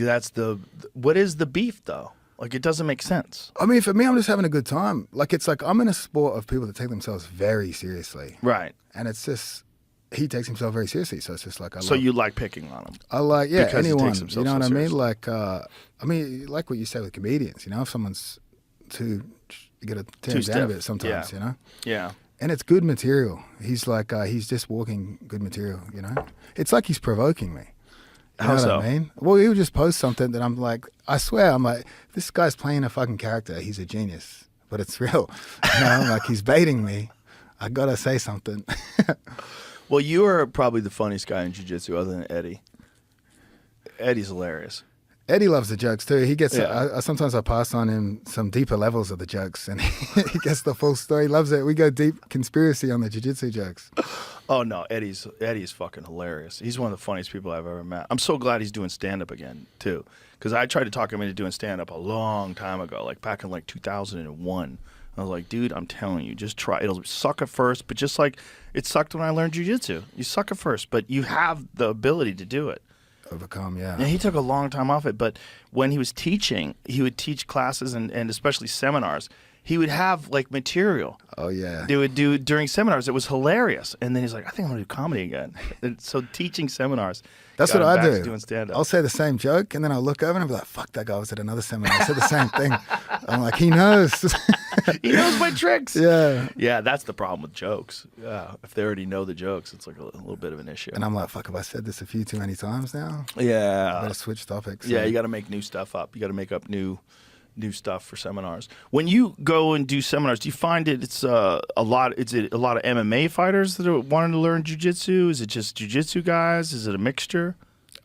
what is the beef, though? Like, it doesn't make sense. I mean, for me, I'm just having a good time. Like, it's like I'm in a sport of people that take themselves very seriously. Right. And it's just, he takes himself very seriously. So it's just like, So you like picking on him? I like, yeah, because he anyone. takes himself You know so what I mean? seriously. Like, like what you say with comedians, you know, if someone's you got to Too tear him down a stiff. bit sometimes, Yeah. you know? Yeah. And it's good material. He's like, he's just walking good material, you know? It's like he's provoking me. You How know so? what I mean? Well, he'll just post something that I'm like, I swear, I'm like, this guy's playing a fucking character. He's a genius, but it's real. You know, like he's baiting me. I gotta say something. Well, you are probably the funniest guy in jiu-jitsu other than Eddie. Eddie's hilarious. Eddie loves the jokes too. He gets. Yeah. Sometimes I pass on him some deeper levels of the jokes, and he gets the full story. He loves it. We go deep conspiracy on the jiu-jitsu jokes. Oh, no, Eddie's fucking hilarious. He's one of the funniest people I've ever met. I'm so glad he's doing stand-up again, too, because I tried to talk him into doing stand-up a long time ago, like back in like 2001. I was like, dude, I'm telling you, just try. It'll suck at first, but just like it sucked when I learned jiu-jitsu. You suck at first, but you have the ability to do it. Overcome, yeah. And he took a long time off it, but when he was teaching, he would teach classes and especially seminars. He would have like material. Oh yeah. They would do during seminars. It was hilarious. And then he's like, I think I'm going to do comedy again. And so teaching seminars. That's got what him I back do. to doing stand-up. I'll say the same joke, and then I'll look over and I'll be like, fuck, that guy was at another seminar. I said the same thing. I'm like, he knows. He knows my tricks. Yeah. Yeah, that's the problem with jokes. Yeah, if they already know the jokes, it's like a little bit of an issue. And I'm like, fuck, have I said this a few too many times now? I yeah. better switch topics. Yeah, you got to make new stuff up. You got to make up new stuff for seminars. When you go and do seminars, do you find it's a lot? Is it a lot of MMA fighters that are wanting to learn jiu-jitsu? Is it just jiu-jitsu guys? Is it a mixture?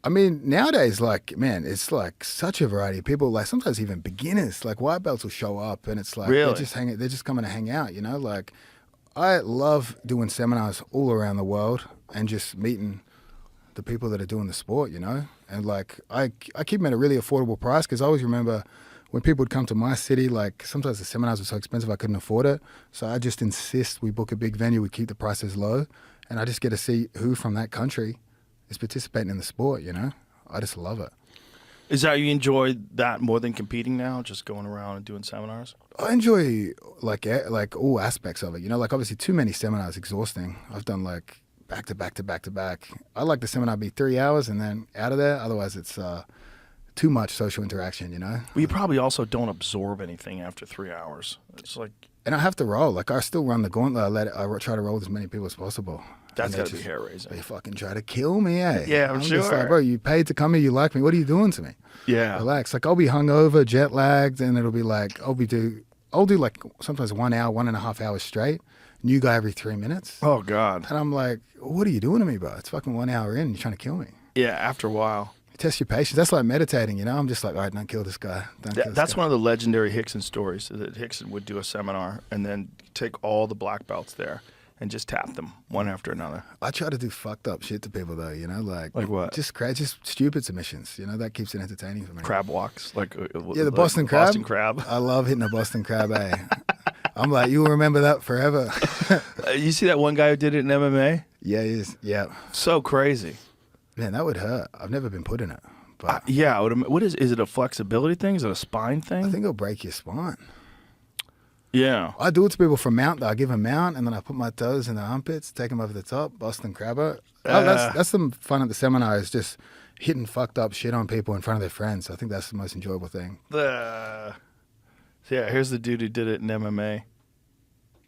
I mean, nowadays, like, man, it's like such a variety of people. Like sometimes even beginners, like white belts will show up, and it's like Really? they're just coming to hang out. You know, like I love doing seminars all around the world and just meeting the people that are doing the sport. You know, and like I keep them at a really affordable price because I always remember when people would come to my city, like sometimes the seminars were so expensive I couldn't afford it. So I just insist we book a big venue, we keep the prices low, and I just get to see who from that country is participating in the sport, you know? I just love it. Is that you enjoy that more than competing now? Just going around and doing seminars? I enjoy like all aspects of it, you know? Like obviously too many seminars exhausting. I've done like back to back to back to back. I like the seminar be 3 hours and then out of there. Otherwise it's too much social interaction, you know? Well, you probably also don't absorb anything after 3 hours. It's like And I have to roll. Like I still run the gauntlet. I try to roll with as many people as possible. that's And got they to be just- hair raising. They fucking try to kill me, eh? Yeah, I'm just sure. like, bro, you paid to come here, you like me. What are you doing to me? Yeah. Relax. Like I'll be hungover, jet lagged, and it'll be like I'll do like sometimes 1 hour, 1.5 hours straight. New guy every 3 minutes. Oh God. And I'm like, what are you doing to me, bro? It's fucking 1 hour in. You're trying to kill me. Yeah. After a while. Test your patience. That's like meditating, you know? I'm just like, all right, don't kill this guy. Don't kill this That's guy. one of the legendary Hickson stories. That Hickson would do a seminar and then take all the black belts there and just tap them one after another. I try to do fucked up shit to people though, you know? Like what? Just stupid submissions. You know, that keeps it entertaining for me. Crab walks, like Yeah, the Boston Crab. Boston Crab. I love hitting the Boston Crab, eh? I'm like, you'll remember that forever. You see that one guy who did it in MMA? Yeah, he is. Yeah. So crazy. Man, that would hurt. I've never been put in it. But Yeah. What is it? A flexibility thing? Is it a spine thing? I think it'll break your spine. Yeah. I do it to people from mount, though. I give them mount, and then I put my toes in the armpits, take them over the top, Boston Crabber. That's the fun at the seminar, is just hitting fucked up shit on people in front of their friends. I think that's the most enjoyable thing. So yeah, here's the dude who did it in MMA.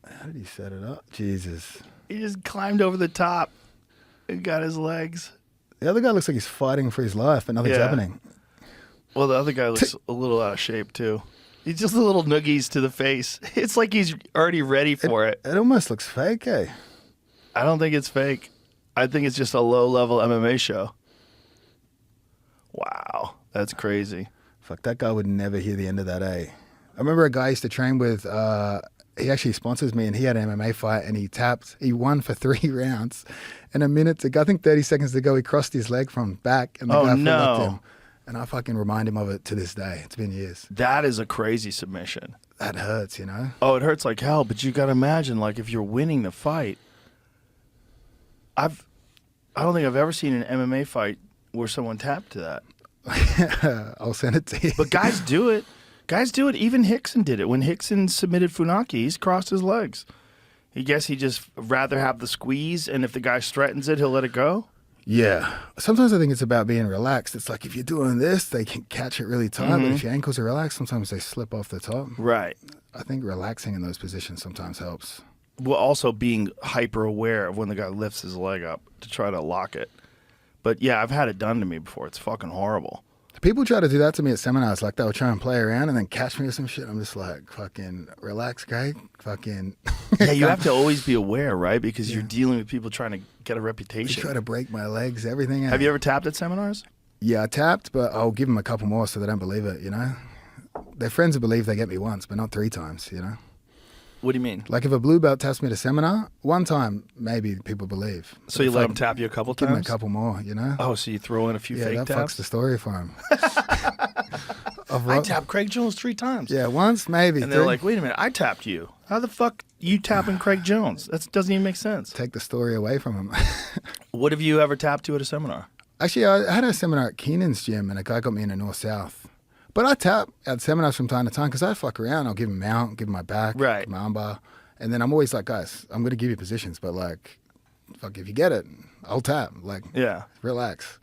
How did he set it up? Jesus. He just climbed over the top and got his legs. The other guy looks like he's fighting for his life, but nothing's Yeah. happening. Well, the other guy looks a little out of shape, too. He's just a little noogies to the face. It's like he's already ready for it. It almost looks fake, eh? I don't think it's fake. I think it's just a low-level MMA show. Wow. That's crazy. Fuck, that guy would never hear the end of that, eh? I remember a guy I used to train with, he actually sponsors me, and he had an MMA fight, and he won for 3 rounds. And a minute to go, I think 30 seconds to go, he crossed his leg from back, and the guy full-locked him. And I fucking remind him of it to this day. It's been years. That is a crazy submission. That hurts, you know? Oh, it hurts like hell, but you got to imagine, like, if you're winning the fight. I don't think I've ever seen an MMA fight where someone tapped to that. I'll send it to you. But guys do it. Guys do it. Even Hickson did it. When Hickson submitted Funaki, he's crossed his legs. He guess he just rather have the squeeze, and if the guy threatens it, he'll let it go. Yeah. Sometimes I think it's about being relaxed. It's like if you're doing this, they can catch it really tight. But if your ankles are relaxed, sometimes they slip off the top. Right. I think relaxing in those positions sometimes helps. Well, also being hyper aware of when the guy lifts his leg up to try to lock it. But yeah, I've had it done to me before. It's fucking horrible. People try to do that to me at seminars. Like they'll try and play around and then catch me with some shit. I'm just like, fucking relax, Craig. Fucking. Yeah, you have to always be aware, right? Because you're dealing with people trying to get a reputation. They try to break my legs, everything. Have you ever tapped at seminars? Yeah, I tapped, but I'll give them a couple more so they don't believe it, you know? Their friends will believe they get me once, but not 3 times, you know? What do you mean? Like if a blue belt taps me at a seminar, 1 time, maybe people believe. So you let them tap you a couple Give them a times? couple more, you know? Oh, so you throw in a few fake that taps? fucks the story for them. I tapped Craig Jones 3 times. Yeah, once, maybe. And they're 3. like, wait a minute, I tapped you. How the fuck you tapping Craig Jones? That doesn't even make sense. Take the story away from them. What have you ever tapped to at a seminar? Actually, I had a seminar at Keenan's gym, and a guy got me into North-South. But I tap at seminars from time to time because I fuck around. I'll give him mount, give him my back, Right. give him my armbar. And then I'm always like, guys, I'm going to give you positions, but like, fuck, if you get it, I'll tap. Like, Yeah. relax.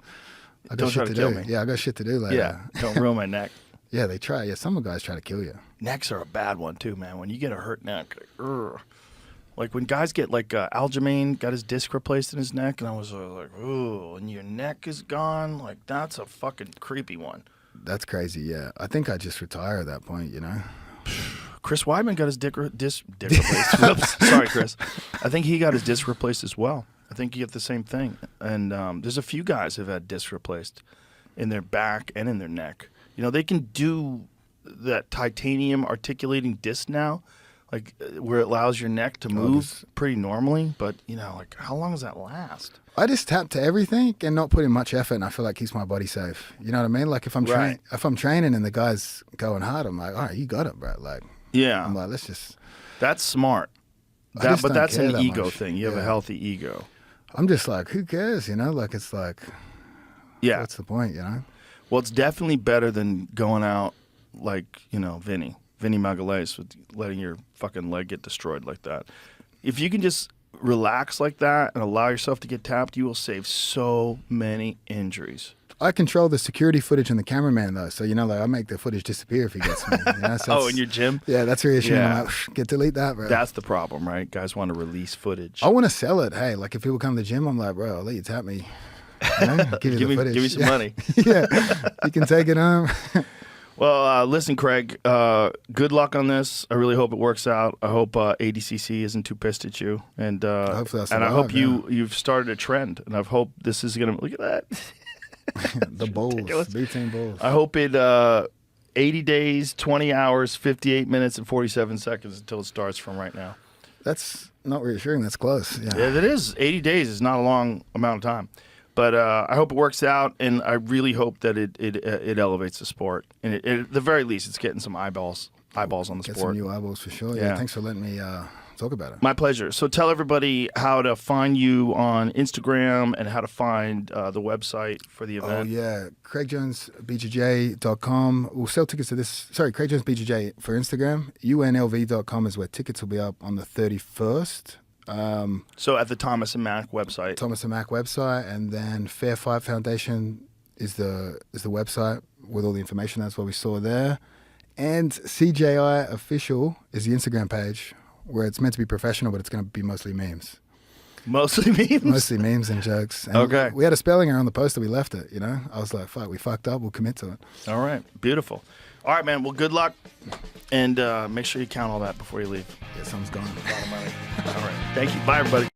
I got Don't shit try to kill me. Yeah, I got shit to do later. Yeah. Don't ruin my neck. Yeah, they try. Yeah, some guys try to kill you. Necks are a bad one too, man. When you get a hurt neck, like when guys get like Aljamain got his disc replaced in his neck, and I was like, ooh, and your neck is gone. Like that's a fucking creepy one. That's crazy, yeah. I think I just retire at that point, you know? Chris Weidman got his disc replaced. Whoops. Sorry, Chris. I think he got his disc replaced as well. I think you get the same thing. And there's a few guys who've had discs replaced in their back and in their neck. You know, they can do that titanium articulating disc now, like where it allows your neck to move pretty normally. But, you know, like how long does that last? I just tap to everything and not put in much effort, and I feel like keeps my body safe. You know what I mean? Like if I'm training and the guy's going hard, I'm like, all right, you got it, bro. Like, yeah, I'm like, let's just. That's smart. But That's an ego thing. You have a healthy ego. I'm just like, who cares? You know, like it's like, yeah. What's the point? You know? Well, it's definitely better than going out like Vinny Magalhaes with letting your fucking leg get destroyed like that. If you can just relax like that and allow yourself to get tapped, you will save so many injuries. I control the security footage and the cameraman though, so you know, like I make the footage disappear if he gets me. You know? So in your gym? Yeah, that's reassuring. Yeah. I'm like, delete that, bro. That's the problem, right? Guys want to release footage. I want to sell it. Hey, like if people come to the gym, I'm like, bro, I'll let you tap me. You know? Give you the footage. Give me some money. Yeah, you can take it home. Well, listen, Craig, good luck on this. I really hope it works out. I hope ADCC isn't too pissed at you. And hopefully and I hope you've started a trend. And I hope this is going to... Look at that. The Bulls, B-Team Bulls. I hope it 80 days, 20 hours, 58 minutes, and 47 seconds until it starts from right now. That's not reassuring. That's close. Yeah, it is. 80 days is not a long amount of time. But I hope it works out, and I really hope that it elevates the sport. And at the very least, it's getting some eyeballs on the Get sport. some new eyeballs for sure. Yeah, thanks for letting me talk about it. My pleasure. So tell everybody how to find you on Instagram and how to find the website for the event. Oh, yeah. CraigJonesBJJ.com. We'll sell tickets to this. Sorry, CraigJonesBJJ for Instagram. UNLV.com is where tickets will be up on the 31st. So at the Thomas and Mack website. Thomas and Mack website. And then Fair Fight Foundation is the website with all the information. That's what we saw there. And CJI Official is the Instagram page where it's meant to be professional, but it's going to be mostly memes. Mostly memes? Mostly memes and jokes. And Okay. we had a spelling error on the poster. We left it, you know? I was like, fuck, we fucked up. We'll commit to it. All right. Beautiful. All right, man. Well, good luck. And make sure you count all that before you leave. Yeah, someone's gone. A lot of money. All right. Thank you. Bye, everybody.